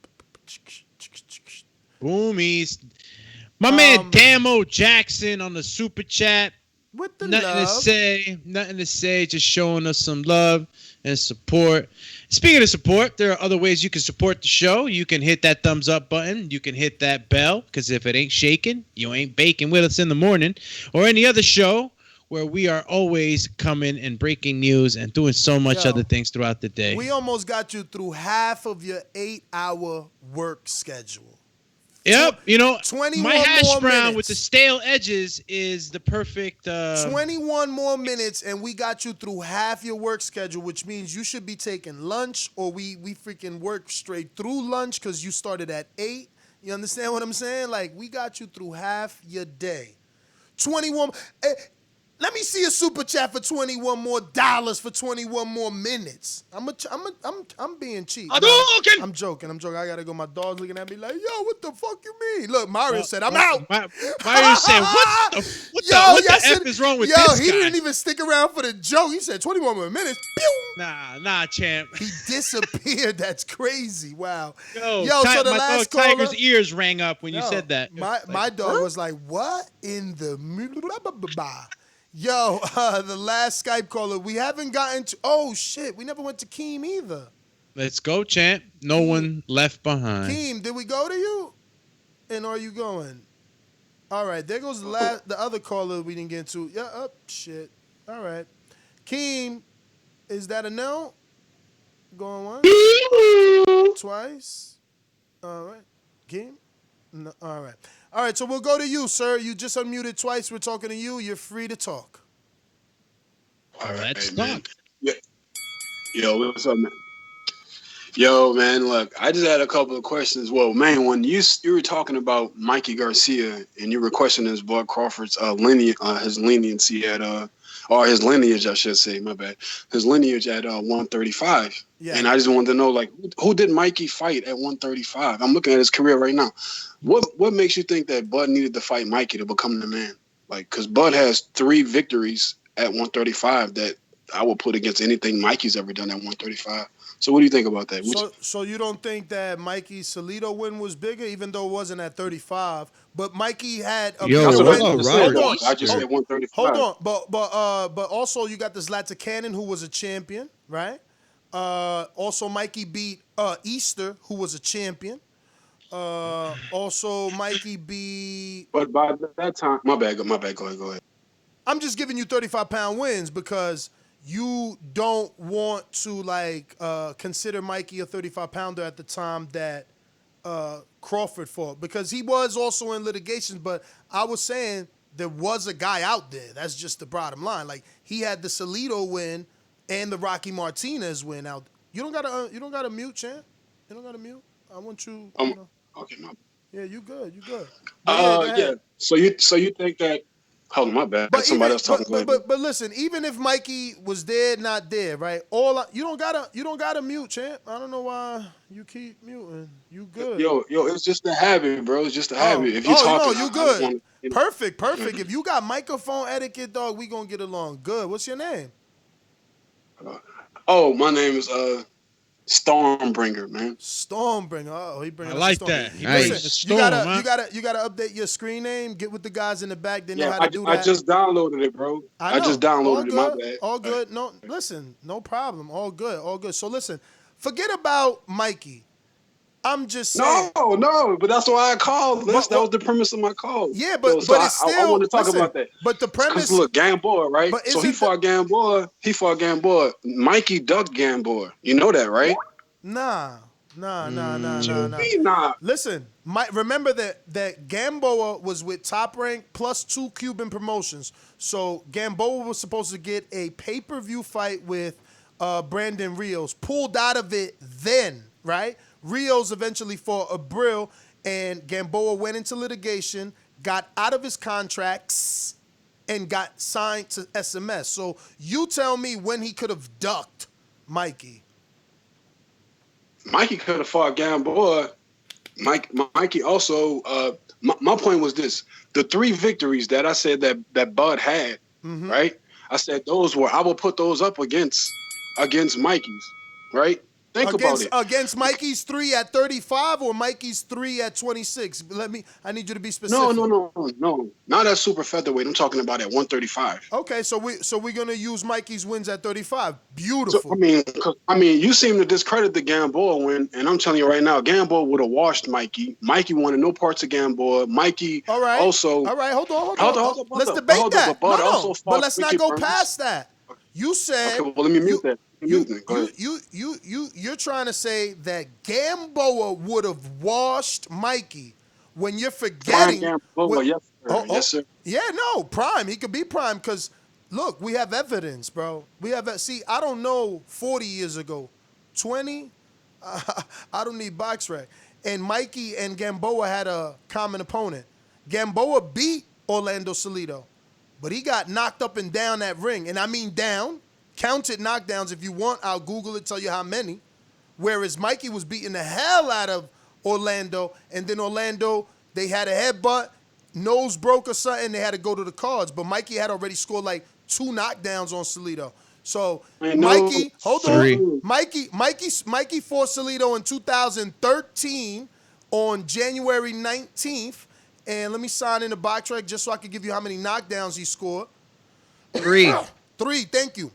Boomies. My man Damo Jackson on the super chat. With the nothing love. Nothing to say, just showing us some love and support. Speaking of support, there are other ways you can support the show. You can hit that thumbs up button. You can hit that bell, because if it ain't shaking, you ain't baking with us in the morning, or any other show where we are always coming and breaking news and doing so much other things throughout the day. We almost got you through half of your 8-hour work schedule. Yep, 21 my hash more brown minutes. with the stale edges is the perfect. 21 more minutes, and we got you through half your work schedule, which means you should be taking lunch, or we freaking work straight through lunch because you started at 8. You understand what I'm saying? Like, we got you through half your day. 21. Let me see a super chat for $21 more for 21 more minutes. I'm being cheap. I'm joking. I gotta go. My dog's looking at me like, yo, what the fuck you mean? Look, Mario said I'm out. Mario said, what the F is wrong with this guy? He didn't even stick around for the joke. He said 21 more minutes. Pew! Nah, champ. He disappeared. That's crazy. Wow. Yo, so the my last dog caller, Tiger's ears rang up when you said that. My dog was like, what in the Yo, the last Skype caller, we haven't gotten to, oh shit, we never went to Keem either. Let's go, champ. No one left behind. Keem, did we go to you? And are you going? All right, there goes the other caller we didn't get to. Yeah, shit. All right. Keem, is that a no? Going once? Twice? All right. Keem? No, all right. All right, so we'll go to you, sir. You just unmuted twice. We're talking to you. You're free to talk. All right, let's man. talk. Yeah. Yo, what's up, man? Yo, man, look, I just had a couple of questions. Well, main one, you were talking about Mikey Garcia, and you were questioning his Bud Crawford's his leniency at or his lineage, I should say. My bad. His lineage at 135. Yeah. And I just wanted to know, like, who did Mikey fight at 135? I'm looking at his career right now. What makes you think that Bud needed to fight Mikey to become the man? Like, because Bud has 3 victories at 135 that I would put against anything Mikey's ever done at 135. So what do you think about that? So you don't think that Mikey's Salido win was bigger, even though it wasn't at 35? But Mikey had a Hold on. I just said 135. Hold on, but also you got this Zlatan Cannon, who was a champion, right? Also Mikey beat Easter, who was a champion. Also Mikey beat. But by that time, my bad. Go ahead. I'm just giving you 35-pound wins because you don't want to consider Mikey a 35-pounder at the time that Crawford fought, because he was also in litigation. But I was saying there was a guy out there. That's just the bottom line. Like, he had the Salido win and the Rocky Martinez win out. You don't gotta mute, champ. You don't gotta mute. I want you. Okay, no. Yeah, you good. Yeah. So you think that? Hold on, my bad. Somebody else talking. But listen, even if Mikey was there, not there, right? You don't gotta mute, champ. I don't know why you keep muting. You good? Yo, it's just a habit, bro. It's just a habit. If you talking, no, you good. Perfect. If you got microphone etiquette, dog, we gonna get along. Good. What's your name? My name is Stormbringer, man. Stormbringer. Oh, he bringing. I like that. Nice. You gotta update your screen name. Get with the guys in the back. They know how to do that. I just downloaded it, bro. I just downloaded it. My bad. All good. No, listen. No problem. All good. So listen. Forget about Mikey. I'm just saying. No. But that's why I called. That was the premise of my call. Yeah, but it's still. I want to talk about that. But the premise. Look, Gamboa, right? So he fought Gamboa. Mikey ducked Gamboa. You know that, right? Nah. Nah. Listen, remember that Gamboa was with Top Rank plus 2 Cuban promotions. So Gamboa was supposed to get a pay-per-view fight with Brandon Rios. Pulled out of it then, right? Rios eventually fought Abril, and Gamboa went into litigation, got out of his contracts, and got signed to SMS. So you tell me when he could have ducked Mikey. Mikey could have fought Gamboa. Mikey also. My point was this: the 3 victories that I said that Bud had, right? I said those were. I will put those up against Mikey's, right? Think about it. Against Mikey's 3 at 35 or Mikey's 3 at 26? I need you to be specific. No. Not at super featherweight. I'm talking about at 135. Okay, so we're gonna use Mikey's wins at 35. Beautiful. So, I mean, you seem to discredit the Gamboa win, and I'm telling you right now, Gamboa would have washed Mikey. Mikey wanted no parts of Gamboa. Mikey also. All right, hold on. Let's debate that. But let's not go past that. You said. Okay, well, let me mute that. You're trying to say that Gamboa would have washed Mikey when you're forgetting. Gamboa, yes, sir. Yes, sir. Yeah, no, prime. He could be prime because, look, we have evidence, bro. See, I don't know 40 years ago. 20? I don't need box rec. And Mikey and Gamboa had a common opponent. Gamboa beat Orlando Salido, but he got knocked up and down that ring. And I mean down. Counted knockdowns. If you want, I'll Google it, tell you how many. Whereas Mikey was beating the hell out of Orlando, and then Orlando, they had a headbutt, nose broke or something, they had to go to the cards. But Mikey had already scored like 2 knockdowns on Salido. So Mikey, hold on. Mikey fought Salido in 2013 on January 19th. And let me sign in the box track just so I can give you how many knockdowns he scored. 3. 3, thank you.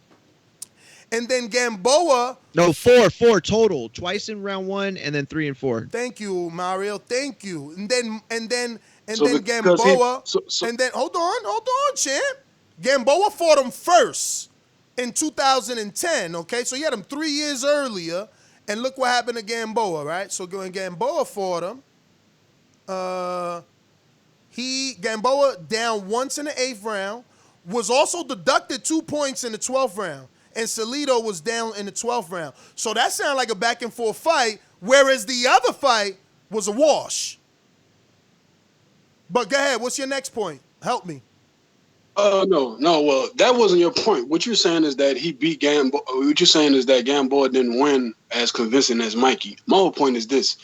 And then Gamboa. No, 4 total. Twice in round 1 and then 3 and 4. Thank you, Mario. Thank you. And then Gamboa. And then hold on, champ. Gamboa fought him first in 2010. Okay, so he had him 3 years earlier, and look what happened to Gamboa, right? So when Gamboa fought him, Gamboa down once in the 8th round, was also deducted 2 points in the 12th round. And Salido was down in the 12th round. So that sounded like a back and forth fight, whereas the other fight was a wash. But go ahead, what's your next point? Help me. No. Well, that wasn't your point. What you're saying is that he beat Gamboa. What you're saying is that Gamboa didn't win as convincing as Mikey. My whole point is this.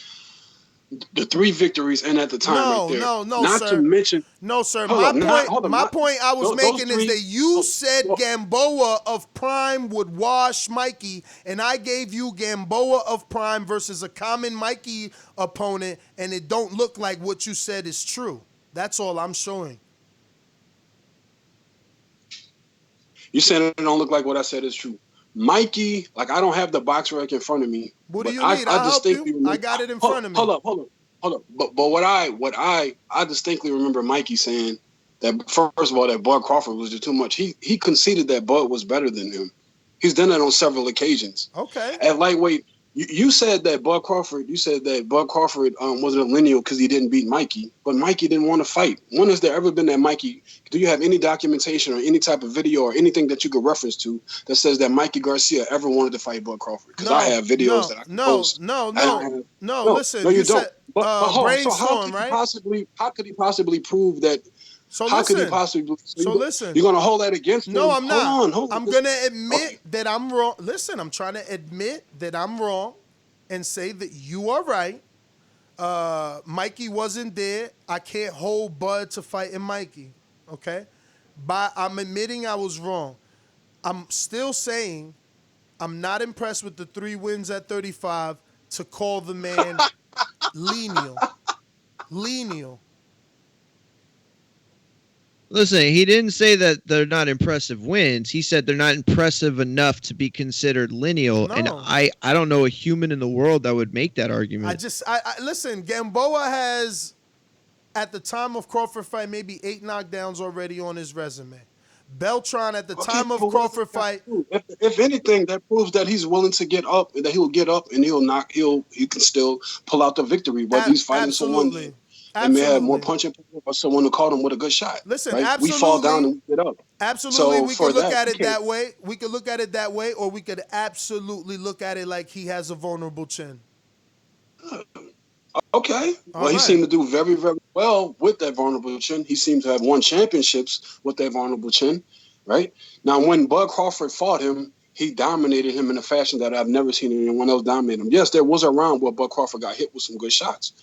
The 3 victories and at the time right there. No, not sir. to mention. No, sir. My point I was making is that you said Gamboa of Prime would wash Mikey, and I gave you Gamboa of Prime versus a common Mikey opponent, and it don't look like what you said is true. That's all I'm showing. You said it don't look like what I said is true. Mikey, like I don't have the box rec in front of me. What do you need? I'll help you. I got it in front of me. Hold up. But what I distinctly remember Mikey saying that first of all that Bud Crawford was just too much. He conceded that Bud was better than him. He's done that on several occasions. Okay. At lightweight, you said that Bud Crawford wasn't a lineal because he didn't beat Mikey, but Mikey didn't want to fight. When has there ever been that Mikey? Do you have any documentation or any type of video or anything that you could reference to that says that Mikey Garcia ever wanted to fight Bud Crawford? Because I have videos that I can post. No. Listen, you don't. But brainstorm, right? How could he possibly prove that? Could he possibly? Listen. You're gonna hold that against him? No, I'm not. Hold on. I'm gonna admit that I'm wrong. Listen, I'm trying to admit that I'm wrong, and say that you are right. Mikey wasn't there. I can't hold Bud to fighting Mikey. Okay, I'm admitting I was wrong. I'm still saying I'm not impressed with the 3 wins at 35 to call the man Lineal. Listen, he didn't say that they're not impressive wins. He said they're not impressive enough to be considered lineal. No. And I don't know a human in the world that would make that argument. Listen, Gamboa has, at the time of Crawford fight, maybe 8 knockdowns already on his resume. Beltran at the time of Crawford fight. If anything, that proves that he's willing to get up, and that he'll get up and he can still pull out the victory, whether he's fighting someone. and may have more Absolutely. punching power or someone who caught him with a good shot. Listen, Right? We fall down absolutely. and we get up. Absolutely, So we for could look that, at you it can't. that way. We could look at it that way, or we could absolutely look at it like he has a vulnerable chin. Okay. All Well, he right. seemed to do very, very well with that vulnerable chin. He seemed to have won championships with that vulnerable chin, right? Now, when Bud Crawford fought him, he dominated him in a fashion that I've never seen anyone else dominate him. Yes, there was a round where Bud Crawford got hit with some good shots.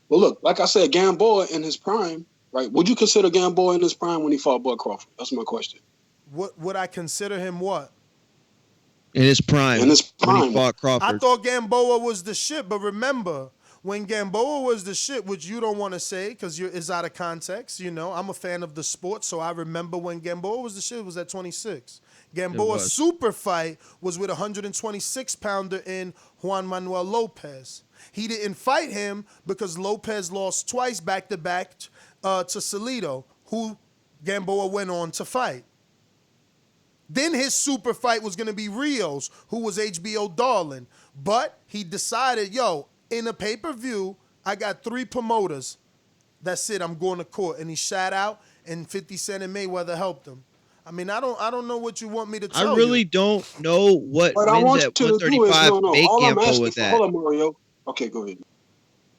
But look, like I said, Gamboa in his prime, right? Would you consider Gamboa in his prime when he fought Bud Crawford? That's my question. What would I consider him? What? In his prime. In his when he prime. fought I Crawford. thought Gamboa was the shit, but remember, when Gamboa was the shit, which you don't want to say because it's out of context, you know, I'm a fan of the sport, so I remember when Gamboa was the shit, it was at 26. Gamboa's was. super fight was with a 126-pounder in Juan Manuel Lopez. He didn't fight him because Lopez lost twice back-to-back to Salido, who Gamboa went on to fight. Then his super fight was going to be Rios, who was HBO darling. But he decided, yo, in a pay-per-view, I got 3 promoters. That's it, I'm going to court. And he shot out, and 50 Cent and Mayweather helped him. I mean, I don't know what you want me to tell you. I really don't know what What I wins want at you to do is, 135 make all I'm Gamboa asking with for, that. hold on, Mario. Okay, go ahead.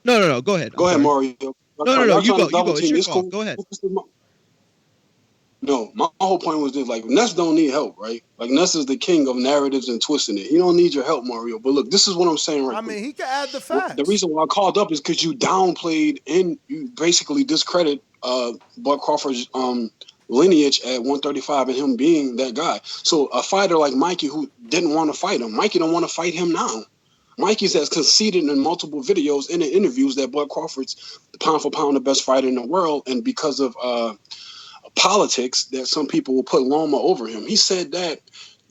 No, go ahead. Go ahead, Mario. No, Y'all you trying go. to double It's team. your It's call. cool. Go ahead. No, my whole point was this: like Ness don't need help, right? Like Ness is the king of narratives and twisting it. He don't need your help, Mario. But look, this is what I'm saying right I mean, he can add the facts. The reason why I called up is because you downplayed and you basically discredit Bud Crawford's lineage at 135 and him being that guy. So a fighter like Mikey who didn't want to fight him, Mikey don't want to fight him now. Mikey's has conceded in multiple videos and in interviews that Bud Crawford's pound for pound the best fighter in the world, and because of politics that some people will put Loma over him. He said that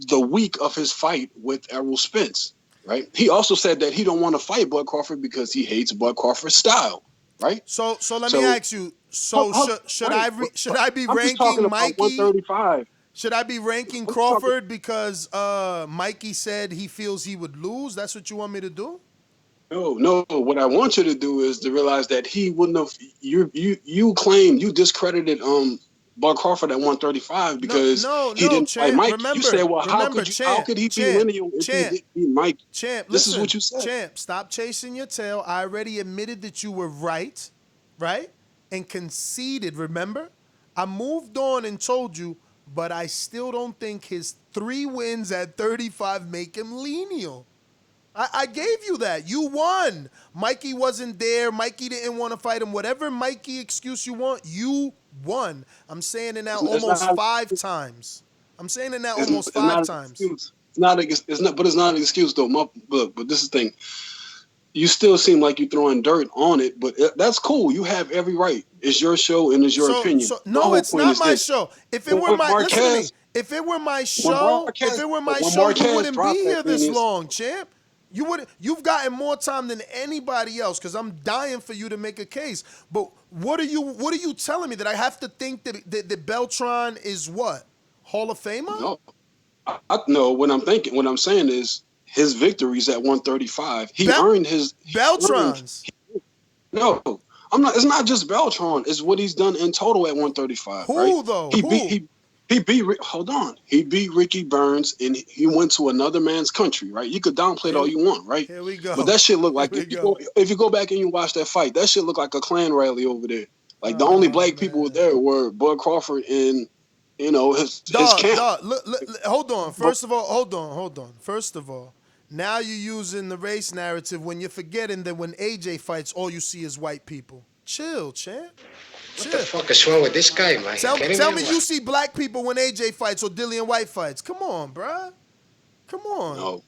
the week of his fight with Errol Spence, right? He also said that he don't want to fight Bud Crawford because he hates Bud Crawford's style, right? So let me ask you. So should I be I'm just talking ranking about Mikey? 135. Should I be ranking Crawford because Mikey said he feels he would lose? That's what you want me to do? No. What I want you to do is to realize that he wouldn't have. You claimed you discredited Bud Crawford at 135 because he didn't fight Mike. You said, well, how could he be lineal if he didn't beat Mike? Champ, this is what you said. Champ, stop chasing your tail. I already admitted that you were right? And conceded, remember? I moved on and told you, but I still don't think his 3 wins at 35 make him lineal. I gave you that. You won. Mikey wasn't there. Mikey didn't want to fight him. Whatever Mikey excuse you want, you won. I'm saying it now almost 5 times. I'm saying it now almost 5 times. It's not an excuse though. But this is the thing. You still seem like you're throwing dirt on it, but that's cool. You have every right. It's your show and it's your opinion. No, it's not my show. If it were my listen to me. If it were my show, you wouldn't be here this long, champ. You've gotten more time than anybody else because I'm dying for you to make a case. But what are you telling me that I have to think that Beltran is what? Hall of Famer? No. No, what I'm saying is his victories at 135. He earned his Beltran's. No, I'm not. It's not just Beltran. It's what he's done in total at 135. Who though? He beat. Hold on. He beat Ricky Burns, and he went to another man's country. Right? You could downplay it all you want. Right? Here we go. But that shit look like if you go back and you watch that fight, that shit look like a Klan rally over there. Like the only black people there were Bud Crawford and his camp. Look, hold on. First of all, hold on. First of all, now you're using the race narrative when you're forgetting that when AJ fights, all you see is white people. Chill, champ. What the fuck is wrong with this guy, man? Tell me you see black people when AJ fights or Dillian White fights. Come on, bruh. Come on. No,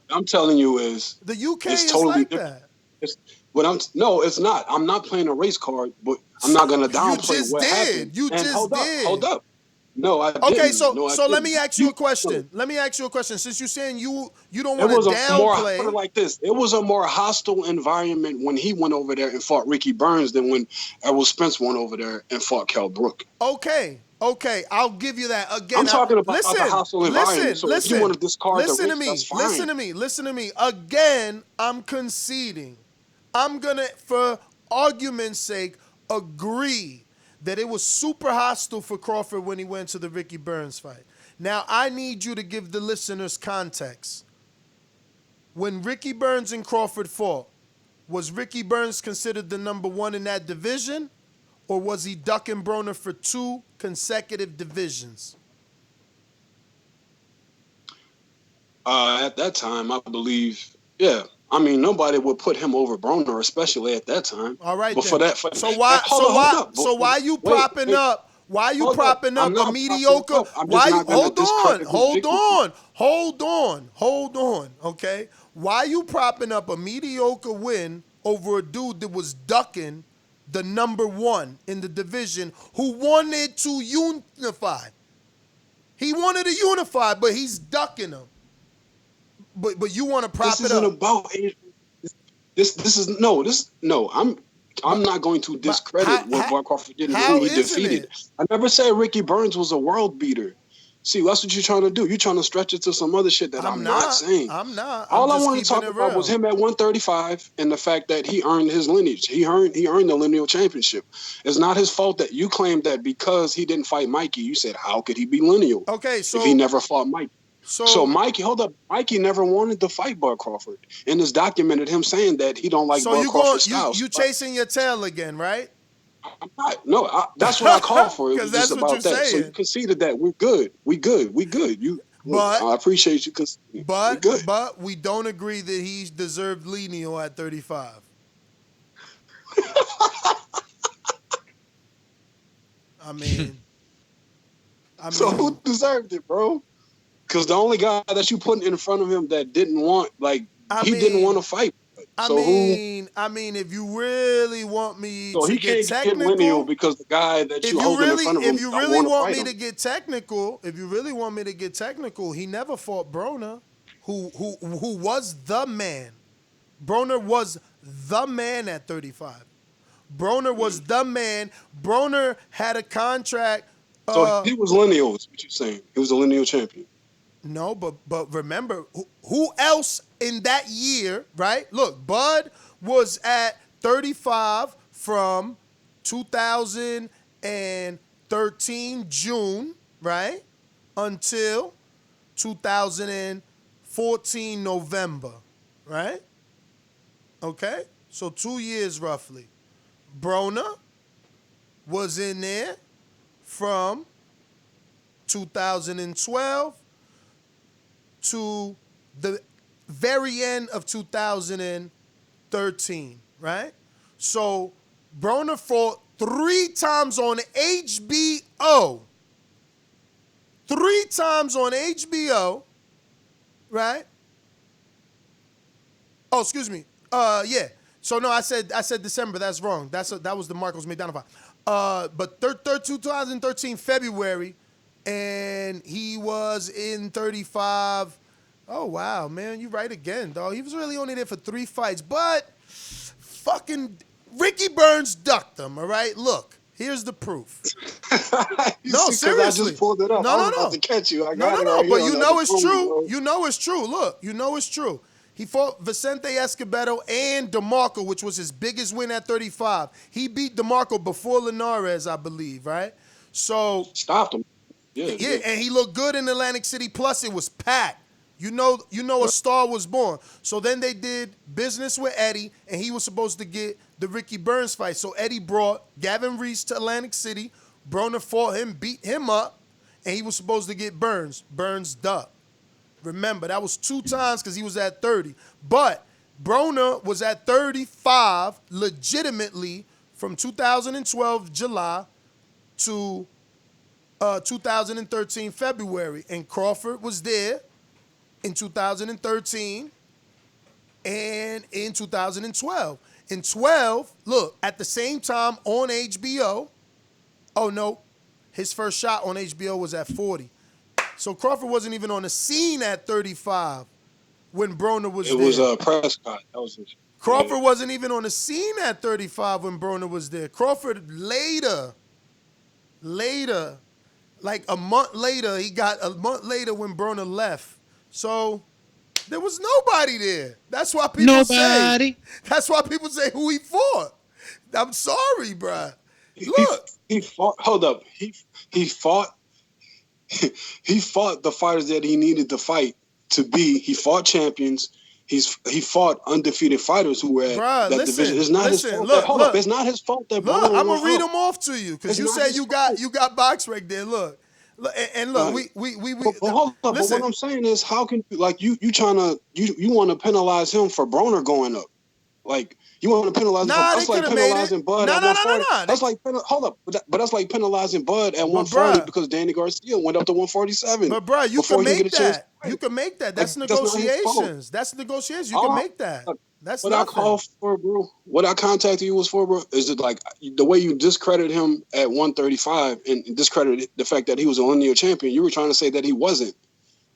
I'm telling you is the UK is is totally like different. that. No, it's not. I'm not playing a race card, but I'm not gonna downplay what happened. You just did. Hold up. No, I didn't. Okay, so let me didn't. ask you a question. Let me ask you a question. Since you're saying you don't It want was to downplay. put it like this. It was a more hostile environment when he went over there and fought Ricky Burns than when Errol Spence went over there and fought Kell Brook. Okay, I'll give you that. Again, I'm talking about the hostile environment. So if you want to discard the race, that's fine. Listen to me. Again, I'm conceding. I'm gonna, for argument's sake, agree that it was super hostile for Crawford when he went to the Ricky Burns fight. Now, I need you to give the listeners context. When Ricky Burns and Crawford fought, was Ricky Burns considered the number one in that division, or was he ducking Broner for 2 consecutive divisions? At that time, I believe, yeah. I mean, nobody would put him over Broner, especially at that time. All right, but then. for that, Why you propping up? Why are you propping up a mediocre? Hold on. Okay, why are you propping up a mediocre win over a dude that was ducking the number one in the division who wanted to unify? He wanted to unify, but he's ducking him. But you want to prop it up. This isn't about age. I'm not going to discredit what Bud Crawford did and who he defeated. I never said Ricky Burns was a world beater. See, that's what you're trying to do. You're trying to stretch it to some other shit that I'm not saying. I'm not. All I want to talk about was him at 135 and the fact that he earned his lineage. He earned the lineal championship. It's not his fault that you claimed that because he didn't fight Mikey, you said, how could he be lineal? Okay, so if he never fought Mikey. So Mikey, hold up. Mikey never wanted to fight Bud Crawford. And it's documented him saying that he don't like Bud Crawford's style. You chasing your tail again, right? I'm not. No, that's what I called for. It was that's just what about you're that. saying. So you conceded that we're good. We good. I appreciate you conceding. But we don't agree that he deserved lineal at 35. I mean, so who deserved it, bro? Because the only guy that you put in front of him that didn't want, didn't want to fight. I mean, if you really want me so to he get can't technical, get lineal because the guy that you holding in front of him if you really want me to get technical, he never fought Broner, who was the man. Broner was the man at 35. Broner was the man. Broner had a contract. So he was lineal, is what you're saying. He was a lineal champion. No, but remember, who else in that year, right? Look, Bud was at 35 from 2013 June, right? Until 2014 November, right? Okay? So 2 years roughly. Broner was in there from 2012 to the very end of 2013, right? So Broner fought 3 times on HBO. 3 times on HBO, right? Oh, excuse me. Yeah. So no, I said December. That's wrong. That was the Marcos McDonald fight. But 2013 February, and he was in 35. Oh wow, man, you right again, dog. He was really only there for 3 fights, but fucking Ricky Burns ducked him. All right, look, here's the proof. No, seriously. I just pulled it up. I was about to catch you. No. But you know it's true. You know it's true. Look, you know it's true. He fought Vicente Escobedo and DeMarco, which was his biggest win at 35. He beat DeMarco before Linares, I believe, right? So stopped him. Yeah, and he looked good in Atlantic City. Plus, it was packed. You know, a star was born. So then they did business with Eddie, and he was supposed to get the Ricky Burns fight. So Eddie brought Gavin Reese to Atlantic City. Broner fought him, beat him up, and he was supposed to get Burns. Burns ducked. Remember, that was 2 times because he was at 30. But Broner was at 35 legitimately from 2012 July to 2013 February. And Crawford was there in 2013 and in 2012. In 12, look, at the same time on HBO, oh no, his first shot on HBO was at 40. So Crawford wasn't even on the scene at 35 when Broner was there. It was Prescott. That was his. Crawford wasn't even on the scene at 35 when Broner was there. Crawford later, like a month later when Broner left. So there was nobody there. That's why people say who he fought. I'm sorry, bruh. Look, he fought. Hold up. He fought. He fought the fighters that he needed to fight to be. He fought champions. He fought undefeated fighters who were at bruh, that division. It's listen, not his listen. fault. Look, Hold up. look, It's not his fault that look. Broner I'm went gonna read up. them off to you because It's you not said his you fault. got box right there. Look, and look, Right. we But hold up. listen. But what I'm saying is, how can you trying to you want to penalize him for Broner going up? Like you want to penalize him for Nah, they that's like could have made it. penalizing Bud Nah, at nah, nah, nah, 140. nah. That's like hold up, but that's like penalizing Bud at But 140 bruh, because Danny Garcia went up to 147 but bruh, you before can he can get make a chance to that. fight. You can make that. Like That's that's not his fault. negotiations. That's negotiations. You can All make that. That's what I nothing. called for, bro, what I contacted you was for, bro, is it like the way you discredit him at 135 and discredited the fact that he was a linear champion. You were trying to say that he wasn't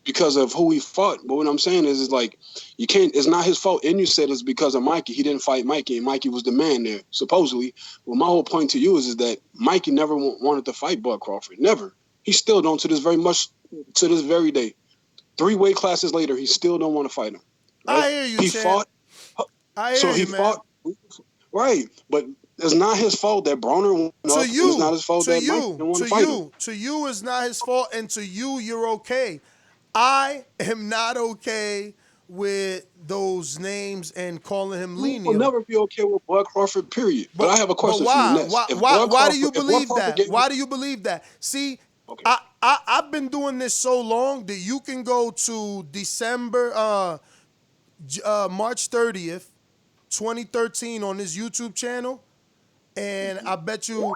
because of who he fought. But what I'm saying is like you can't. It's not his fault. And you said it's because of Mikey. He didn't fight Mikey, and Mikey was the man there supposedly. Well, my whole point to you is that Mikey never wanted to fight Bud Crawford. Never. He still don't to this very day. 3 weight classes later, he still don't want to fight him. Right? I hear you, He champ. fought. I hear So you, he man. fought. Right, but it's not his fault that Broner went up, and it's not his fault that Mike didn't want to fight him. To you is not his fault, and to you, you're okay. I am not okay with those names and calling him You lenient. will never be okay with Bud Crawford, period. But I have a But question for you, why? Ness. Why do you believe that? Gave Why do you believe that? See, I've been doing this so long that you can go to December, March 30th, 2013 on this YouTube channel, and I bet you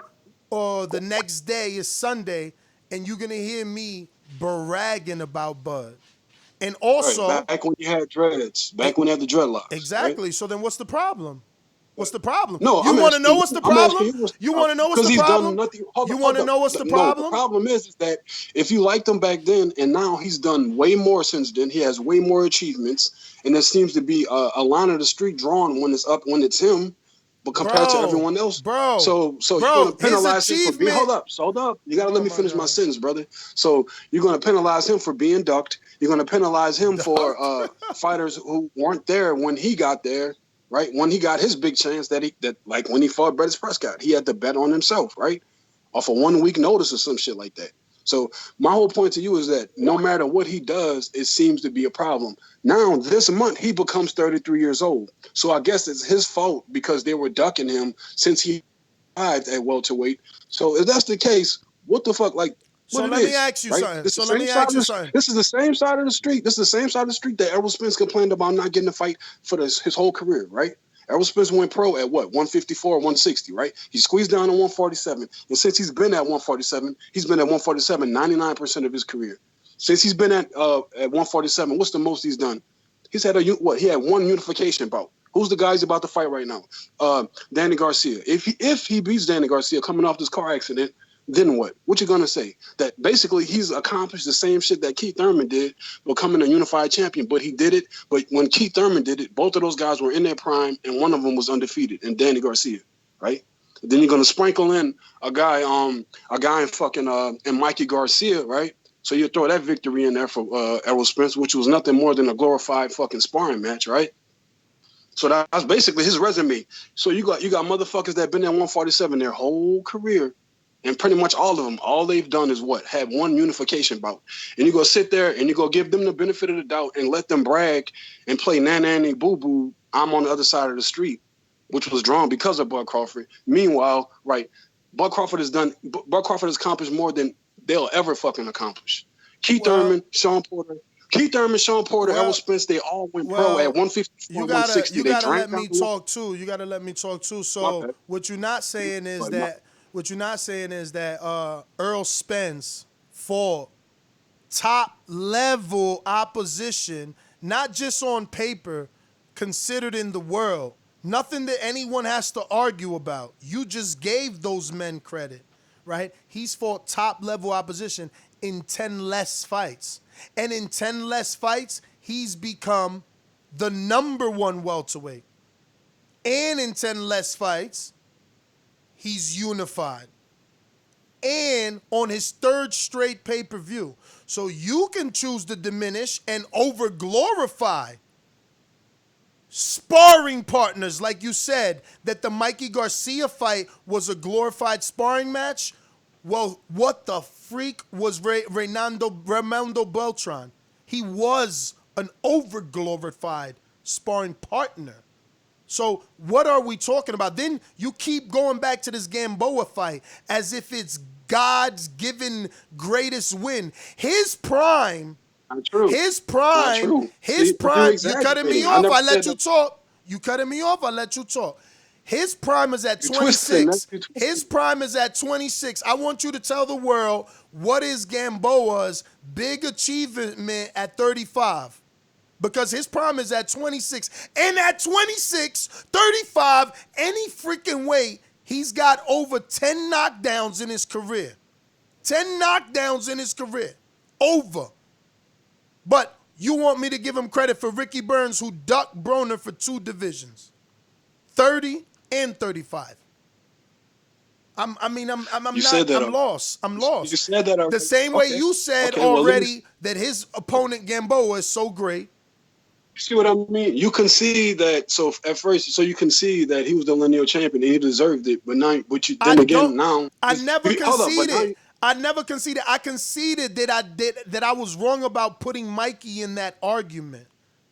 the next day is Sunday, and you're gonna hear me bragging about Bud. And also, right, back when you had dreads, back when you had the dreadlocks. exactly. Right? So then, what's the problem? What's the problem? No, You I'm want to know asking what's you. the I'm problem? asking you what's the You want to know what's because the he's problem? done nothing. You want to know what's the No, the problem? problem is that if you liked him back then, and now he's done way more since then. He has way more achievements, and there seems to be a line of the street drawn when it's him, but compared to everyone else. So you're gonna penalize him for being. Hold up. You gotta let me finish my sentence, brother. So you're gonna penalize him for being ducked. You're gonna penalize him for fighters who weren't there when he got there. Right when he got his big chance that like when he fought Brett Prescott, he had to bet on himself, right, off a 1 week notice or some shit like that. So my whole point to you is that no matter what he does, it seems to be a problem. Now this month he becomes 33 years old, so I guess it's his fault because they were ducking him since he arrived at welterweight. So if that's the case, what the fuck, like. So What let it me is, ask you right? something. This So is let the me same ask you side of something. This is the same side of the street. This is the same side of the street that Errol Spence complained about not getting a fight for his whole career, right? Errol Spence went pro at what, 154, 160, right? He squeezed down to 147. And since he's been at 147, he's been at 147 99% of his career. Since he's been at 147, what's the most he's done? He's had he had one unification bout. Who's the guy he's about to fight right now? Danny Garcia. If he beats Danny Garcia coming off this car accident, then what? What you gonna say? That basically he's accomplished the same shit that Keith Thurman did, becoming a unified champion. But he did it. But when Keith Thurman did it, both of those guys were in their prime, and one of them was undefeated, and Danny Garcia, right? Then you're gonna sprinkle in a guy in fucking and Mikey Garcia, right? So you throw that victory in there for Errol Spence, which was nothing more than a glorified fucking sparring match, right? So that's basically his resume. So you got motherfuckers that been at 147 their whole career. And pretty much all of them, all they've done is what? Have one unification bout. And you go sit there and you go give them the benefit of the doubt and let them brag and play nanny boo boo. I'm on the other side of the street, which was drawn because of Bud Crawford. Meanwhile, right, Bud Crawford has accomplished more than they'll ever fucking accomplish. Keith Thurman, Sean Porter, Errol Spence, they all went pro at 154, 160. You gotta let me talk too. You gotta let me talk too. So what you're not saying is that Errol Spence fought top level opposition, not just on paper, considered in the world. Nothing that anyone has to argue about. You just gave those men credit, right? He's fought top level opposition in 10 less fights. And in 10 less fights, he's become the #1 welterweight. And in 10 less fights, he's unified. And on his 3rd straight pay-per-view. So you can choose to diminish and over-glorify sparring partners, like you said, that the Mikey Garcia fight was a glorified sparring match. Well, what the freak was Raymundo Beltran? He was an over-glorified sparring partner. So what are we talking about? Then you keep going back to this Gamboa fight as if it's God's given greatest win. His prime. Not true. His Not prime. true. His See, prime. you're You cutting me exaggerating. off. never I let said you that. talk. You cutting me off. I let you talk. His prime is at You're twisting. 26. You're twisting. His prime is at 26. I want you to tell the world what is Gamboa's big achievement at 35. Because his prime is at 26. And at 26, 35, any freaking way, he's got over 10 knockdowns in his career. 10 knockdowns in his career. Over. But you want me to give him credit for Ricky Burns, who ducked Broner for 2 divisions. 30 and 35. I'm lost. I'm lost. You said that already. The same way Okay. you said Okay, well, let me- already that his opponent Gamboa is so great. You see what I mean? You concede that. So at first, you concede that he was the lineal champion and he deserved it. But now, I never conceded. conceded. I never conceded. I conceded that I was wrong about putting Mikey in that argument.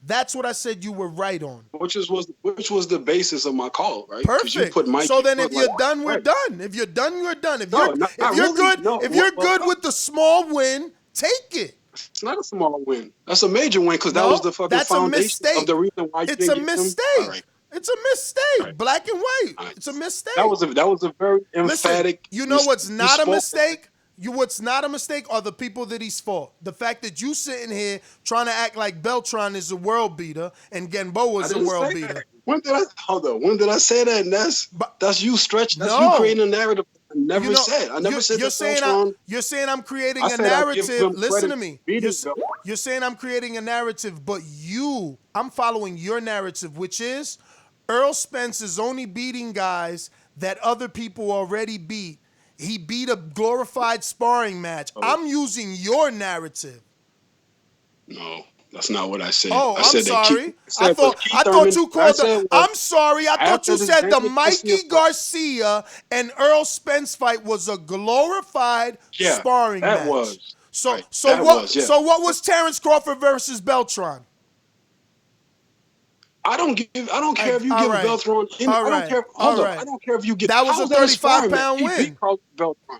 That's what I said you were right on. Which was the basis of my call, right? 'Cause you Perfect. put Mikey, So then, if you're like, done, we're right. done. If you're done, you're done. If No, you're not if you're really. good, No, if you're well, good with the small win, take it. It's not a small win. That's a major win because that No, was the fucking that's a foundation mistake. of the reason why you It's didn't a get them. mistake. All right. It's a mistake. Black and white. It's a mistake. That was a very emphatic. Listen, you know what's you not a spoke- mistake? What's not a mistake are the people that he's fought. The fact that you sitting here trying to act like Beltran is a world beater and Gamboa I is a didn't world say beater. that. When did I say that? And that's you stretching. That's No. you creating a narrative. I never You know, said. I never said you're that saying Beltran. you're saying I'm creating I a said I give narrative. him Listen credit to me. for beating You're saying I'm creating a narrative, but I'm following your narrative, which is Errol Spence is only beating guys that other people already beat. He beat a glorified sparring match. I'm using your narrative. No, that's not what I said. Oh, I I'm said that sorry. I thought you called I'm sorry. I thought you said the Mikey Garcia and Errol Spence fight was a glorified sparring match. That was. So right. so that what was, yeah. so what was Terence Crawford versus Beltran? I don't care if you all give right. Beltran. All I right. don't care. All Hold up. right. I don't care if you give. That was how a that 35 sparring pound match? He win. beat Carlos Beltran.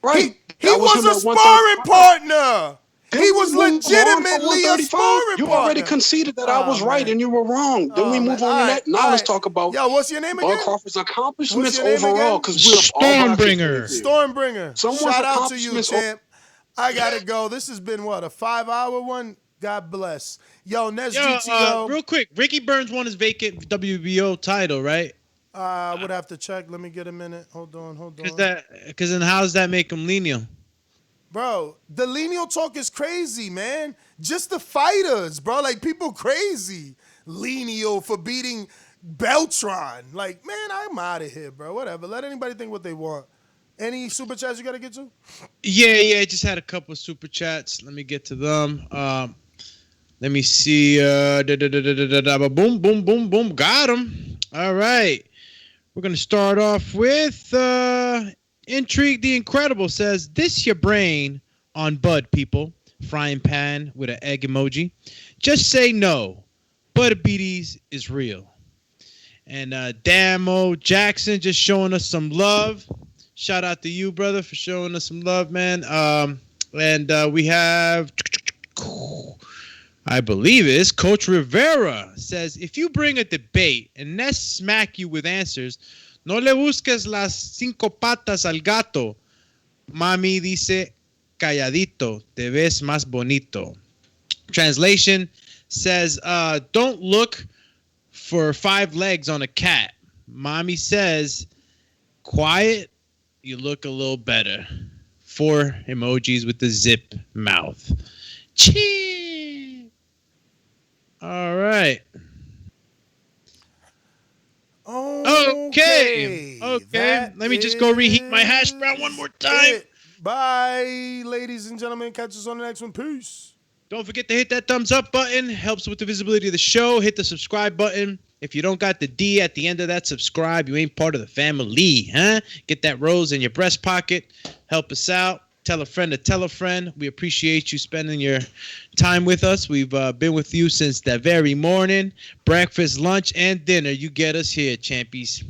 Right. He That was him a at sparring 135. partner. Then He we was move on legitimately to a 135. sparring You partner. already conceded that I was right and you were wrong. Then we move on to that. Now let's talk about what's your name Bud again? Crawford's accomplishments What's your name overall again? because we're all boxers. Stormbringer. Someone's Shout out to you, accomplishments champ. I gotta go. This has been what, a 5-hour one? God bless. Yo, Nez GTO. Real quick, Ricky Burns won his vacant WBO title, right? I would have to check. Let me get a minute. Hold on. Because then how does that make him lineal? Bro, the lineal talk is crazy, man. Just the fighters, bro. Like, people crazy. Lineal for beating Beltran. Like, man, I'm out of here, bro. Whatever. Let anybody think what they want. Any super chats you got to get to? Yeah. Just had a couple of super chats. Let me get to them. Let me see. Boom. Got him. All right. We're going to start off with Intrigue the Incredible says, this your brain on Bud, people. Frying pan with an egg emoji. Just say no. Butterbeaties is real. And Damo Jackson just showing us some love. Shout out to you, brother, for showing us some love, man. And we have, I believe it's Coach Rivera says, if you bring a debate and Ness smack you with answers, no le busques las 5 patas al gato. Mami dice, calladito, te ves más bonito. Translation says, don't look for 5 legs on a cat. Mommy says, quiet, you look a little better. 4 emojis with the zip mouth. Chee. All right. Okay. Let me just go reheat my hash brown one more time. Bye, ladies and gentlemen. Catch us on the next one. Peace. Don't forget to hit that thumbs up button. Helps with the visibility of the show. Hit the subscribe button. If you don't got the D at the end of that subscribe, you ain't part of the family, huh? Get that rose in your breast pocket. Help us out. Tell a friend to tell a friend. We appreciate you spending your time with us. We've been with you since that very morning. Breakfast, lunch, and dinner. You get us here, champies.